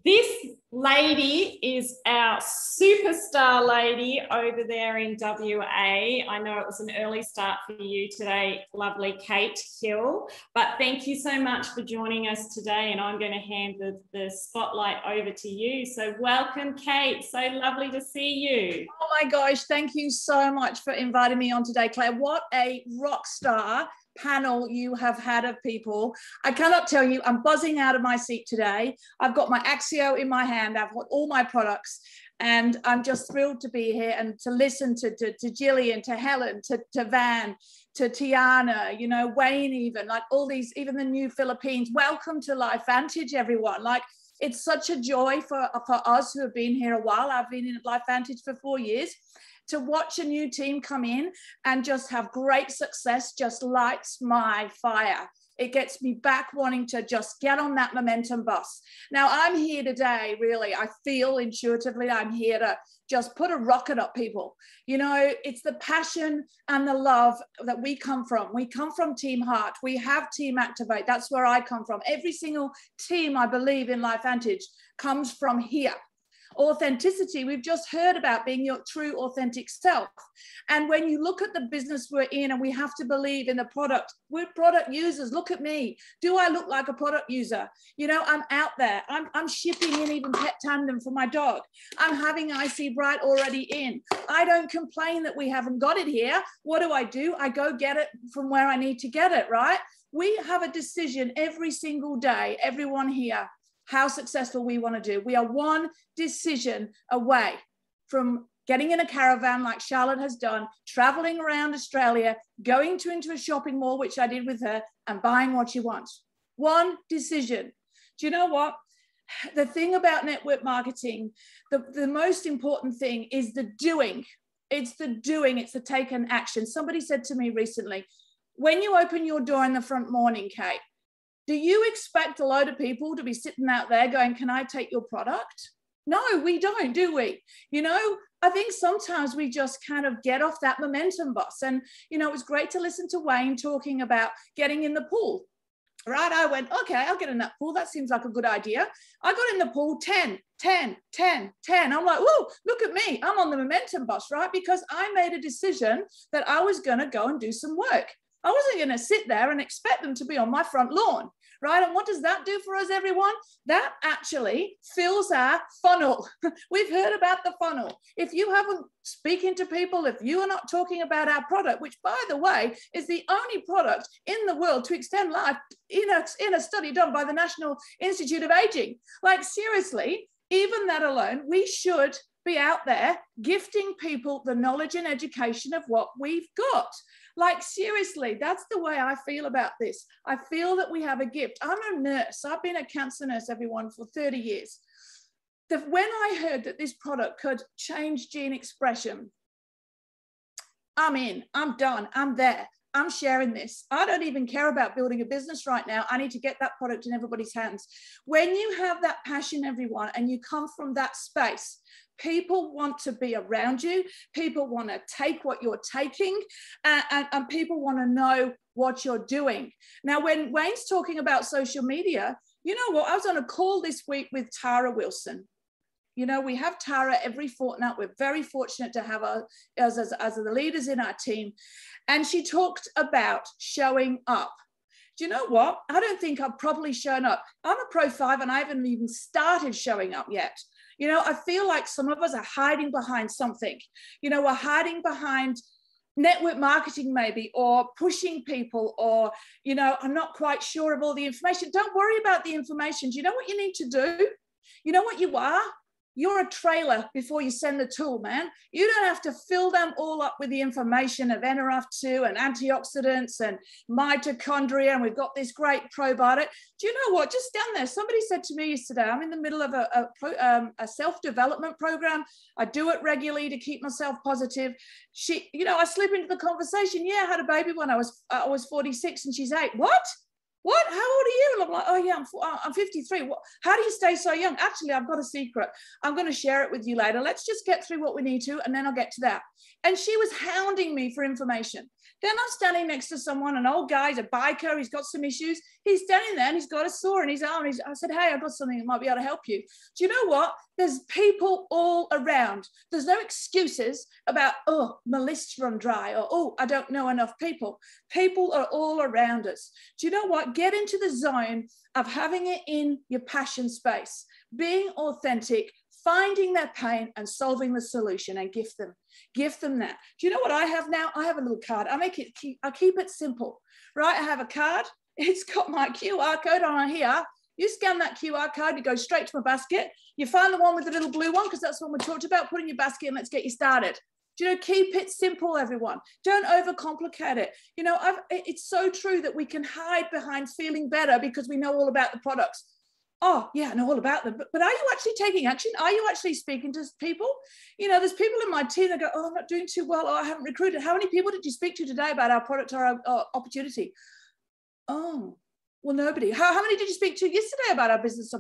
This lady is our superstar lady over there in WA. I know it was an early start for you today, lovely Kate Hill, but thank you so much for joining us today, and I'm going to hand the spotlight over to you. So welcome, Kate. So lovely to see you. Oh my gosh, thank you so much for inviting me on today, Claire. What a rock star panel you have had of people. I cannot tell you, I'm buzzing out of my seat today. I've got my Axio in my hand. I've got all my products, and I'm just thrilled to be here and to listen to Jillian, to Helen, to Van, to Tiana, you know, Wayne, even like all these, even the new Philippines. Welcome to LifeVantage, everyone. Like, it's such a joy for us who have been here a while. I've been in LifeVantage for 4 years. To watch a new team come in and just have great success just lights my fire. It gets me back wanting to just get on that momentum bus. Now I'm here today, really, I feel intuitively I'm here to just put a rocket up people. You know, it's the passion and the love that we come from. We come from Team Heart. We have Team Activate. That's where I come from. Every single team, I believe, in LifeVantage comes from here. Authenticity, we've just heard about being your true authentic self. And when you look at the business we're in, and we have to believe in the product, we're product users. Look at me. Do I look like a product user? You know, I'm out there. I'm shipping in even pet tandem for my dog. I'm having IC Bright already in. I don't complain that we haven't got it here. What do? I go get it from where I need to get it, right? We have a decision every single day, everyone here, how successful we want to do. We are one decision away from getting in a caravan like Charlotte has done, traveling around Australia, going into a shopping mall, which I did with her, and buying what you want. One decision. Do you know what? The thing about network marketing, the most important thing is the doing. It's the doing, it's the taken action. Somebody said to me recently, when you open your door in the front morning, Kate, do you expect a load of people to be sitting out there going, can I take your product? No, we don't, do we? You know, I think sometimes we just kind of get off that momentum bus. And, you know, it was great to listen to Wayne talking about getting in the pool, right? I went, okay, I'll get in that pool. That seems like a good idea. I got in the pool 10. I'm like, whoa, look at me. I'm on the momentum bus, right? Because I made a decision that I was going to go and do some work. I wasn't going to sit there and expect them to be on my front lawn, right? And what does that do for us, everyone? That actually fills our funnel. We've heard about the funnel. If you haven't speaking to people, if you are not talking about our product, which by the way, is the only product in the world to extend life in a study done by the National Institute of Aging, like seriously, even that alone, we should be out there gifting people the knowledge and education of what we've got. Like seriously, that's the way I feel about this. I feel that we have a gift. I'm a nurse. I've been a cancer nurse, everyone, for 30 years. When I heard that this product could change gene expression, I'm in, I'm done, I'm there. I'm sharing this. I don't even care about building a business right now. I need to get that product in everybody's hands. When you have that passion, everyone, and you come from that space, people want to be around you. People want to take what you're taking, and people want to know what you're doing. Now, when Wayne's talking about social media, you know what? I was on a call this week with Tara Wilson. You know, we have Tara every fortnight. We're very fortunate to have her as the leaders in our team. And she talked about showing up. Do you know what? I don't think I've properly shown up. I'm a Pro 5 and I haven't even started showing up yet. You know, I feel like some of us are hiding behind something. You know, we're hiding behind network marketing maybe, or pushing people, or, you know, I'm not quite sure of all the information. Don't worry about the information. Do you know what you need to do? You know what you are? You're a trailer before you send the tool, man. You don't have to fill them all up with the information of NRF2 and antioxidants and mitochondria, and we've got this great probiotic. Do you know what? Just stand there. Somebody said to me yesterday, I'm in the middle of a self-development program. I do it regularly to keep myself positive. You know, I slip into the conversation. Yeah, I had a baby when I was 46 and she's 8. What? What? How old are you? And I'm like, oh yeah, I'm 53. What? How do you stay so young? Actually, I've got a secret. I'm going to share it with you later. Let's just get through what we need to, and then I'll get to that. And she was hounding me for information. Then I'm standing next to someone, an old guy, he's a biker, he's got some issues. He's standing there and he's got a sore in his arm. I said, hey, I've got something that might be able to help you. Do you know what? There's people all around. There's no excuses about, oh, my list's run dry, or, oh, I don't know enough people. People are all around us. Do you know what? Get into the zone of having it in your passion space, being authentic, finding their pain and solving the solution, and gift them that. Do you know what I have now? I have a little card. I keep it simple, right? I have a card. It's got my QR code on here. You scan that QR code, you go straight to my basket. You find the one with the little blue one, because that's what we talked about. Put in your basket and let's get you started. Do you know, keep it simple, everyone. Don't overcomplicate it. You know, it's so true that we can hide behind feeling better because we know all about the products. Oh, yeah, I know all about them. But are you actually taking action? Are you actually speaking to people? You know, there's people in my team that go, oh, I'm not doing too well. Oh, I haven't recruited. How many people did you speak to today about our product or our opportunity? Oh, well, nobody. How many did you speak to yesterday about our business?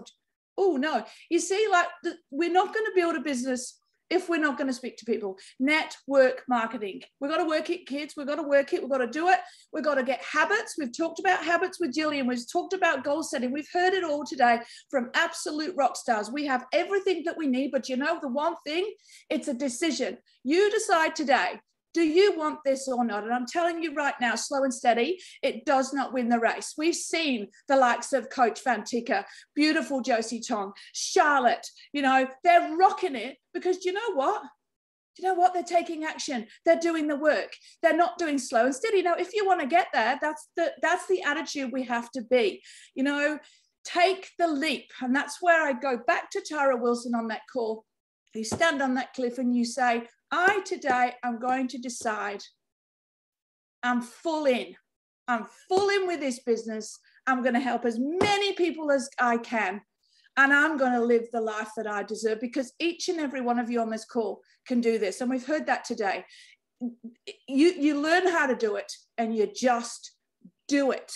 Oh, no. You see, like, we're not going to build a business if we're not going to speak to people. Network marketing. We've got to work it, kids. We've got to work it. We've got to do it. We've got to get habits. We've talked about habits with Jillian. We've talked about goal setting. We've heard it all today from absolute rock stars. We have everything that we need, but you know the one thing? It's a decision. You decide today. Do you want this or not? And I'm telling you right now, slow and steady, it does not win the race. We've seen the likes of Coach Van Ticker, beautiful Josie Tong, Charlotte, you know, they're rocking it because do you know what? Do you know what? They're taking action. They're doing the work. They're not doing slow and steady. Now, if you want to get there, that's the attitude we have to be. You know, take the leap. And that's where I go back to Tara Wilson on that call. You stand on that cliff and you say, I today am going to decide I'm full in. I'm full in with this business. I'm going to help as many people as I can. And I'm going to live the life that I deserve, because each and every one of you on this call can do this. And we've heard that today. You learn how to do it and you just do it,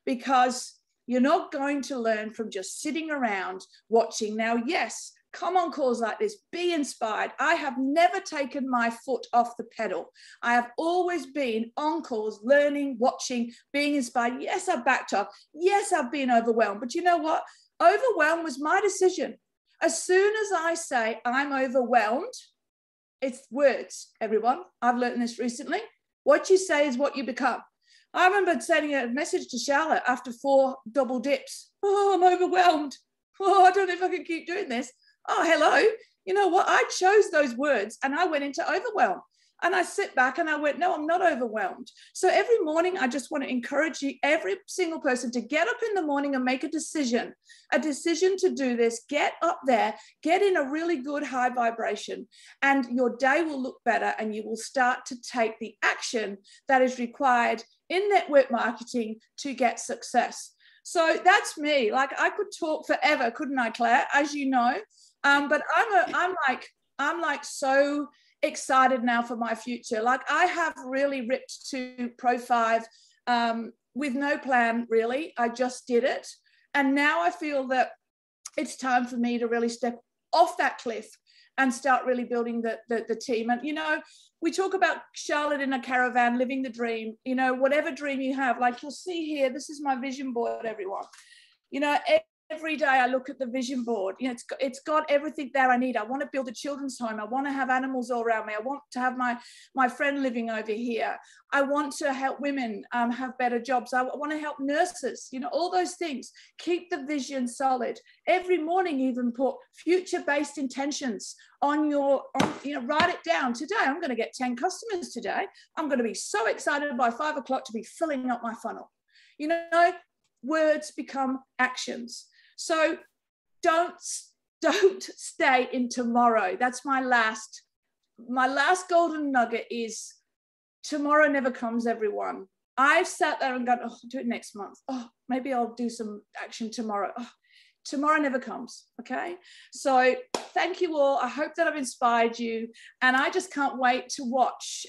because you're not going to learn from just sitting around watching. Now, yes, come on calls like this, be inspired. I have never taken my foot off the pedal. I have always been on calls, learning, watching, being inspired. Yes, I've backed up. Yes, I've been overwhelmed. But you know what? Overwhelmed was my decision. As soon as I say I'm overwhelmed, it's words, everyone. I've learned this recently. What you say is what you become. I remember sending a message to Charlotte after 4 double dips. Oh, I'm overwhelmed. Oh, I don't know if I can keep doing this. Oh, hello. You know what? I chose those words and I went into overwhelm. And I sit back and I went, no, I'm not overwhelmed. So every morning, I just want to encourage you, every single person, to get up in the morning and make a decision to do this. Get up there, get in a really good high vibration, and your day will look better and you will start to take the action that is required in network marketing to get success. So that's me. Like, I could talk forever, couldn't I, Claire? As you know, but I'm like so excited now for my future. Like, I have really ripped to Pro 5 with no plan, really. I just did it. And now I feel that it's time for me to really step off that cliff and start really building the team. And, you know, we talk about Charlotte in a caravan, living the dream, you know, whatever dream you have, like you'll see here, this is my vision board, everyone. You know, every day I look at the vision board, you know, it's got everything there I need. I want to build a children's home. I want to have animals all around me. I want to have my friend living over here. I want to help women have better jobs. I want to help nurses, you know, all those things. Keep the vision solid. Every morning, even put future-based intentions on you know, write it down. Today, I'm going to get 10 customers today. I'm going to be so excited by 5 o'clock to be filling up my funnel. You know, words become actions. So don't stay in tomorrow. That's my last golden nugget is tomorrow never comes, everyone. I've sat there and gone, oh, I'll do it next month. Oh, maybe I'll do some action tomorrow. Oh, tomorrow never comes, okay? So thank you all. I hope that I've inspired you. And I just can't wait to watch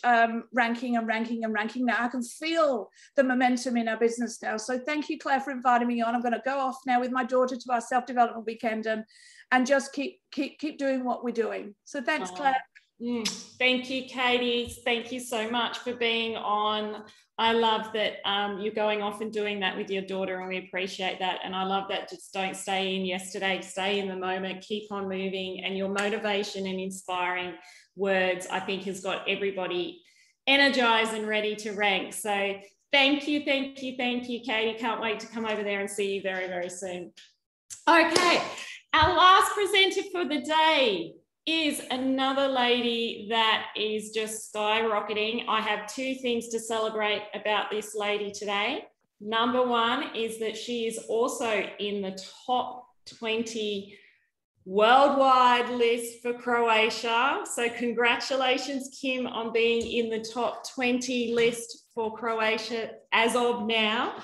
ranking now. I can feel the momentum in our business now. So thank you, Claire, for inviting me on. I'm going to go off now with my daughter to our self-development weekend and just keep doing what we're doing. So thanks, Claire. Thank you, Katie. Thank you so much for being on. I love that you're going off and doing that with your daughter, and we appreciate that. And I love that. Just don't stay in yesterday, stay in the moment, keep on moving. And your motivation and inspiring words, I think, has got everybody energized and ready to rank. So thank you, Katie. Can't wait to come over there and see you very, very soon. Okay, our last presenter for the day is another lady that is just skyrocketing. I have 2 things to celebrate about this lady today. Number 1 is that she is also in the top 20 worldwide list for Croatia. So congratulations, Kim, on being in the top 20 list for Croatia as of now.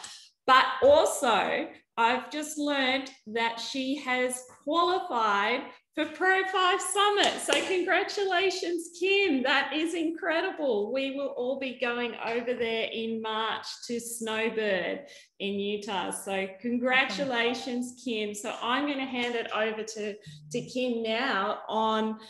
But also, I've just learned that she has qualified for Pro 5 Summit. So congratulations, Kim. That is incredible. We will all be going over there in March to Snowbird in Utah. So congratulations, Kim. So I'm going to hand it over to Kim now on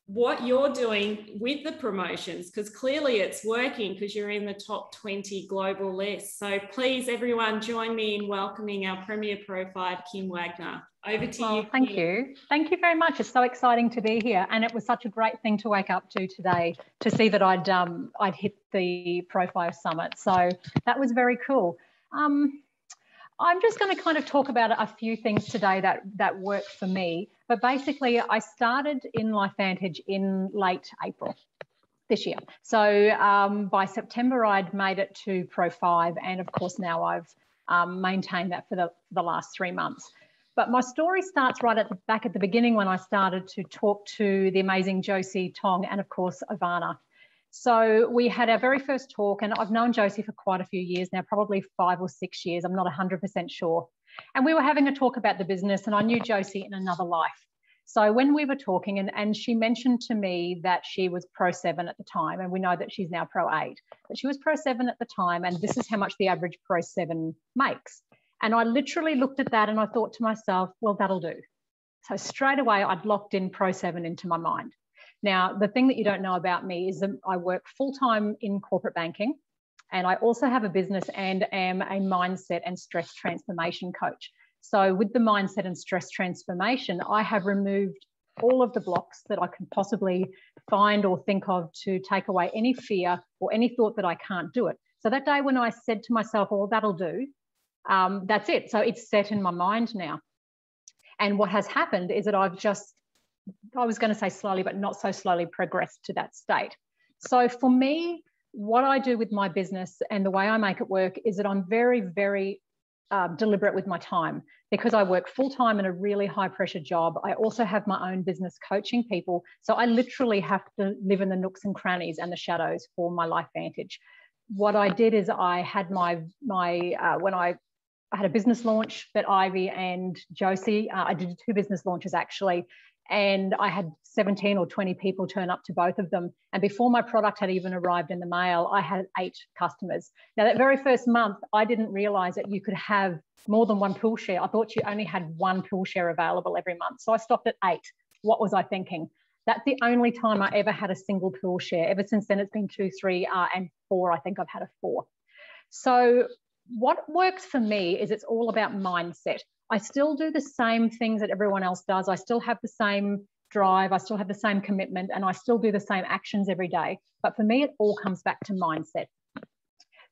what you're doing with the promotions, because clearly it's working because you're in the top 20 global list. So please, everyone, join me in welcoming our Premier Pro 5, Kim Wagner. Over to you. Thank you. Thank you very much. It's so exciting to be here. And it was such a great thing to wake up to today, to see that I'd hit the Pro 5 Summit. So that was very cool. I'm just going to kind of talk about a few things today that worked for me. But basically, I started in LifeVantage in late April this year. So by September, I'd made it to Pro 5. And of course, now I've maintained that for the last 3 months. But my story starts right back at the beginning when I started to talk to the amazing Josie Tong and, of course, Ivana. So we had our very first talk, and I've known Josie for quite a few years now, probably 5 or 6 years. I'm not 100% sure. And we were having a talk about the business, and I knew Josie in another life. So when we were talking, and she mentioned to me that she was Pro 7 at the time, and we know that she's now Pro 8, but she was Pro 7 at the time, and this is how much the average Pro 7 makes. And I literally looked at that and I thought to myself, well, that'll do. So straight away, I'd locked in Pro 7 into my mind. Now, the thing that you don't know about me is that I work full-time in corporate banking, and I also have a business and am a mindset and stress transformation coach. So with the mindset and stress transformation, I have removed all of the blocks that I could possibly find or think of to take away any fear or any thought that I can't do it. So that day when I said to myself, well, that'll do, that's it. So it's set in my mind now. And what has happened is that I've just, I was going to say slowly, but not so slowly, progressed to that state. So for me, what I do with my business and the way I make it work is that I'm very, very deliberate with my time, because I work full-time in a really high pressure job. I also have my own business coaching people. So I literally have to live in the nooks and crannies and the shadows for my LifeVantage. What I did is I had when I had a business launch that Ivy and Josie, I did 2 business launches actually. and I had 17 or 20 people turn up to both of them. And before my product had even arrived in the mail, I had 8 customers. Now, that very first month, I didn't realize that you could have more than one pool share. I thought you only had one pool share available every month. So I stopped at 8. What was I thinking? That's the only time I ever had a single pool share. Ever since then, it's been 2, 3, and 4. I think I've had a 4. So what works for me is it's all about mindset. I still do the same things that everyone else does. I still have the same drive. I still have the same commitment, and I still do the same actions every day. But for me, it all comes back to mindset.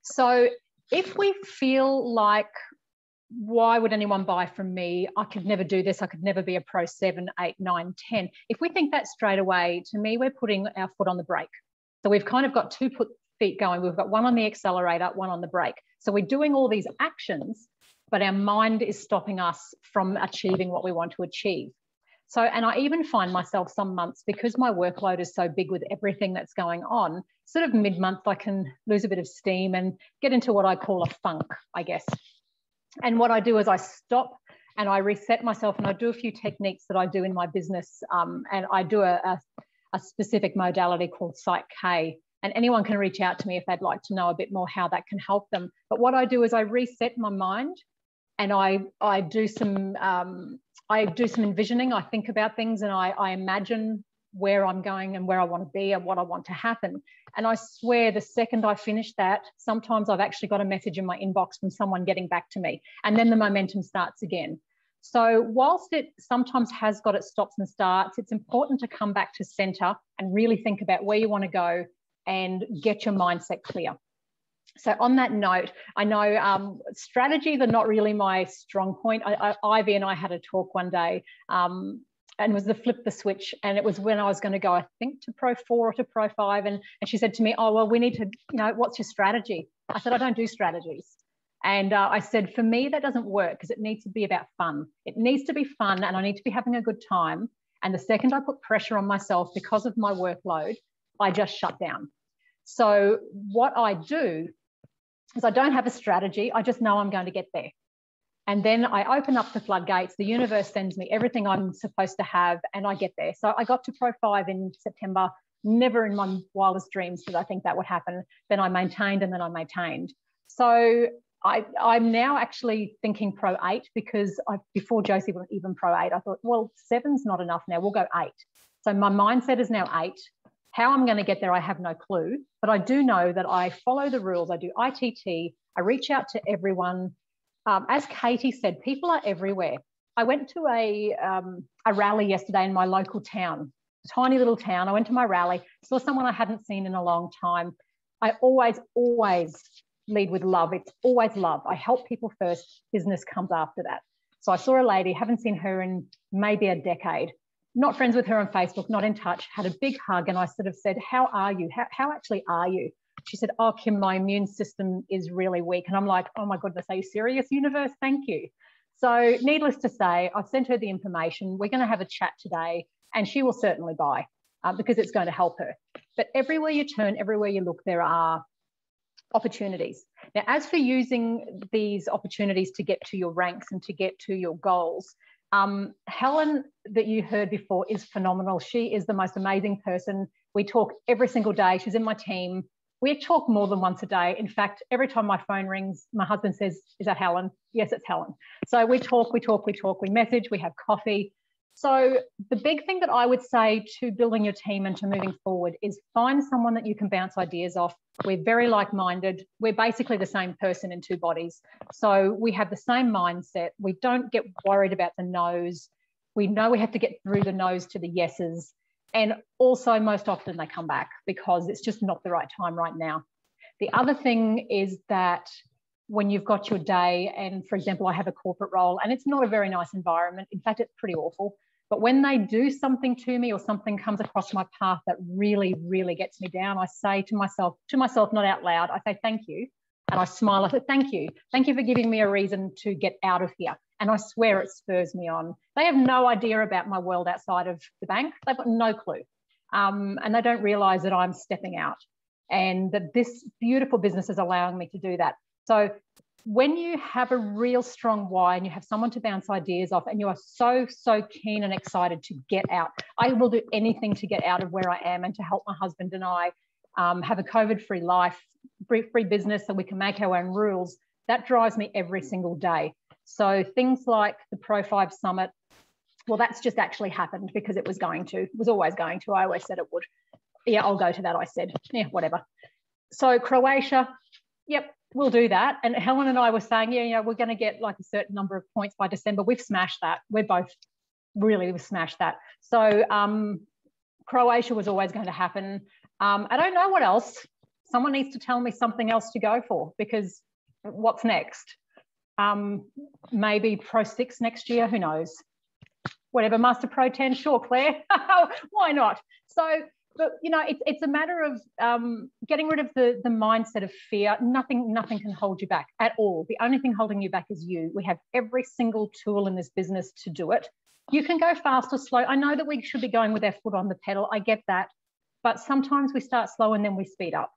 So if we feel like, why would anyone buy from me? I could never do this. I could never be a pro 7, 8, 9, 10. If we think that straight away, to me, we're putting our foot on the brake. So we've kind of got 2 feet going. We've got one on the accelerator, one on the brake. So we're doing all these actions, but our mind is stopping us from achieving what we want to achieve. So, and I even find myself some months, because my workload is so big with everything that's going on, sort of mid-month, I can lose a bit of steam and get into what I call a funk, I guess. And what I do is I stop and I reset myself, and I do a few techniques that I do in my business. And I do a specific modality called Psych K. And anyone can reach out to me if they'd like to know a bit more how that can help them. But what I do is I reset my mind, and I do some envisioning. I think about things, and I imagine where I'm going and where I want to be and what I want to happen. And I swear the second I finish that, sometimes I've actually got a message in my inbox from someone getting back to me, and then the momentum starts again. So whilst it sometimes has got its stops and starts, it's important to come back to center and really think about where you want to go and get your mindset clear. So on that note, I know strategies are not really my strong point. Ivy and I had a talk one day, and it was the flip the switch. And it was when I was going to go, I think, to Pro 4 or to Pro 5. And she said to me, oh, well, we need to, what's your strategy? I said, I don't do strategies. And I said, for me, that doesn't work, because it needs to be about fun. It needs to be fun, and I need to be having a good time. And the second I put pressure on myself because of my workload, I just shut down. So what I do is I don't have a strategy. I just know I'm going to get there. And then I open up the floodgates. The universe sends me everything I'm supposed to have, and I get there. So I got to Pro 5 in September. Never in my wildest dreams did I think that would happen. Then I maintained, and then I maintained. So I'm now actually thinking Pro 8, because before Josie went even Pro 8, I thought, well, 7's not enough now. We'll go 8. So my mindset is now 8. How I'm going to get there, I have no clue. But I do know that I follow the rules. I do ITT. I reach out to everyone. As Katie said, people are everywhere. I went to a rally yesterday in my local town, tiny little town. I went to my rally, saw someone I hadn't seen in a long time. I always lead with love. It's always love. I help people first. Business comes after that. So I saw a lady, haven't seen her in maybe a decade. Not friends with her on Facebook, not in touch, had a big hug. And I sort of said, how are you? How actually are you? She said, oh, Kim, my immune system is really weak. And I'm like, oh my goodness, are you serious, universe? Thank you. So needless to say, I've sent her the information. We're going to have a chat today, and she will certainly buy because it's going to help her. But everywhere you turn, everywhere you look, there are opportunities. Now, as for using these opportunities to get to your ranks and to get to your goals, Helen, that you heard before, is phenomenal. She is the most amazing person. We talk every single day. She's in my team. We talk more than once a day. In fact, every time my phone rings, my husband says, is that Helen? Yes, it's Helen. So we talk, we message, we have coffee. So the big thing that I would say to building your team and to moving forward is find someone that you can bounce ideas off. We're very like-minded. We're basically the same person in 2 bodies. So we have the same mindset. We don't get worried about the no's. We know we have to get through the no's to the yeses. And also most often they come back because it's just not the right time right now. The other thing is that when you've got your day, and for example, I have a corporate role and it's not a very nice environment. In fact, it's pretty awful. But when they do something to me or something comes across my path that really, really gets me down, I say to myself, not out loud, I say, thank you. And I smile. I say, thank you. Thank you for giving me a reason to get out of here. And I swear it spurs me on. They have no idea about my world outside of the bank. They've got no clue. And they don't realize that I'm stepping out and that this beautiful business is allowing me to do that. So when you have a real strong why and you have someone to bounce ideas off and you are so, so keen and excited to get out, I will do anything to get out of where I am and to help my husband and I have a COVID-free life, free business, so we can make our own rules. That drives me every single day. So things like the Pro 5 Summit, well, that's just actually happened because it was always going to. I always said it would. Yeah, I'll go to that, I said. Yeah, whatever. So Croatia, yep, we'll do that. And Helen and I were saying, yeah, we're going to get like a certain number of points by December. We've smashed that. We've smashed that. So Croatia was always going to happen. I don't know what else. Someone needs to tell me something else to go for, because what's next? Maybe Pro 6 next year, who knows? Whatever, Master Pro 10, sure, Claire. Why not? So, but you know, it's a matter of getting rid of the mindset of fear. Nothing can hold you back at all. The only thing holding you back is you. We have every single tool in this business to do it. You can go fast or slow. I know that we should be going with our foot on the pedal. I get that. But sometimes we start slow and then we speed up.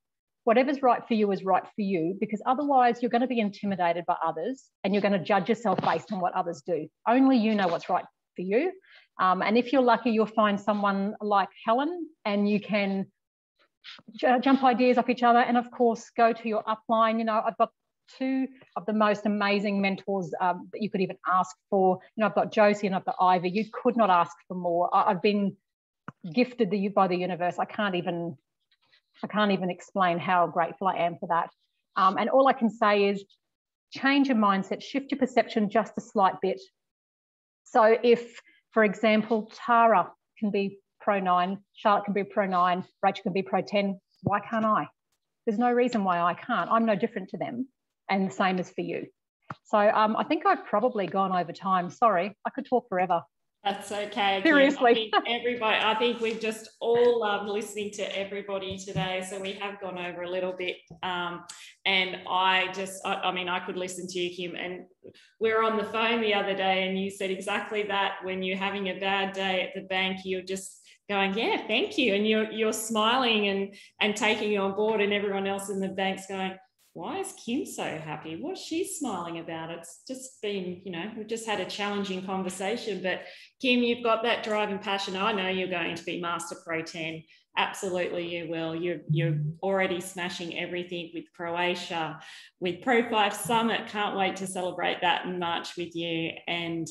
Whatever's right for you is right for you, because otherwise you're going to be intimidated by others and you're going to judge yourself based on what others do. Only you know what's right for you. And if you're lucky, you'll find someone like Helen and you can jump ideas off each other. And of course, go to your upline. You know, I've got two of the most amazing mentors that you could even ask for. You know, I've got Josie and I've got Ivy. You could not ask for more. I've been gifted by the universe. I can't even explain how grateful I am for that. And all I can say is change your mindset, shift your perception just a slight bit. So if, for example, Tara can be Pro 9, Charlotte can be Pro 9, Rachel can be Pro 10, why can't I? There's no reason why I can't. I'm no different to them, and the same as for you. So I think I've probably gone over time. Sorry, I could talk forever. That's okay. Seriously. I think we've just all loved listening to everybody today. So we have gone over a little bit. And I could listen to you, Kim. And we were on the phone the other day and you said exactly that. When you're having a bad day at the bank, you're just going, yeah, thank you. And you're smiling and taking you on board, and everyone else in the bank's going, why is Kim so happy? What's she smiling about? It's just been, you know, we've just had a challenging conversation. But Kim, you've got that drive and passion. I know you're going to be Master Pro 10. Absolutely, you will. You're already smashing everything with Croatia, with Pro 5 Summit. Can't wait to celebrate that in March with you, and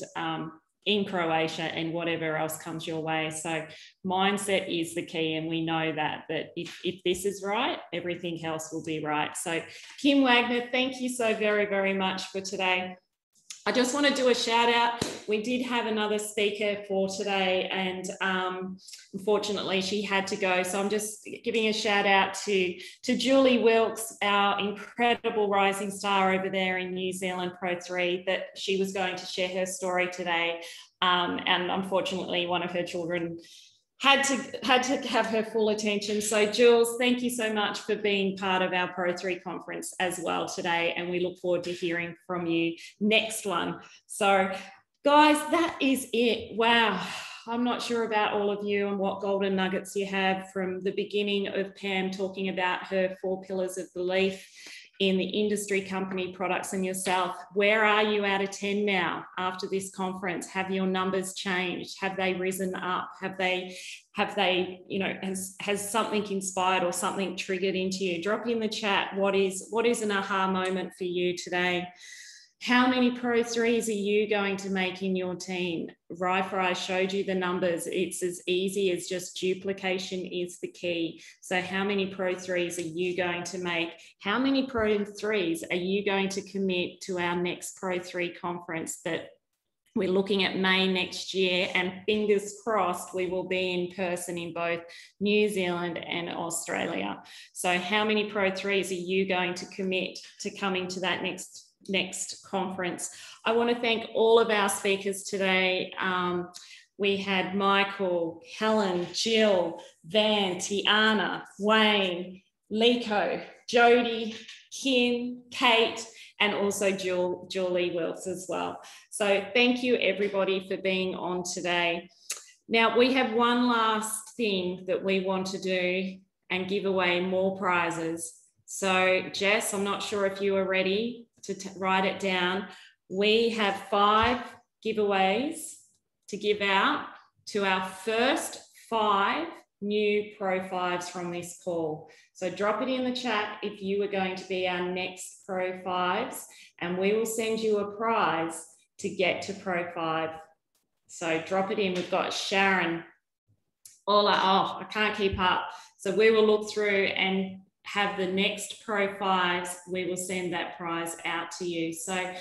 in Croatia, and whatever else comes your way. So mindset is the key, and we know that if this is right, everything else will be right. So Kim Wagner, thank you so very, very much for today. I just want to do a shout out. We did have another speaker for today, and unfortunately she had to go. So I'm just giving a shout out to Julie Wilkes, our incredible rising star over there in New Zealand Pro 3, that she was going to share her story today. And unfortunately, one of her children had to have her full attention. So Jules, thank you so much for being part of our Pro 3 conference as well today. And we look forward to hearing from you next one. So guys, that is it. Wow. I'm not sure about all of you and what golden nuggets you have from the beginning of Pam talking about her 4 pillars of belief in the industry, company, products, and yourself. Where are you out of 10 now after this conference? Have your numbers changed? Have they risen up? Have they, you know, has something inspired or something triggered into you? Drop in the chat. What is an aha moment for you today? How many Pro 3s are you going to make in your team? I showed you the numbers. It's as easy as just duplication is the key. So how many Pro 3s are you going to make? How many Pro 3s are you going to commit to our next Pro 3 conference that we're looking at May next year, and fingers crossed we will be in person in both New Zealand and Australia. So how many Pro 3s are you going to commit to coming to that next conference? I want to thank all of our speakers today. We had Michael, Helen, Jill, Van, Tiana, Wayne, Liko, Jody, Kim, Kate, and also Julie Wilkes as well. So thank you everybody for being on today. Now we have one last thing that we want to do and give away more prizes. So Jess, I'm not sure if you are ready. to write it down. We have 5 giveaways to give out to our first 5 new Pro 5s from this call. So drop it in the chat if you are going to be our next Pro 5s, and we will send you a prize to get to Pro 5. So drop it in. We've got Sharon, Ola, oh, I can't keep up. So we will look through and have the next Pro 5s. We will send that prize out to you. So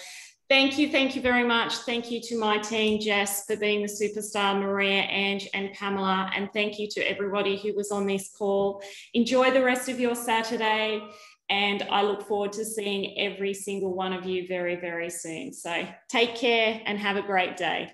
thank you very much. Thank you to my team, Jess, for being the superstar, Maria, Ange, and Pamela. And thank you to everybody who was on this call. Enjoy the rest of your Saturday. And I look forward to seeing every single one of you very, very soon. So take care and have a great day.